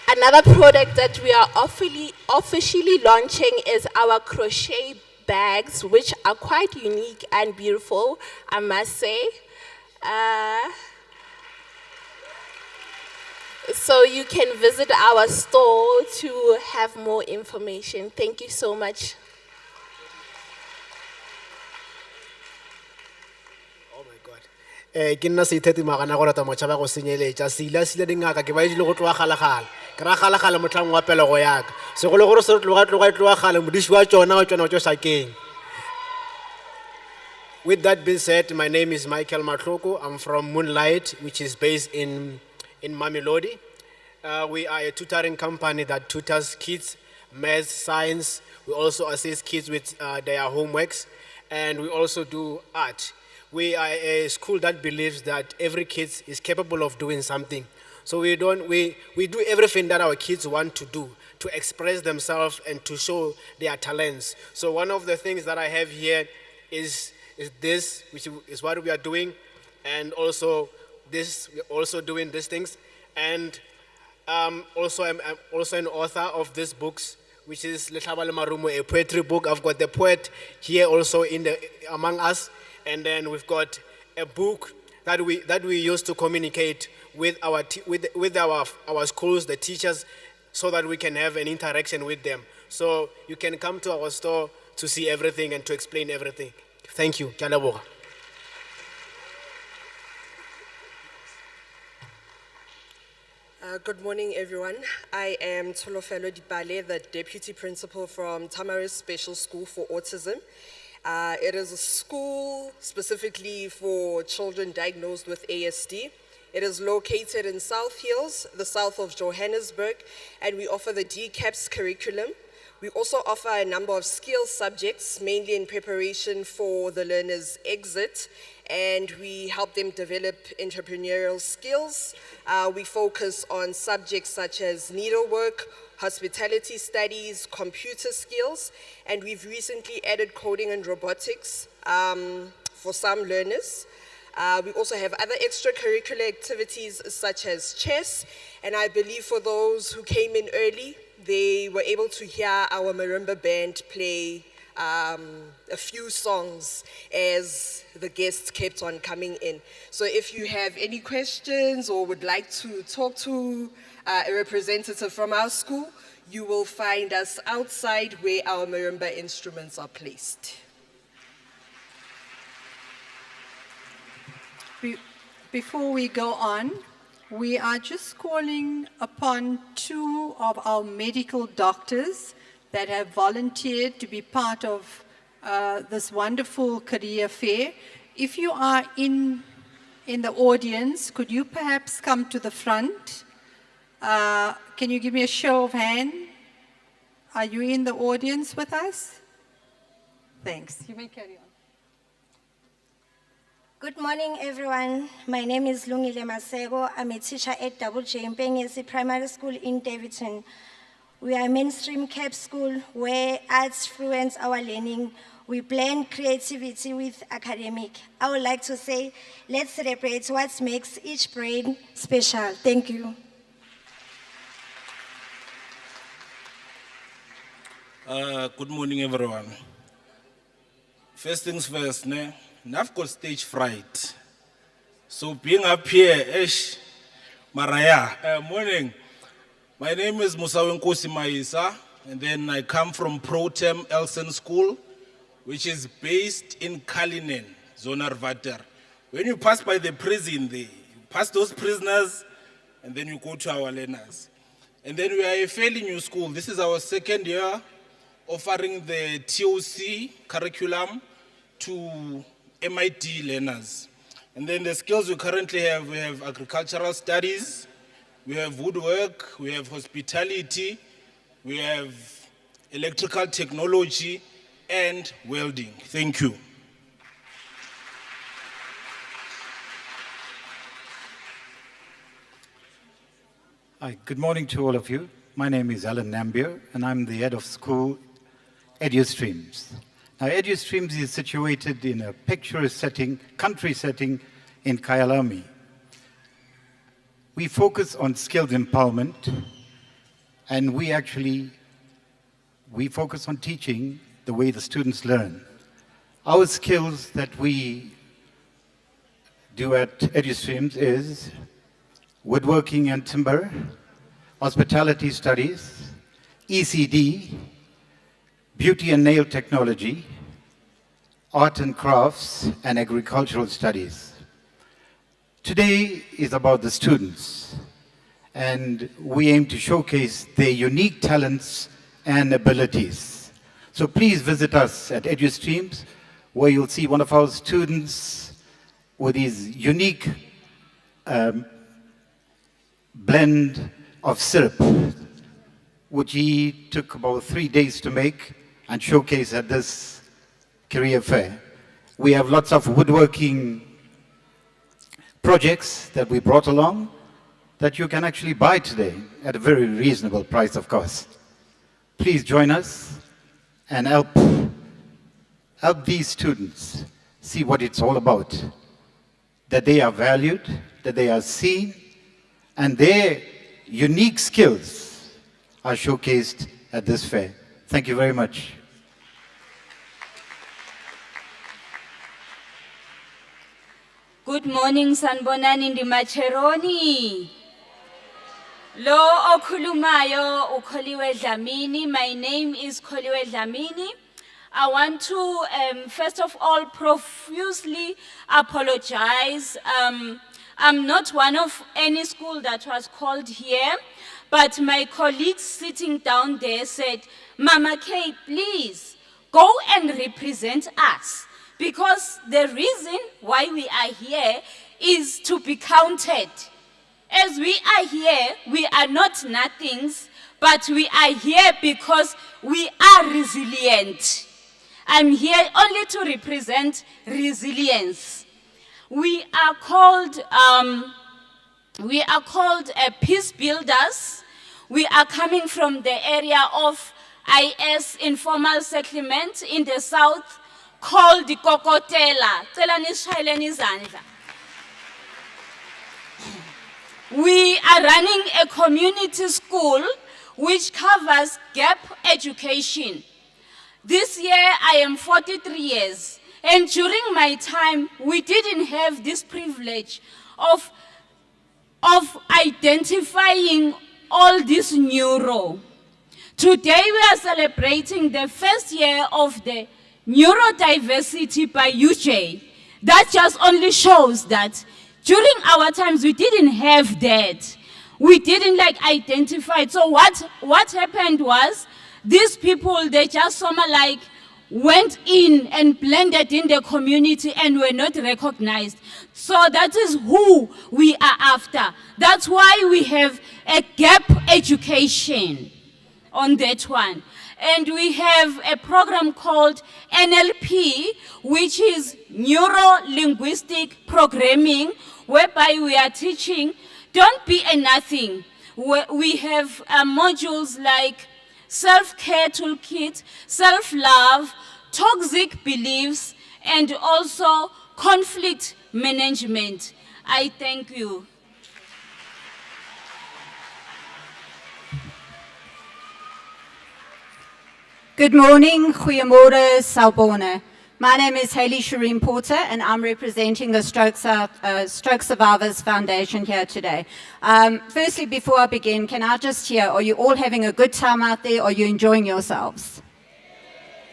Another product that we are officially launching is our crochet bags, which are quite unique and beautiful, I must say. So you can visit our store to have more information. Thank you so much. Ke nna se itheti magana gore ta motšhaba go senyeletša sila dingaka ke ba edile go tloga kgalekgale ke ra kgalekgale motlhang wa pelego yaka segolo gore se re tloga kgale modiši wa tšona wa šakeng. With that being said, my name is Michael Matloko. I'm from Moonlight, which is based in Mamelodi. We are a tutoring company that tutors kids, math, science. We also assist kids with their homeworks, and we also do art. We are a school that believes that every kid is capable of doing something. So we do everything that our kids want to do, to express themselves and to show their talents. So one of the things that I have here is this, which is what we are doing, and also this, we're also doing these things. And also I'm also an author of these books, which is Letlhabale Marumo, a poetry book. I've got the poet here also among us. and then we've got a book that we use to communicate with our schools, the teachers, so that we can have an interaction with them. So you can come to our store to see everything and to explain everything. Thank you. Ke a leboga. Good morning, everyone. I am Tolofelo Dipale, the Deputy Principal from Tamaris Special School for Autism. It is a school specifically for children diagnosed with ASD. It is located in South Hills, the south of Johannesburg, and we offer the DCAPS curriculum. We also offer a number of skills subjects, mainly in preparation for the learner's exit, and we help them develop entrepreneurial skills. We focus on subjects such as needlework, hospitality studies, computer skills, and we've recently added coding and robotics for some learners. We also have other extracurricular activities such as chess, and I believe for those who came in early, they were able to hear our marimba band play a few songs as the guests kept on coming in. So if you have any questions or would like to talk to a representative from our school, you will find us outside where our marimba instruments are placed. Before we go on, we are just calling upon two of our medical doctors that have volunteered to be part of this wonderful career fair. If you are in the audience, could you perhaps come to the front? Can you give me a show of hand? Are you in the audience with us? Thanks. You may carry on. Good morning, everyone. My name is Lungile Masego. I'm a teacher at Double J Mpengesi Primary School in Davidson. We are a mainstream CAP school where arts influence our learning. We blend creativity with academic. I would like to say, let's celebrate what makes each brain special. Thank you. Good morning, everyone. First things first, I've got stage fright. So being up here, Maraya, morning. My name is Musawenkosi Maisa, and then I come from Protem Elsen School, which is based in Kalinin, Zonarvater. When you pass by the prison, you pass those prisoners, and then you go to our learners. And then we are a fairly new school. This is our second year offering the TOC curriculum to MIT learners. And then the skills we currently have, we have agricultural studies, we have woodwork, we have hospitality, we have electrical technology, and welding. Thank you. Hi, good morning to all of you. My name is Alan Nambier, and I'm the head of school EduStreams. Now, EduStreams is situated in a picturesque setting, country setting in Kyalami. We focus on skills empowerment, and we focus on teaching the way the students learn. Our skills that we do at EduStreams is woodworking and timber, hospitality studies, ECD, beauty and nail technology, art and crafts, and agricultural studies. Today is about the students, and we aim to showcase their unique talents and abilities. So please visit us at EduStreams, where you'll see one of our students with his unique blend of syrup, which he took about 3 days to make and showcase at this career fair. We have lots of woodworking projects that we brought along that you can actually buy today at a very reasonable price, of course. Please join us and help these students see what it's all about, that they are valued, that they are seen, and their unique skills are showcased at this fair. Thank you very much. Good morning, Sanbonani Ndimacheroni. Lo okhulumayo uKholiwe Dlamini. My name is Kholiwe Dlamini. I want to, first of all, profusely apologize. I'm not one of any school that was called here, but my colleagues sitting down there said, Mama Kate, please go and represent us, because the reason why we are here is to be counted. As we are here, we are not nothings, but we are here because we are resilient. I'm here only to represent resilience. We are called peace builders. We are coming from the area of IS, informal settlement in the south, called the Kokotela. We are running a community school which covers gap education. This year I am 43 years, and during my time we didn't have this privilege of identifying all this neuro. Today we are celebrating the first year of the Neurodiversity by UJ. That just only shows that during our times we didn't have that. We didn't identify it. So what happened was, these people, they just somehow went in and blended in the community and were not recognized. So that is who we are after. That's why we have a gap education on that one. And we have a program called NLP, which is Neuro-Linguistic Programming, whereby we are teaching, don't be a nothing. We have modules like self-care toolkit, self-love, toxic beliefs, and also conflict management. I thank you. Good morning, goeiemorgen, Sawubona. My name is Hayley Shireen Porter, and I'm representing the Stroke Survivors Foundation here today. Firstly, before I begin, can I just hear, are you all having a good time out there, or are you enjoying yourselves?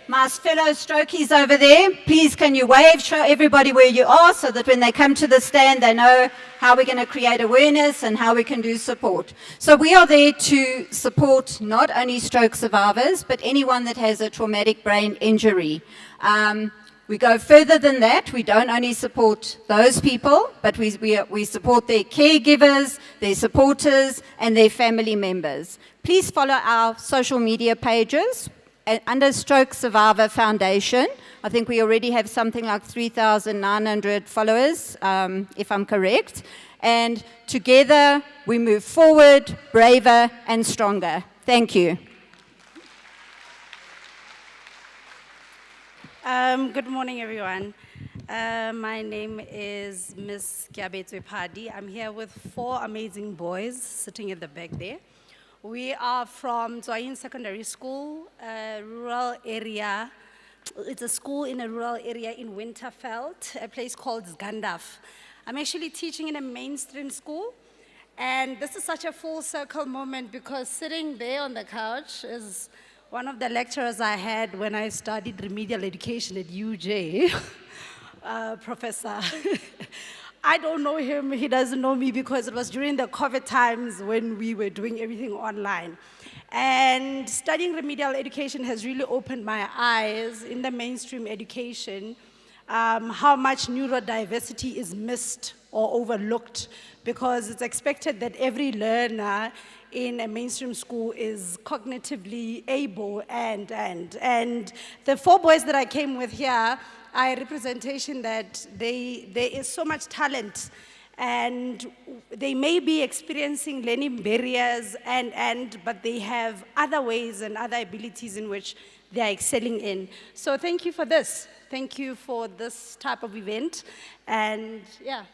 My fellow strokies over there, please can you wave, show everybody where you are, so that when they come to the stand, they know how we're going to create awareness and how we can do support. So we are there to support not only stroke survivors, but anyone that has a traumatic brain injury. We go further than that. We don't only support those people, but we support their caregivers, their supporters, and their family members. Please follow our social media pages under Stroke Survivor Foundation. I think we already have something like 3,900 followers, if I'm correct. And together we move forward, braver and stronger. Thank you. Good morning, everyone. My name is Miss Kiabetwe Padi. I'm here with 4 amazing boys sitting at the back there. We are from Zwayin Secondary School, a rural area. It's a school in a rural area in Winterveld, a place called Zgandaf. I'm actually teaching in a mainstream school, and this is such a full circle moment because sitting there on the couch is one of the lecturers I had when I studied remedial education at UJ, Professor. I don't know him, he doesn't know me because it was during the COVID times when we were doing everything online. And studying remedial education has really opened my eyes in the mainstream education, how much neurodiversity is missed or overlooked, because it's expected that every learner in a mainstream school is cognitively able and the 4 boys that I came with here are a representation that there is so much talent, and they may be experiencing learning barriers but they have other ways and other abilities in which they are excelling in. So thank you for this. Thank you for this type of event, and yeah.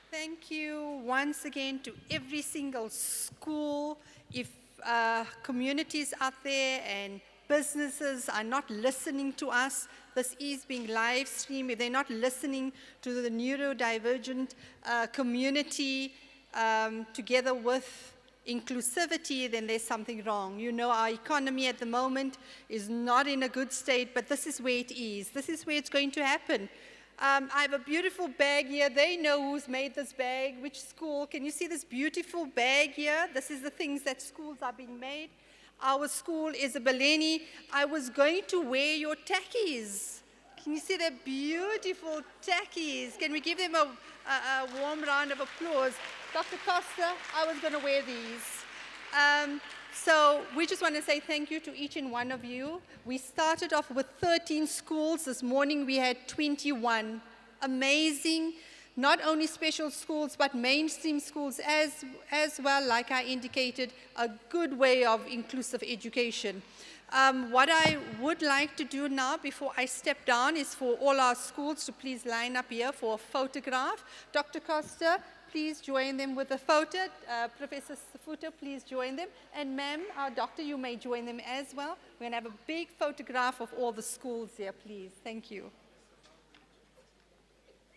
Thank you once again to every single school, if communities out there and businesses are not listening to us. This is being live streamed. If they're not listening to the neurodivergent community together with inclusivity, then there's something wrong. You know, our economy at the moment is not in a good state, but this is where it is. This is where it's going to happen. I have a beautiful bag here. They know who's made this bag, which school. Can you see this beautiful bag here? This is the things that schools are being made. Our school is a Beleni. I was going to wear your tackies. Can you see their beautiful tackies? Can we give them a warm round of applause? Dr. Costa, I was going to wear these. So we just want to say thank you to each and one of you. We started off with 13 schools. This morning we had 21. Amazing. Not only special schools, but mainstream schools as well, like I indicated, a good way of inclusive education. What I would like to do now before I step down is for all our schools to please line up here for a photograph. Dr. Costa, please join them with a photo. Professor Safuto, please join them. And ma'am, our doctor, you may join them as well. We're going to have a big photograph of all the schools here, please. Thank you.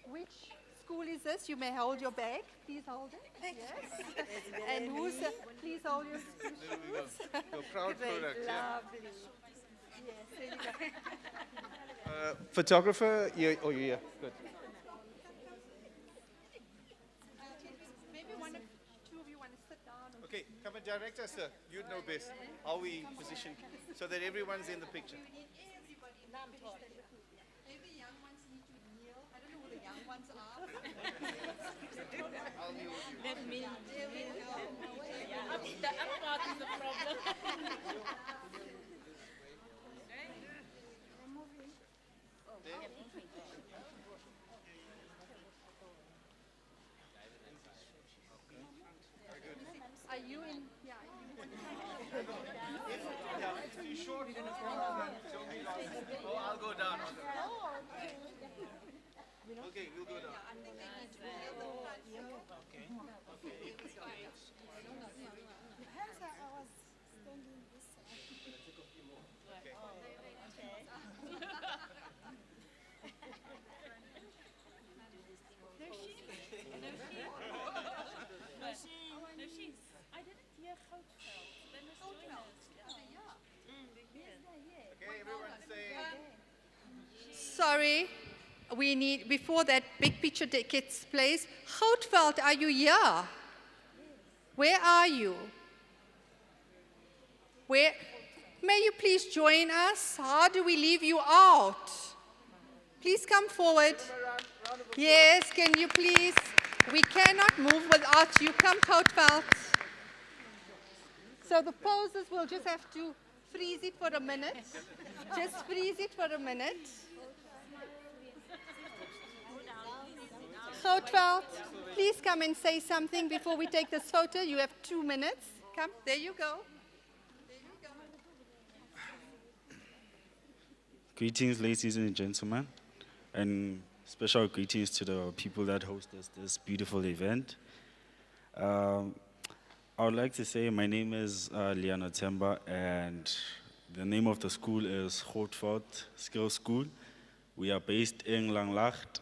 Which school is this? You may hold your bag. Please hold it. Yes. And who's, please hold your shoes. Your proud Great, product, yeah. lovely. Yes, there you go. Photographer, you, oh, yeah, good. Maybe two of you want to sit down. Okay, come and direct us, sir. You know best how we position so that everyone's in the picture. Maybe young ones need to kneel. I don't know who the young ones are. I'll kneel with you. Let me kneel. The upper part is the problem. Are you in? Yeah. If you're short, don't be lost. Oh, I'll go down. Okay, we'll go down. I didn't hear Gauteng. They must join us. Okay, everyone say. Sorry, we need, before that big picture takes place, Goutveld, are you here? Where are you? Where, may you please join us? How do we leave you out? Please come forward. Yes, can you please? We cannot move without you. Come, Goutveld. So the poses will just have to freeze it for a minute. Just freeze it for a minute. Goutveld, please come and say something before we take this photo. You have 2 minutes. Come, there you go. Greetings, ladies and gentlemen, and special greetings to the people that hosted this beautiful event. I would like to say my name is Liana Temba, and the name of the school is Gauteng Skills School. We are based in Langlaagte,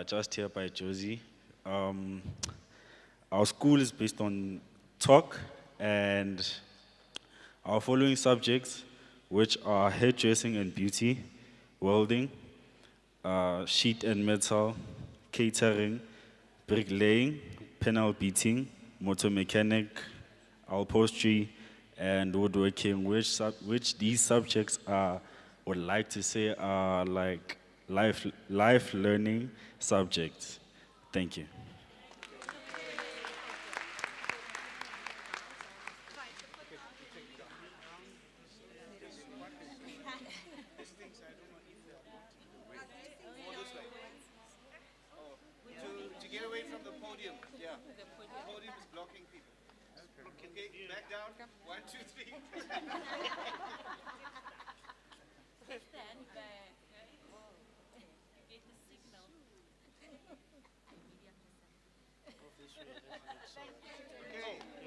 just here by Josie. Our school is based on talk, and our following subjects, which are hairdressing and beauty, welding, sheet and metal, catering, bricklaying, panel beating, motor mechanic, upholstery, and woodworking, which these subjects are, would like to say, are like life learning subjects. Thank you. To get away from the podium, yeah. The podium is blocking people. Okay, back down. 1, 2, 3. Stand back. Get the signal. Okay,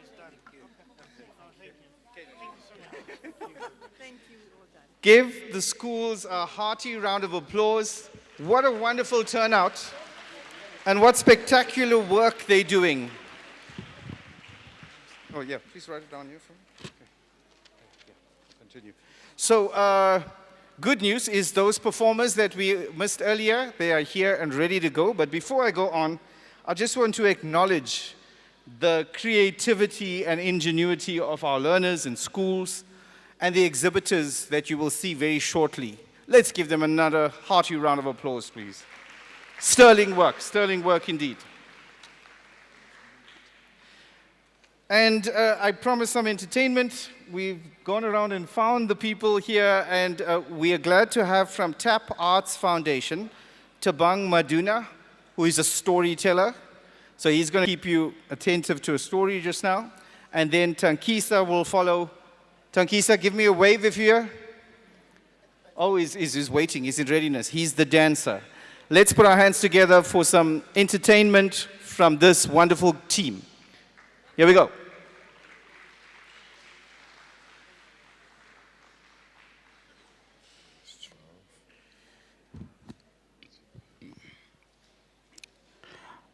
he's done. Okay. Give the schools a hearty round of applause. What a wonderful turnout, and what spectacular work they're doing. Oh yeah, please write it down here for me. Okay. Yeah, continue. So, good news is those performers that we missed earlier, they are here and ready to go. But before I go on, I just want to acknowledge the creativity and ingenuity of our learners in schools and the exhibitors that you will see very shortly. Let's give them another hearty round of applause, please. Sterling work indeed. And I promised some entertainment. We've gone around and found the people here, and we are glad to have from Tap Arts Foundation, Tabang Maduna, who is a storyteller. So he's going to keep you attentive to a story just now. And then Tankisa will follow. Tankisa, give me a wave if you're here. Oh, he's waiting. He's in readiness. He's the dancer. Let's put our hands together for some entertainment from this wonderful team. Here we go.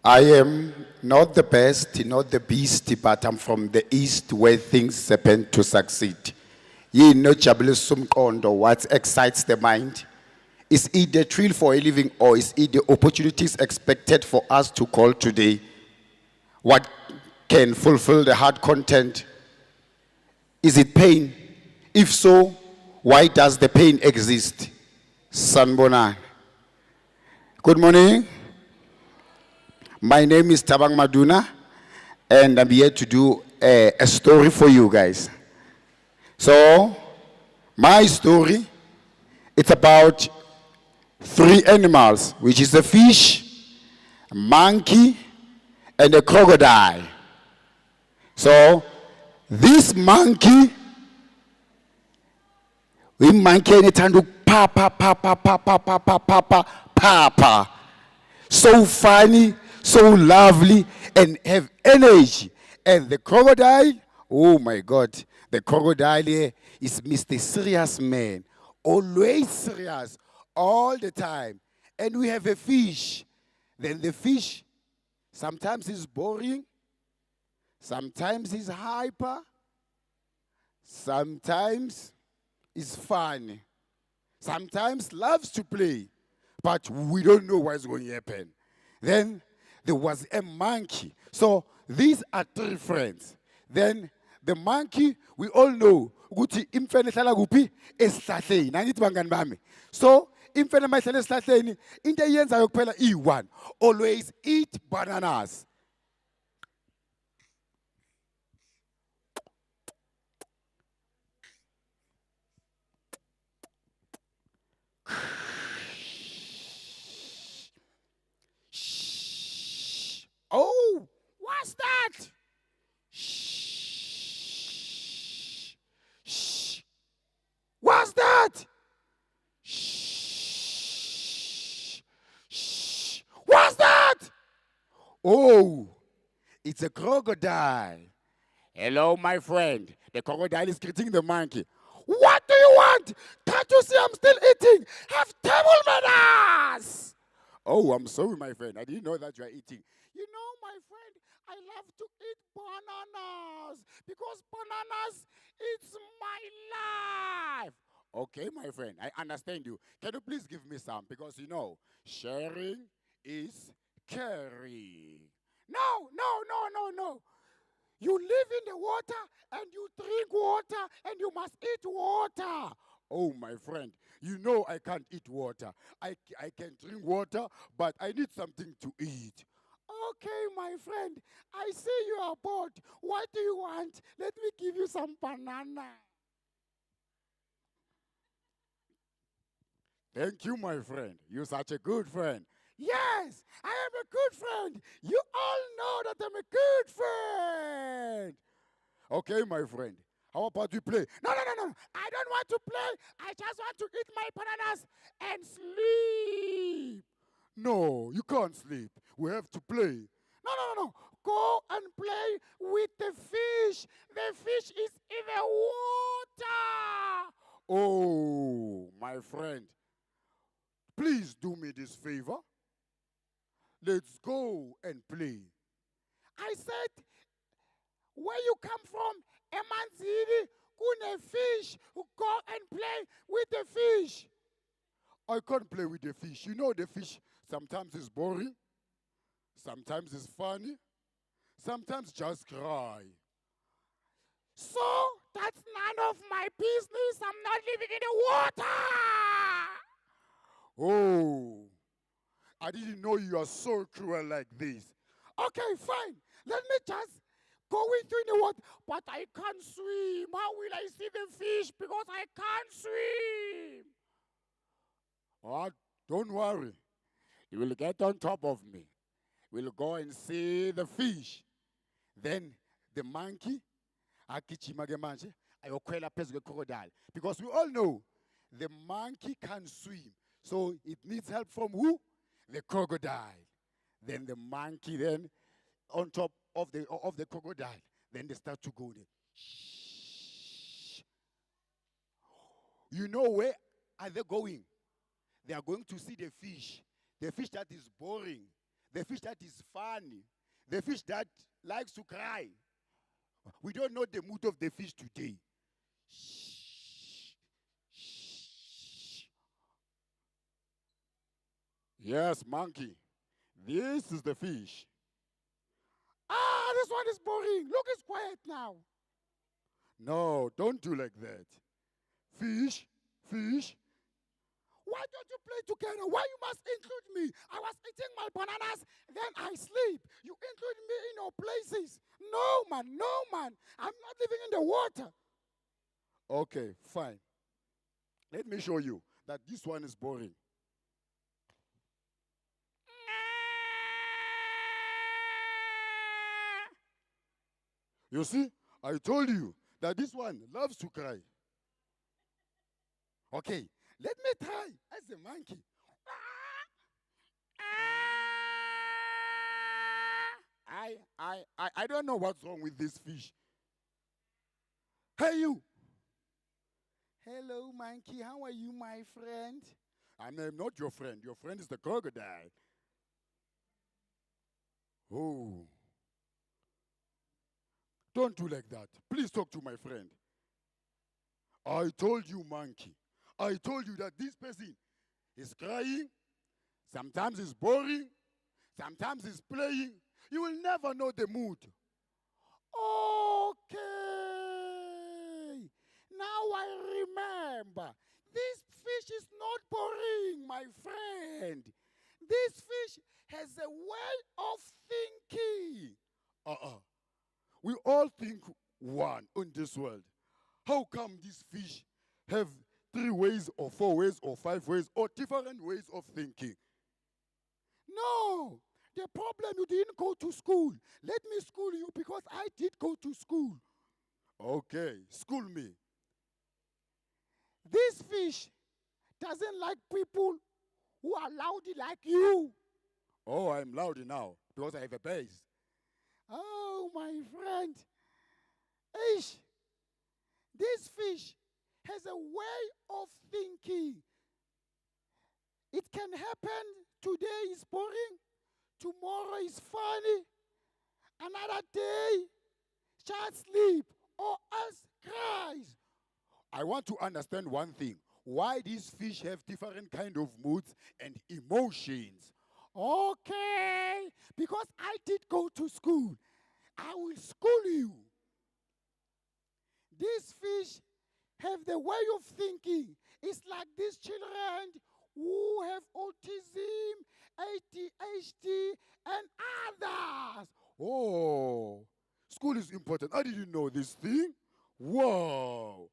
I am not the best, not the beast, but I'm from the east where things happen to succeed. What excites the mind? Is it the thrill for a living, or is it the opportunities expected for us to call today? What can fulfill the heart content? Is it pain? If so, why does the pain exist? Sanbona. Good morning. My name is Tabang Maduna, and I'm here to do a story for you guys. So, my story, it's about 3 animals, which is a fish, a monkey, and a crocodile. So, this monkey, we monkey and papa. So funny, so lovely, and have energy. And the crocodile, oh my God, the crocodile here is Mr. Serious Man. Always serious, all the time. And we have a fish. Then the fish, sometimes is boring, sometimes is hyper, sometimes is fun, sometimes loves to play, but we don't know what's going to happen. Then there was a monkey. So these are 3 friends. Then the monkey, we all know, so imfene mayihlala esihlahleni into eyenzayo kuphela iyi-1, always eat bananas. Oh, what's that? Shh. Shh. What's that? Shh. Shh. What's that? Oh, it's a crocodile. Hello, my friend. The crocodile is greeting the monkey. What do you want? Can't you see I'm still eating? Have table manners. Oh, I'm sorry, my friend. I didn't know that you are eating. You know, my friend, I love to eat bananas because bananas, it's my life. Okay, my friend, I understand you. Can you please give me some? Because, you know, sharing is caring. No. You live in the water and you drink water and you must eat water. Oh, my friend, you know I can't eat water. I can drink water, but I need something to eat. Okay, my friend, I see you are bored. What do you want? Let me give you some banana. Thank you, my friend. You're such a good friend. Yes, I am a good friend. You all know that I'm a good friend. Okay, my friend. How about we play? No. I don't want to play. I just want to eat my bananas and sleep. No, you can't sleep. We have to play. No. Go and play with the fish. The fish is in the water. Oh, my friend, please do me this favor. Let's go and play. I said, where you come from, Emanzini, kune fish, go and play with the fish. I can't play with the fish. You know the fish sometimes is boring, sometimes it's funny, sometimes just cry. So that's none of my business. I'm not living in the water. Oh, I didn't know you are so cruel like this. Okay, fine. Let me just go into the water. But I can't swim. How will I see the fish? Because I can't swim. Oh, don't worry. You will get on top of me. We'll go and see the fish. Then the monkey, akichimage manje, ayokwela phezu crocodile. Because we all know the monkey can swim. So it needs help from who? The crocodile. Then the monkey then on top of the crocodile. Then they start to go there. Shh. You know where are they going? They are going to see the fish. The fish that is boring. The fish that is funny. The fish that likes to cry. We don't know the mood of the fish today. Shh. Shh. Yes, monkey. This is the fish. Ah, this one is boring. Look, it's quiet now. No, don't do like that. Fish, fish. Why don't you play together? Why you must include me? I was eating my bananas, then I sleep. You include me in your places. No, man, no, man. I'm not living in the water. Okay, fine. Let me show you that this one is boring. You see, I told you that this one loves to cry. Okay, let me try as a monkey. I don't know what's wrong with this fish. Hey, you. Hello, monkey. How are you, my friend? I'm not your friend. Your friend is the crocodile. Oh. Don't do like that. Please talk to my friend. I told you, monkey. I told you that this person is crying. Sometimes it's boring. Sometimes it's playing. You will never know the mood. Okay. Now I remember. This fish is not boring, my friend. This fish has a way of thinking. We all think one in this world. How come these fish have 3 ways or 4 ways or 5 ways or different ways of thinking? No, the problem you didn't go to school. Let me school you because I did go to school. Okay, school me. This fish doesn't like people who are loudy like you. Oh, I'm loudy now because I have a bass. Oh, my friend. Ish. This fish has a way of thinking. It can happen today is boring, tomorrow is funny, another day just sleep or else cries. I want to understand one thing. Why these fish have different kind of moods and emotions. Okay, because I did go to school. I will school you. These fish have the way of thinking. It's like these children who have autism, ADHD, and others. Oh, school is important. I didn't know this thing. Wow.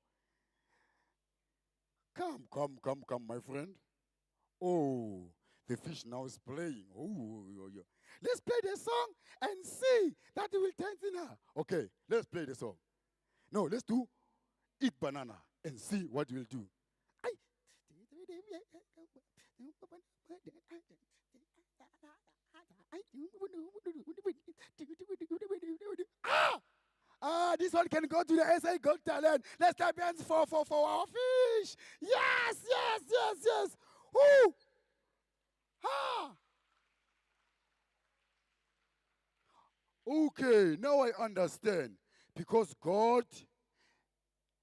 Come, my friend. Oh, the fish now is playing. Oh, let's play the song and see that it will turn in her. Okay, let's play the song. No, let's do eat banana and see what we'll do. this one can go to the SA Got Talent. Let's clap hands for our fish. Yes, yes, yes, yes. Woo! Ha! Okay, now I understand. Because God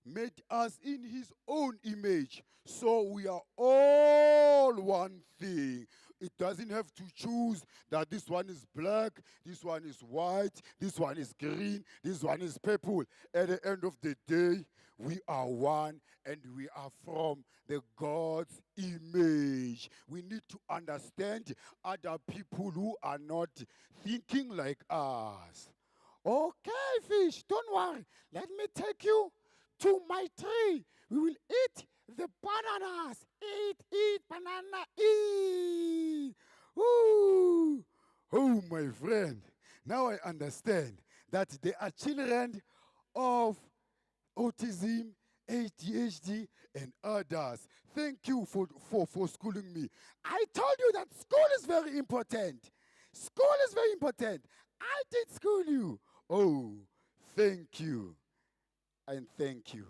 made us in his own image. So we are all one thing. It doesn't have to choose that this one is black, this one is white, this one is green, this one is purple. At the end of the day, we are one and we are from the God's image. We need to understand other people who are not thinking like us. Okay, fish, don't worry. Let me take you to my tree. We will eat the bananas. Eat, banana, eat. Ooh. Oh, my friend. Now I understand that there are children of autism, ADHD, and others. Thank you for schooling me. I told you that school is very important. School is very important. I did school you. Oh, thank you. And thank you.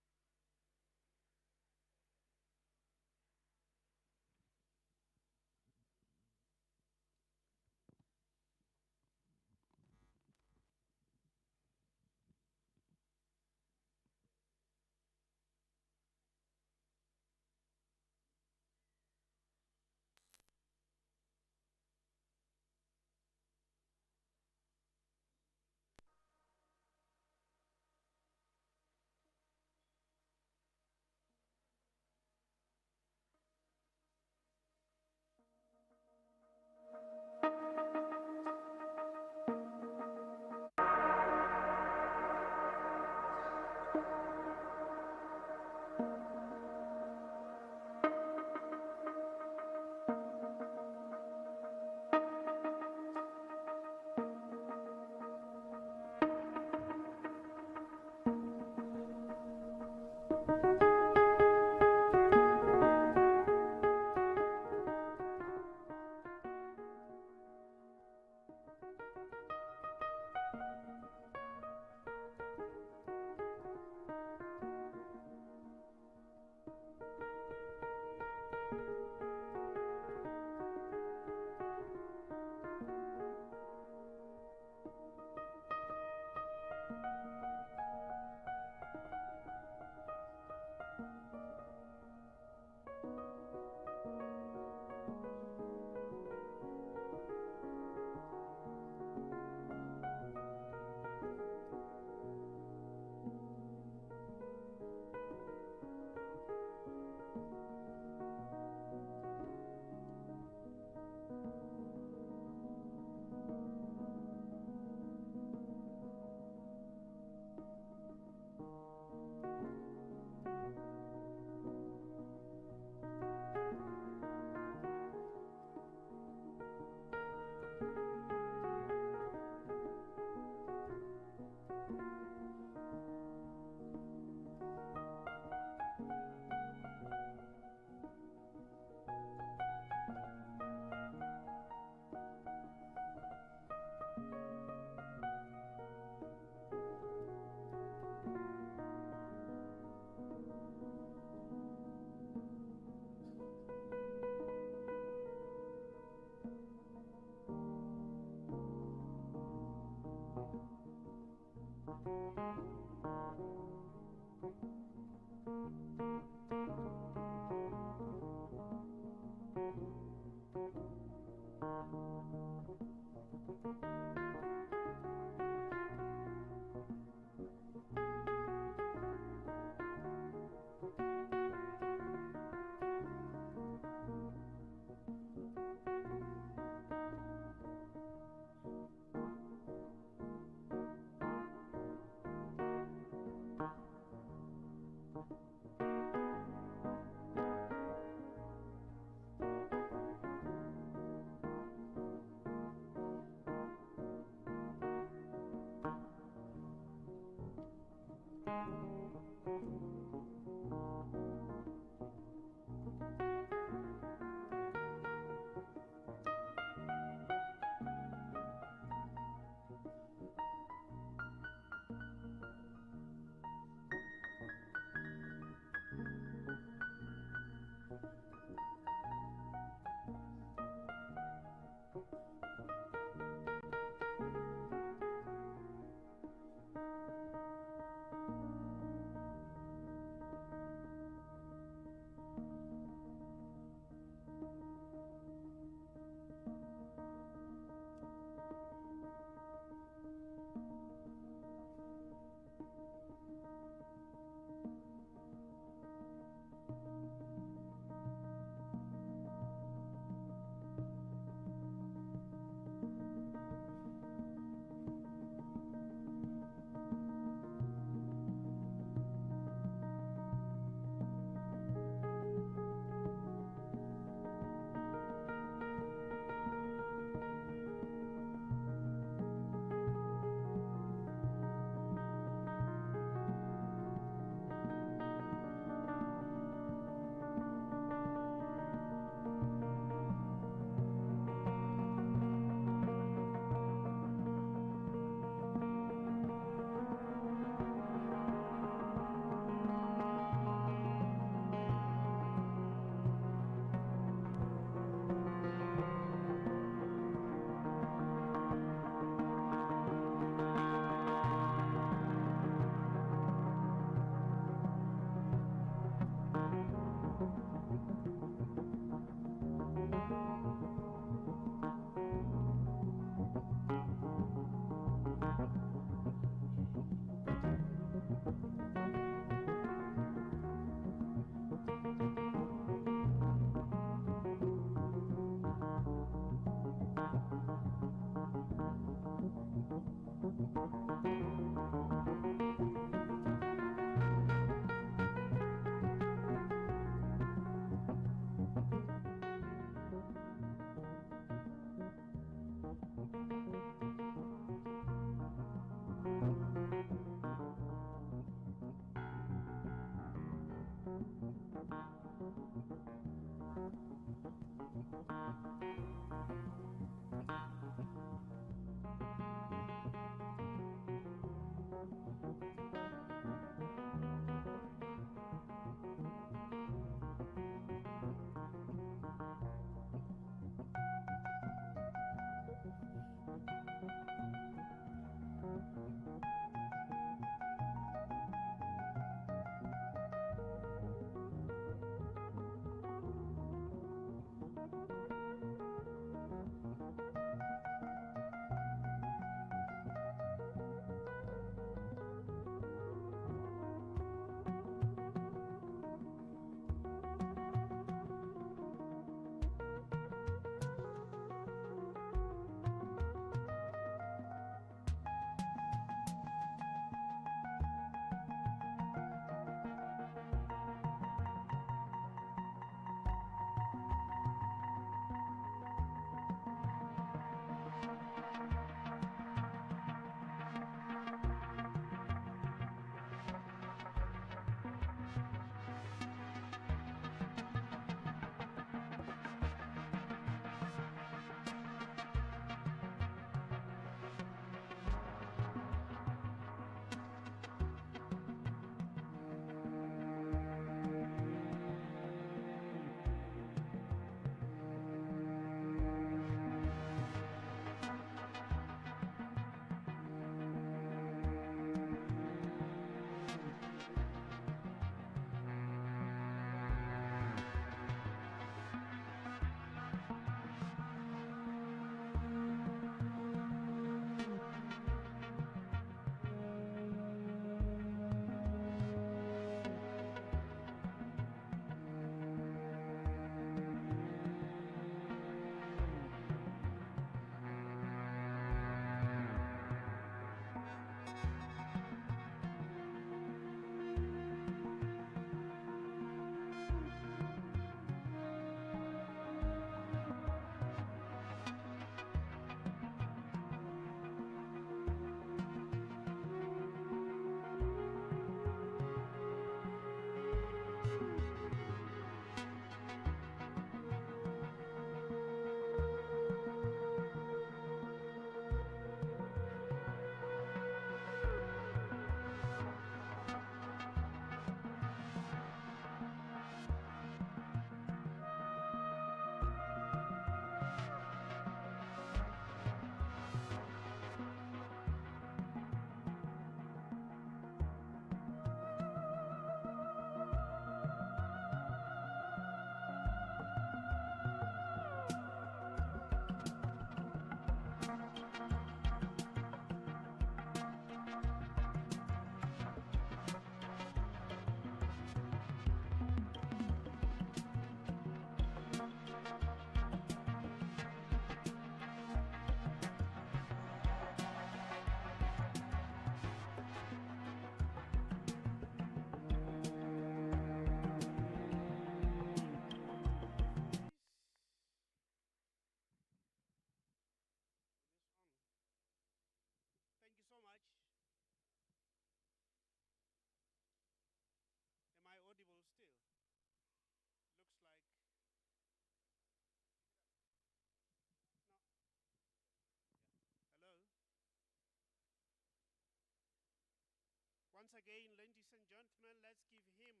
again, ladies and gentlemen, let's give him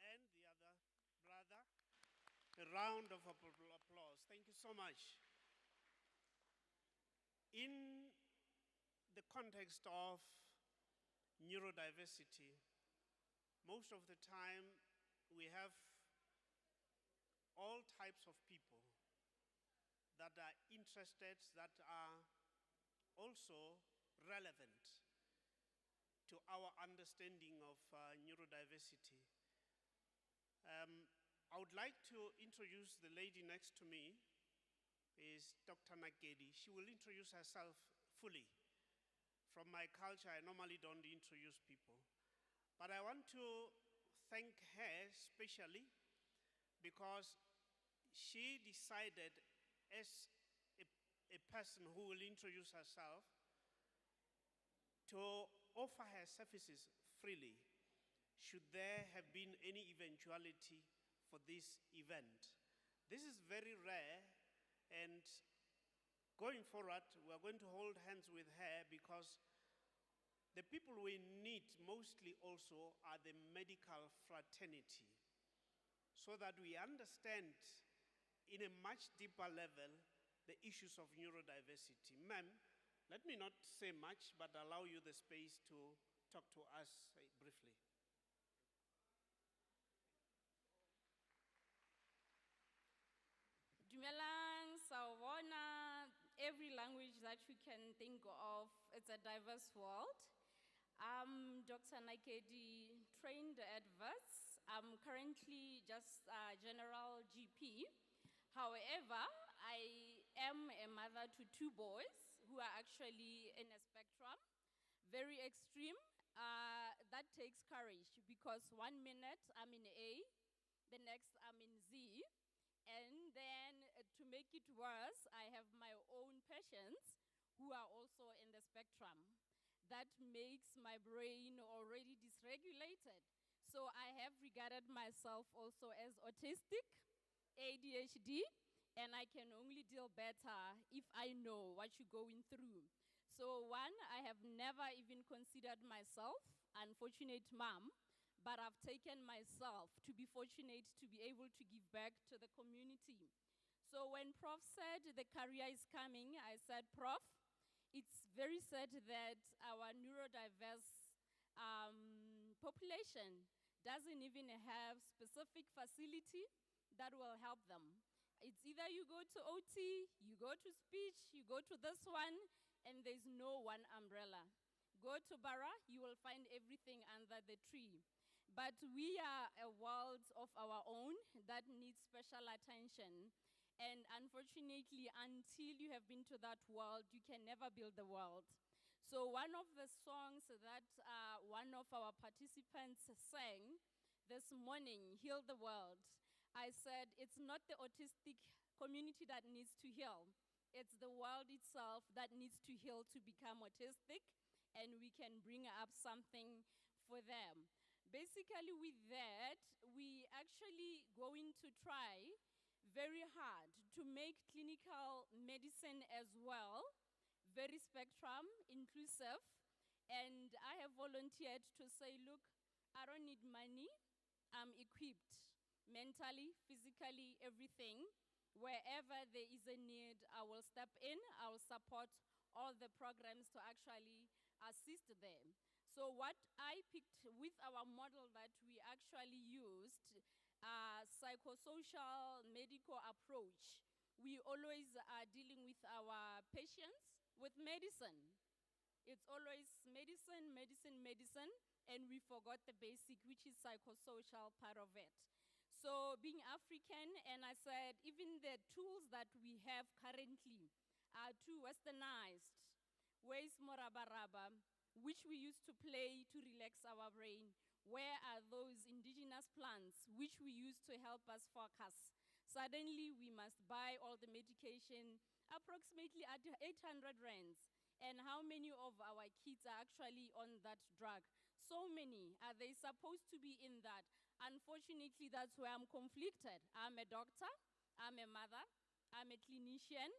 and the other brother a round of applause. Thank you so much. In the context of neurodiversity, most of the time we have all types of people that are interested, that are also relevant to our understanding of neurodiversity. I would like to introduce the lady next to me, is Dr. Nakedi. She will introduce herself fully. From my culture, I normally don't introduce people. But I want to thank her especially because she decided, as a person who will introduce herself, to offer her services freely should there have been any eventuality for this event. This is very rare, and going forward, we're going to hold hands with her because the people we need mostly also are the medical fraternity, so that we understand in a much deeper level the issues of neurodiversity. Ma'am, let me not say much, but allow you the space to talk to us briefly. Dumelang, sawubona, every language that you can think of, it's a diverse world. I'm Dr. Nakedi, trained at VETS. I'm currently just a general GP. However, I am a mother to 2 boys who are actually in a spectrum, very extreme. That takes courage because 1 minute I'm in A, the next I'm in Z. And then to make it worse, I have my own patients who are also in the spectrum. That makes my brain already dysregulated. So I have regarded myself also as autistic, ADHD, and I can only deal better if I know what you're going through. So 1, I have never even considered myself unfortunate mom, but I've taken myself to be fortunate to be able to give back to the community. So when Prof said the career is coming, I said, Prof, it's very sad that our neurodiverse population doesn't even have specific facility that will help them. It's either you go to OT, you go to speech, you go to this one, and there's no one umbrella. Go to Bara, you will find everything under the tree. But we are a world of our own that needs special attention. And unfortunately, until you have been to that world, you can never build the world. So one of the songs that one of our participants sang this morning, Heal the World, I said it's not the autistic community that needs to heal. It's the world itself that needs to heal to become autistic, and we can bring up something for them. Basically with that, we actually going to try very hard to make clinical medicine as well, very spectrum, inclusive. And I have volunteered to say, look, I don't need money. I'm equipped mentally, physically, everything. Wherever there is a need, I will step in. I will support all the programs to actually assist them. So what I picked with our model that we actually used, psychosocial medical approach, we always are dealing with our patients with medicine. It's always medicine, medicine, medicine, and we forgot the basic, which is psychosocial part of it. So being African, and I said, even the tools that we have currently are too westernized. Where is Morabaraba, which we used to play to relax our brain? Where are those indigenous plants which we use to help us focus? Suddenly we must buy all the medication approximately at 800 rands. And how many of our kids are actually on that drug? So many. Are they supposed to be in that? Unfortunately, that's where I'm conflicted. I'm a doctor, I'm a mother, I'm a clinician,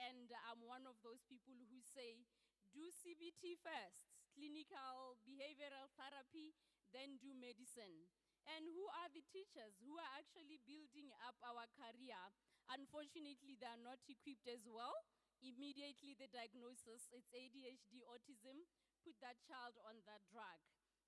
and I'm one of those people who say, do CBT first. clinical behavioral therapy, then do medicine. And who are the teachers who are actually building up our career? Unfortunately, they are not equipped as well. Immediately the diagnosis, it's ADHD, autism, put that child on that drug.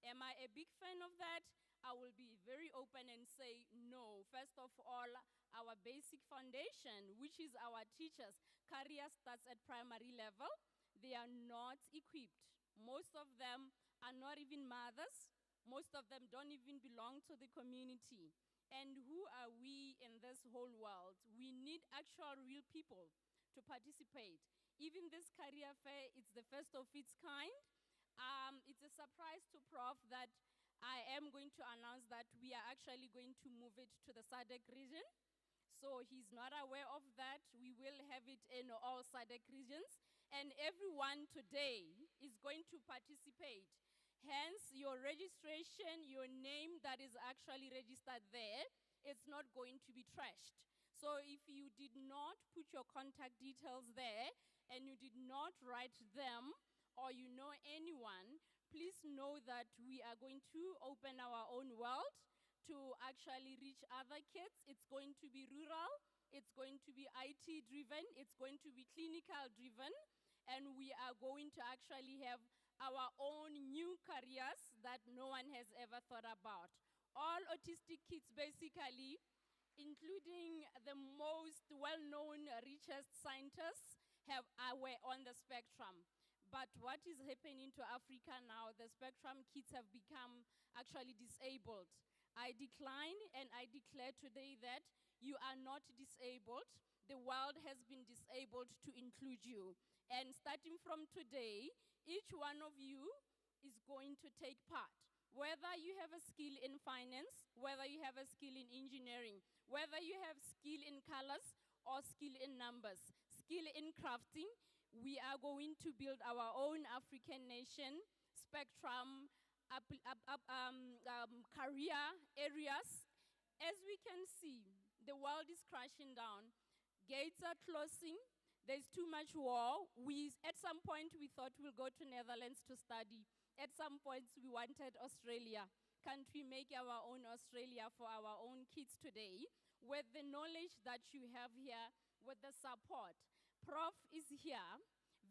Am I a big fan of that? I will be very open and say no. First of all, our basic foundation, which is our teachers, career starts at primary level. They are not equipped. Most of them are not even mothers. Most of them don't even belong to the community. And who are we in this whole world? We need actual real people to participate. Even this career fair, it's the first of its kind. It's a surprise to Prof that I am going to announce that we are actually going to move it to the SADC region. So he's not aware of that. We will have it in all SADC regions. And everyone today is going to participate. Hence, your registration, your name that is actually registered there, it's not going to be trashed. So if you did not put your contact details there and you did not write them, or you know anyone, please know that we are going to open our own world to actually reach other kids. It's going to be rural, it's going to be IT driven, it's going to be clinical driven, and we are going to actually have our own new careers that no one has ever thought about. All autistic kids basically, including the most well-known, richest scientists, were on the spectrum. But what is happening to Africa now, the spectrum kids have become actually disabled. I decline and I declare today that you are not disabled. The world has been disabled to include you. And starting from today, each one of you is going to take part. Whether you have a skill in finance, whether you have a skill in engineering, whether you have skill in colors or skill in numbers, skill in crafting, we are going to build our own African nation spectrum, career areas. As we can see, the world is crashing down. Gates are closing. There's too much war. At some point, we thought we'll go to Netherlands to study. At some points, we wanted Australia. Can't we make our own Australia for our own kids today? With the knowledge that you have here, with the support. Prof is here.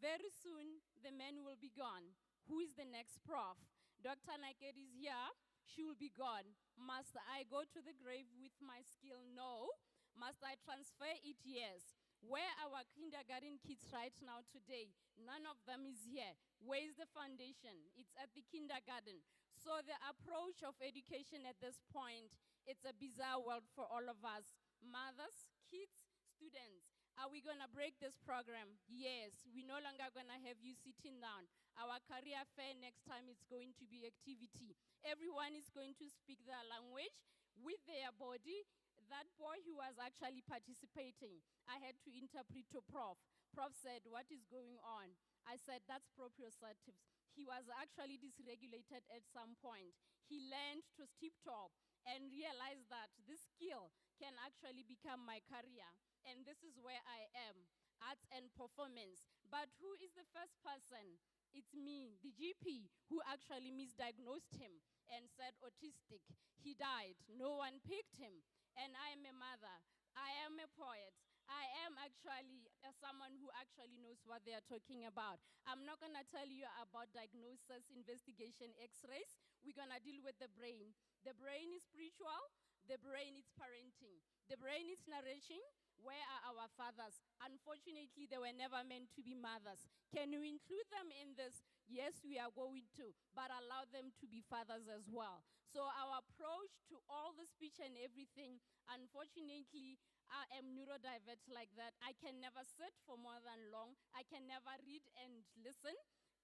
Very soon, the man will be gone. Who is the next prof? Dr. Naked is here. She will be gone. Must I go to the grave with my skill? No. Must I transfer it? Yes. Where are our kindergarten kids right now today? None of them is here. Where is the foundation? It's at the kindergarten. So the approach of education at this point, it's a bizarre world for all of us. Mothers, kids, students. Are we going to break this program? Yes. We're no longer going to have you sitting down. Our career fair next time is going to be activity. Everyone is going to speak their language with their body. That boy who was actually participating, I had to interpret to Prof. Prof said, what is going on? I said, that's proprioceptives. He was actually dysregulated at some point. He learned to steep top and realized that this skill can actually become my career. And this is where I am, arts and performance. But who is the first person? It's me, the GP, who actually misdiagnosed him and said autistic. He died. No one picked him. And I am a mother. I am a poet. I am actually someone who actually knows what they are talking about. I'm not going to tell you about diagnosis, investigation, x-rays. We're going to deal with the brain. The brain is spiritual. The brain is parenting. The brain is narrating. Where are our fathers? Unfortunately, they were never meant to be mothers. Can you include them in this? Yes, we are going to, but allow them to be fathers as well. So our approach to all the speech and everything, unfortunately, I am neurodiverse like that. I can never sit for more than long. I can never read and listen.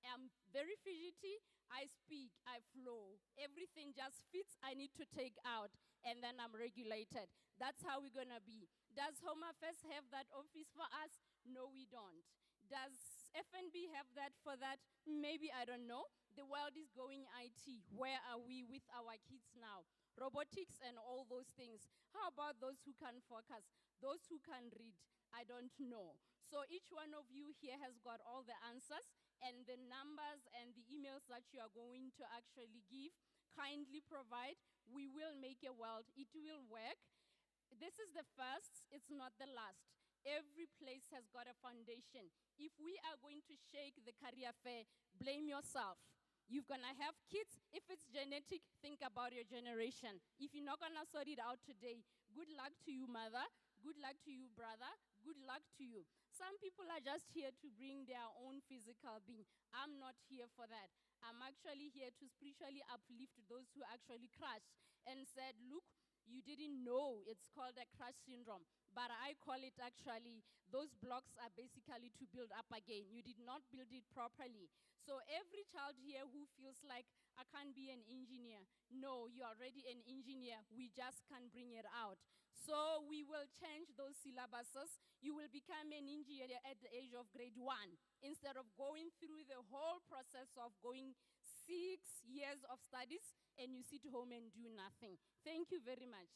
I'm very fidgety. I speak, I flow. Everything just fits, I need to take out, and then I'm regulated. That's how we're going to be. Does Home Affairs have that office for us? No, we don't. Does FNB have that for that? Maybe, I don't know. The world is going IT. Where are we with our kids now? Robotics and all those things. How about those who can focus? Those who can read? I don't know. So each one of you here has got all the answers, and the numbers and the emails that you are going to actually give, kindly provide. We will make a world. It will work. This is the first, it's not the last. Every place has got a foundation. If we are going to shake the career fair, blame yourself. You're gonna have kids. If it's genetic, think about your generation. If you're not gonna sort it out today, good luck to you, mother. Good luck to you, brother. Good luck to you. Some people are just here to bring their own physical being. I'm not here for that. I'm actually here to spiritually uplift those who actually crashed and said, look, you didn't know it's called a crash syndrome, but I call it actually, those blocks are basically to build up again. You did not build it properly. So every child here who feels like, I can't be an engineer, no, you're already an engineer, we just can't bring it out. So we will change those syllabuses. You will become an engineer at the age of grade 1, instead of going through the whole process of going 6 years of studies and you sit home and do nothing. Thank you very much.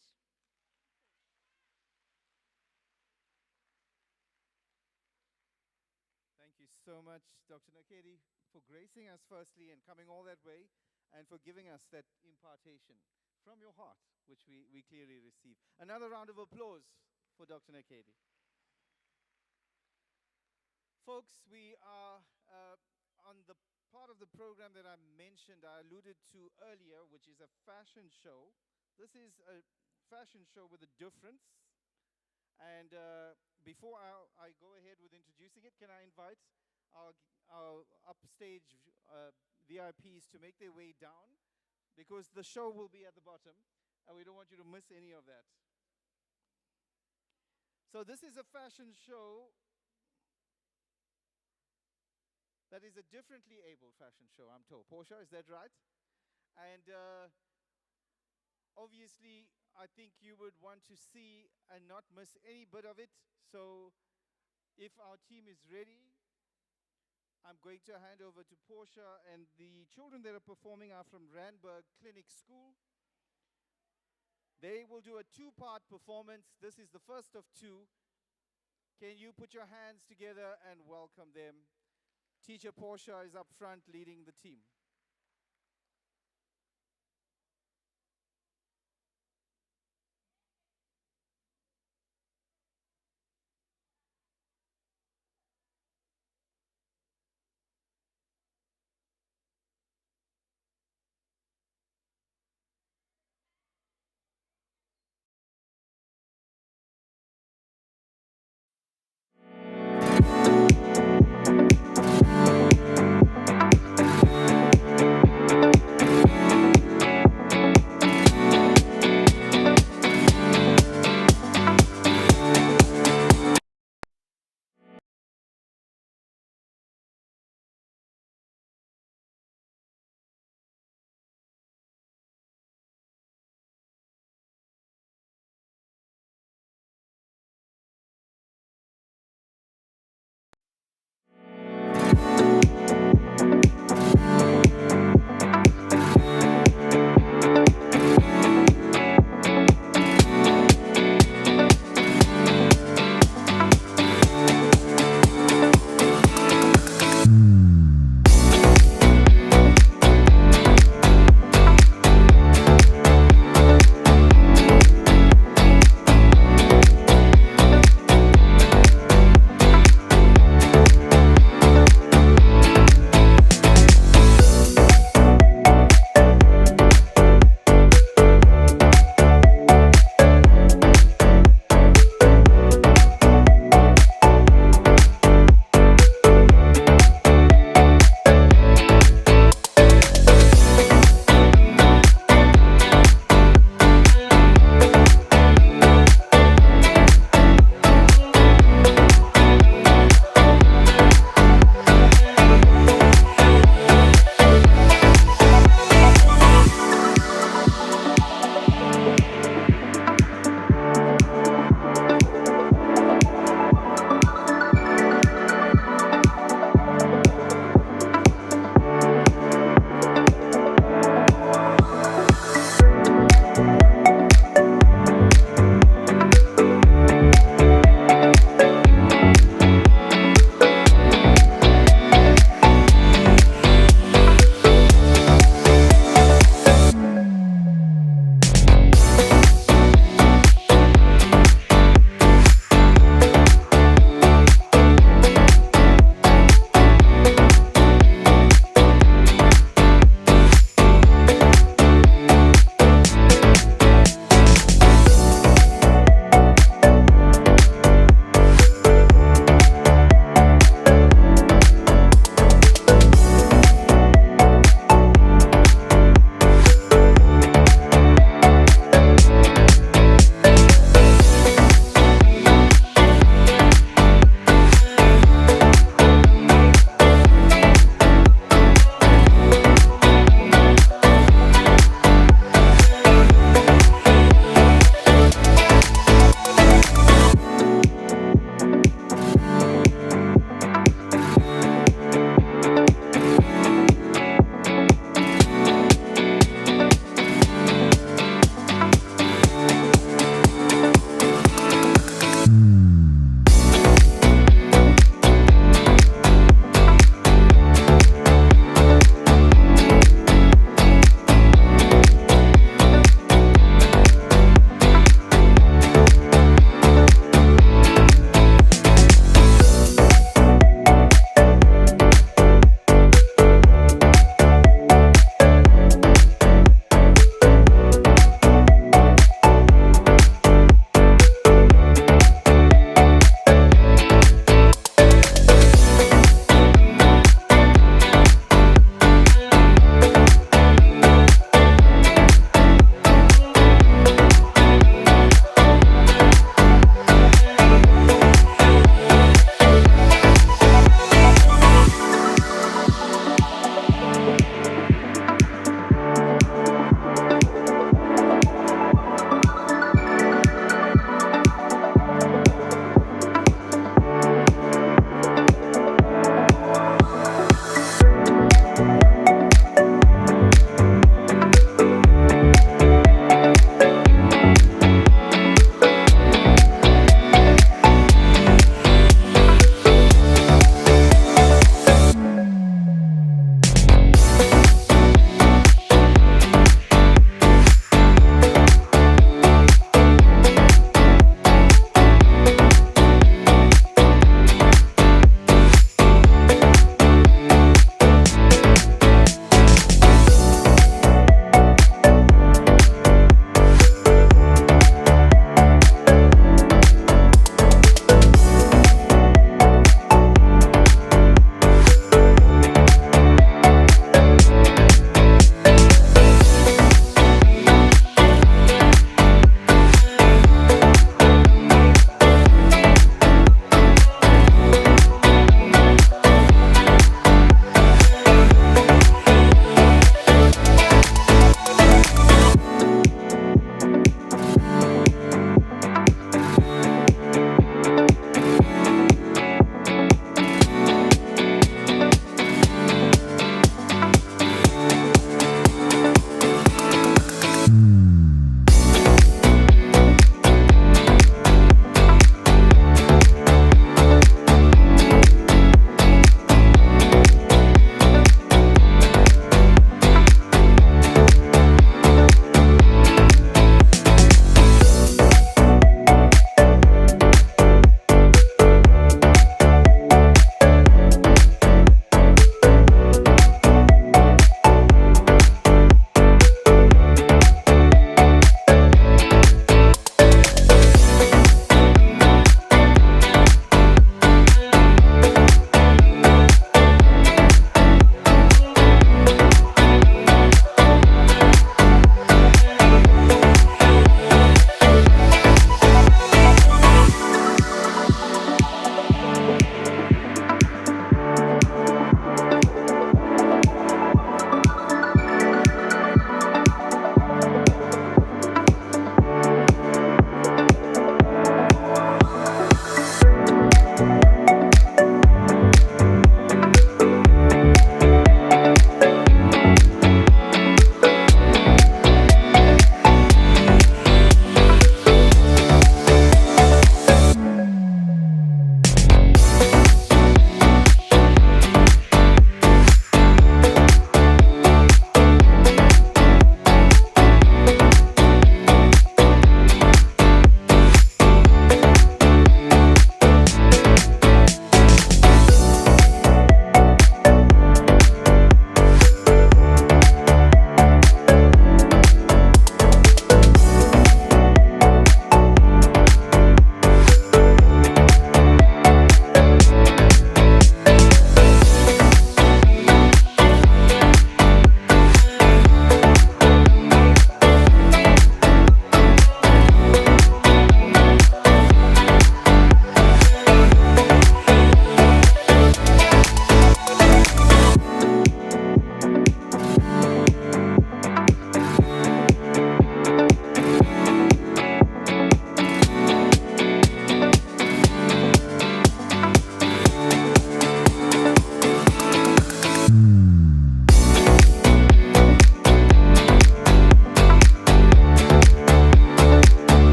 Thank you so much, Dr. Nakedi, for gracing us firstly and coming all that way, and for giving us that impartation from your heart, which we clearly receive. Another round of applause for Dr. Nakedi. Folks, we are on the part of the program that I mentioned, I alluded to earlier, which is a fashion show. This is a fashion show with a difference. And before I go ahead with introducing it, can I invite our upstage VIPs to make their way down? Because the show will be at the bottom, and we don't want you to miss any of that. So this is a fashion show that is a differently abled fashion show, I'm told. Portia, is that right? And obviously, I think you would want to see and not miss any bit of it. So if our team is ready, I'm going to hand over to Portia, and the children that are performing are from Randburg Clinic School. They will do a 2-part performance. This is the first of 2. Can you put your hands together and welcome them? Teacher Portia is up front leading the team.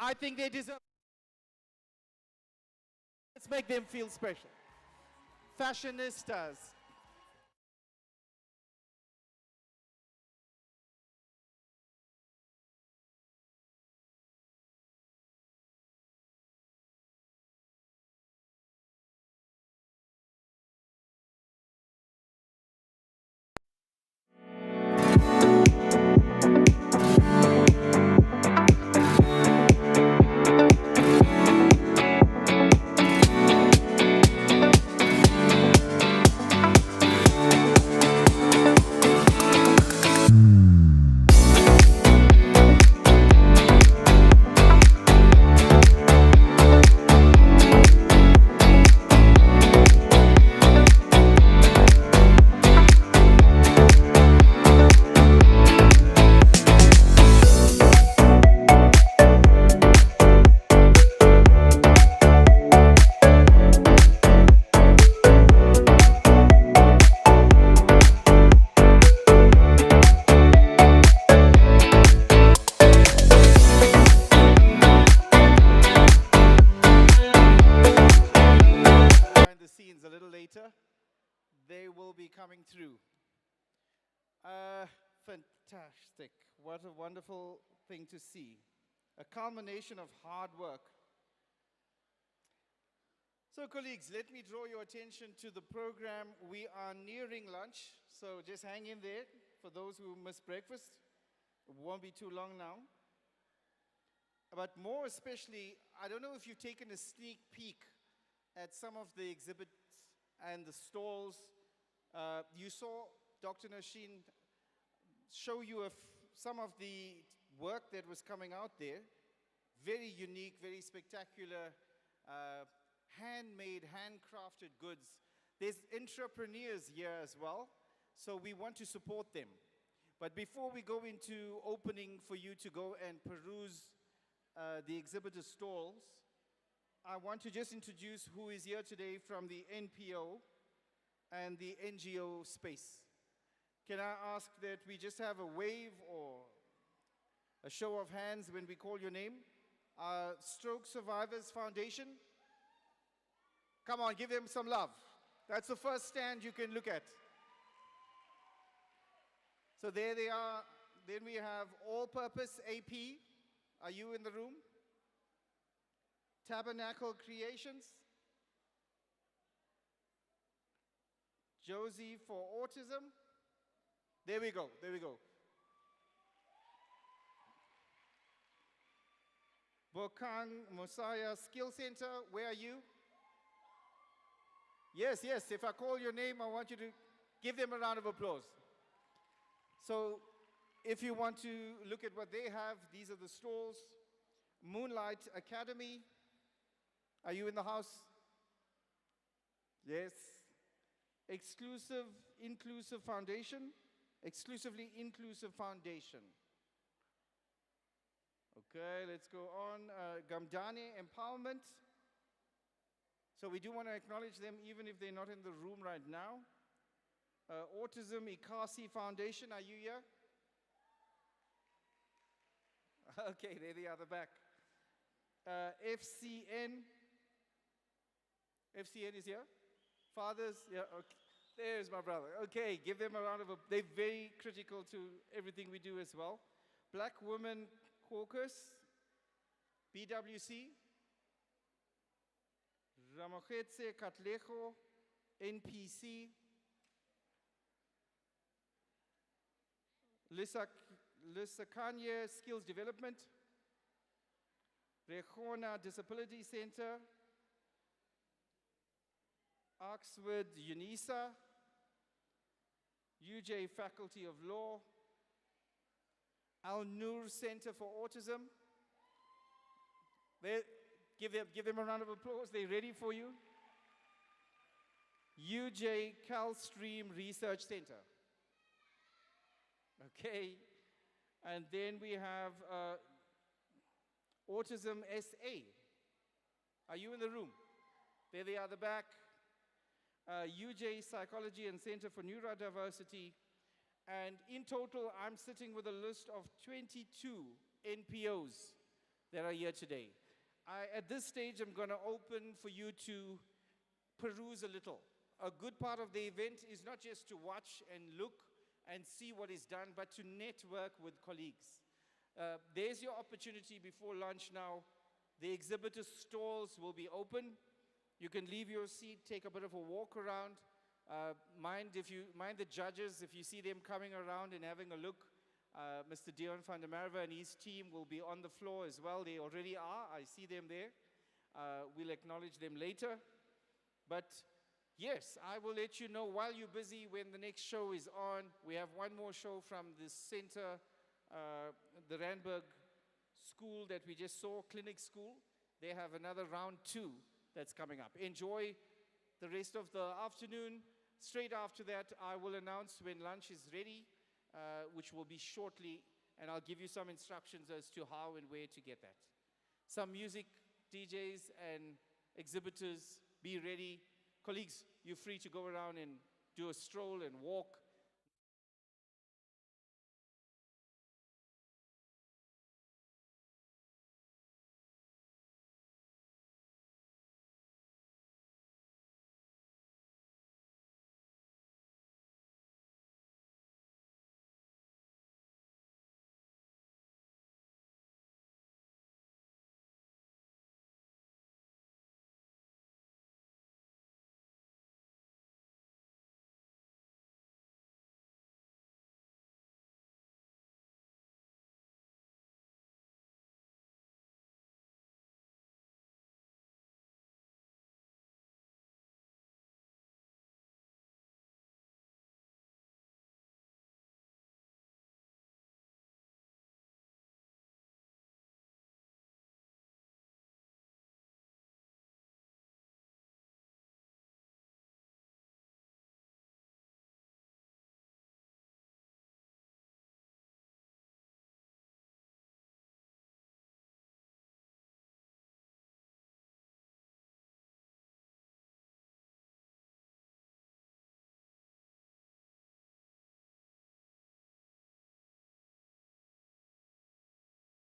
I think they deserve. Let's make them feel special. Fashionistas. They will be coming through. Fantastic. What a wonderful thing to see. A culmination of hard work. So colleagues, let me draw your attention to the program. We are nearing lunch, so just hang in there for those who missed breakfast. It won't be too long now. But more especially, I don't know if you've taken a sneak peek at some of the exhibits and the stalls. You saw Dr. Nashin show you some of the work that was coming out there. Very unique, very spectacular, handmade, handcrafted goods. There's entrepreneurs here as well, so we want to support them. But before we go into opening for you to go and peruse the exhibitor stalls, I want to just introduce who is here today from the NPO and the NGO space. Can I ask that we just have a wave or a show of hands when we call your name? Stroke Survivors Foundation. Come on, give them some love. That's the first stand you can look at. So there they are. Then we have All Purpose AP. Are you in the room? Tabernacle Creations. Josie for Autism. There we go, there we go. Bokang Mosiah Skill Center, where are you? Yes, yes, if I call your name, I want you to give them a round of applause. So if you want to look at what they have, these are the stalls. Moonlight Academy. Are you in the house? Yes. Exclusive Inclusive Foundation. Exclusively Inclusive Foundation. Okay, let's go on. Gamdani Empowerment. So we do want to acknowledge them even if they're not in the room right now. Autism Ikasi Foundation, are you here? Okay, there they are, the back. FCN. FCN is here? Fathers, yeah, okay. There's my brother. Okay, give them a round of applause. They're very critical to everything we do as well. Black Women Caucus, BWC. Ramoketse Katlejo, NPC. Lisakanye Skills Development. Rejona Disability Center. Oxford UNISA. UJ Faculty of Law. Al Noor Center for Autism. Give them a round of applause. They're ready for you. UJ Calstream Research Center. Okay. And then we have Autism SA. Are you in the room? There they are, the back. UJ Psychology and Center for Neurodiversity. And in total, I'm sitting with a list of 22 NPOs that are here today. At this stage, I'm going to open for you to peruse a little. A good part of the event is not just to watch and look and see what is done, but to network with colleagues. There's your opportunity before lunch now. The exhibitor stalls will be open. You can leave your seat, take a bit of a walk around. Mind the judges, if you see them coming around and having a look. Mr. Dion van der Merwe and his team will be on the floor as well. They already are. I see them there. We'll acknowledge them later. But yes, I will let you know while you're busy when the next show is on. We have one more show from the center, the Randburg school that we just saw, clinic school. They have another round 2 that's coming up. Enjoy the rest of the afternoon. Straight after that, I will announce when lunch is ready, which will be shortly, and I'll give you some instructions as to how and where to get that. Some music, DJs, and exhibitors, be ready. Colleagues, you're free to go around and do a stroll and walk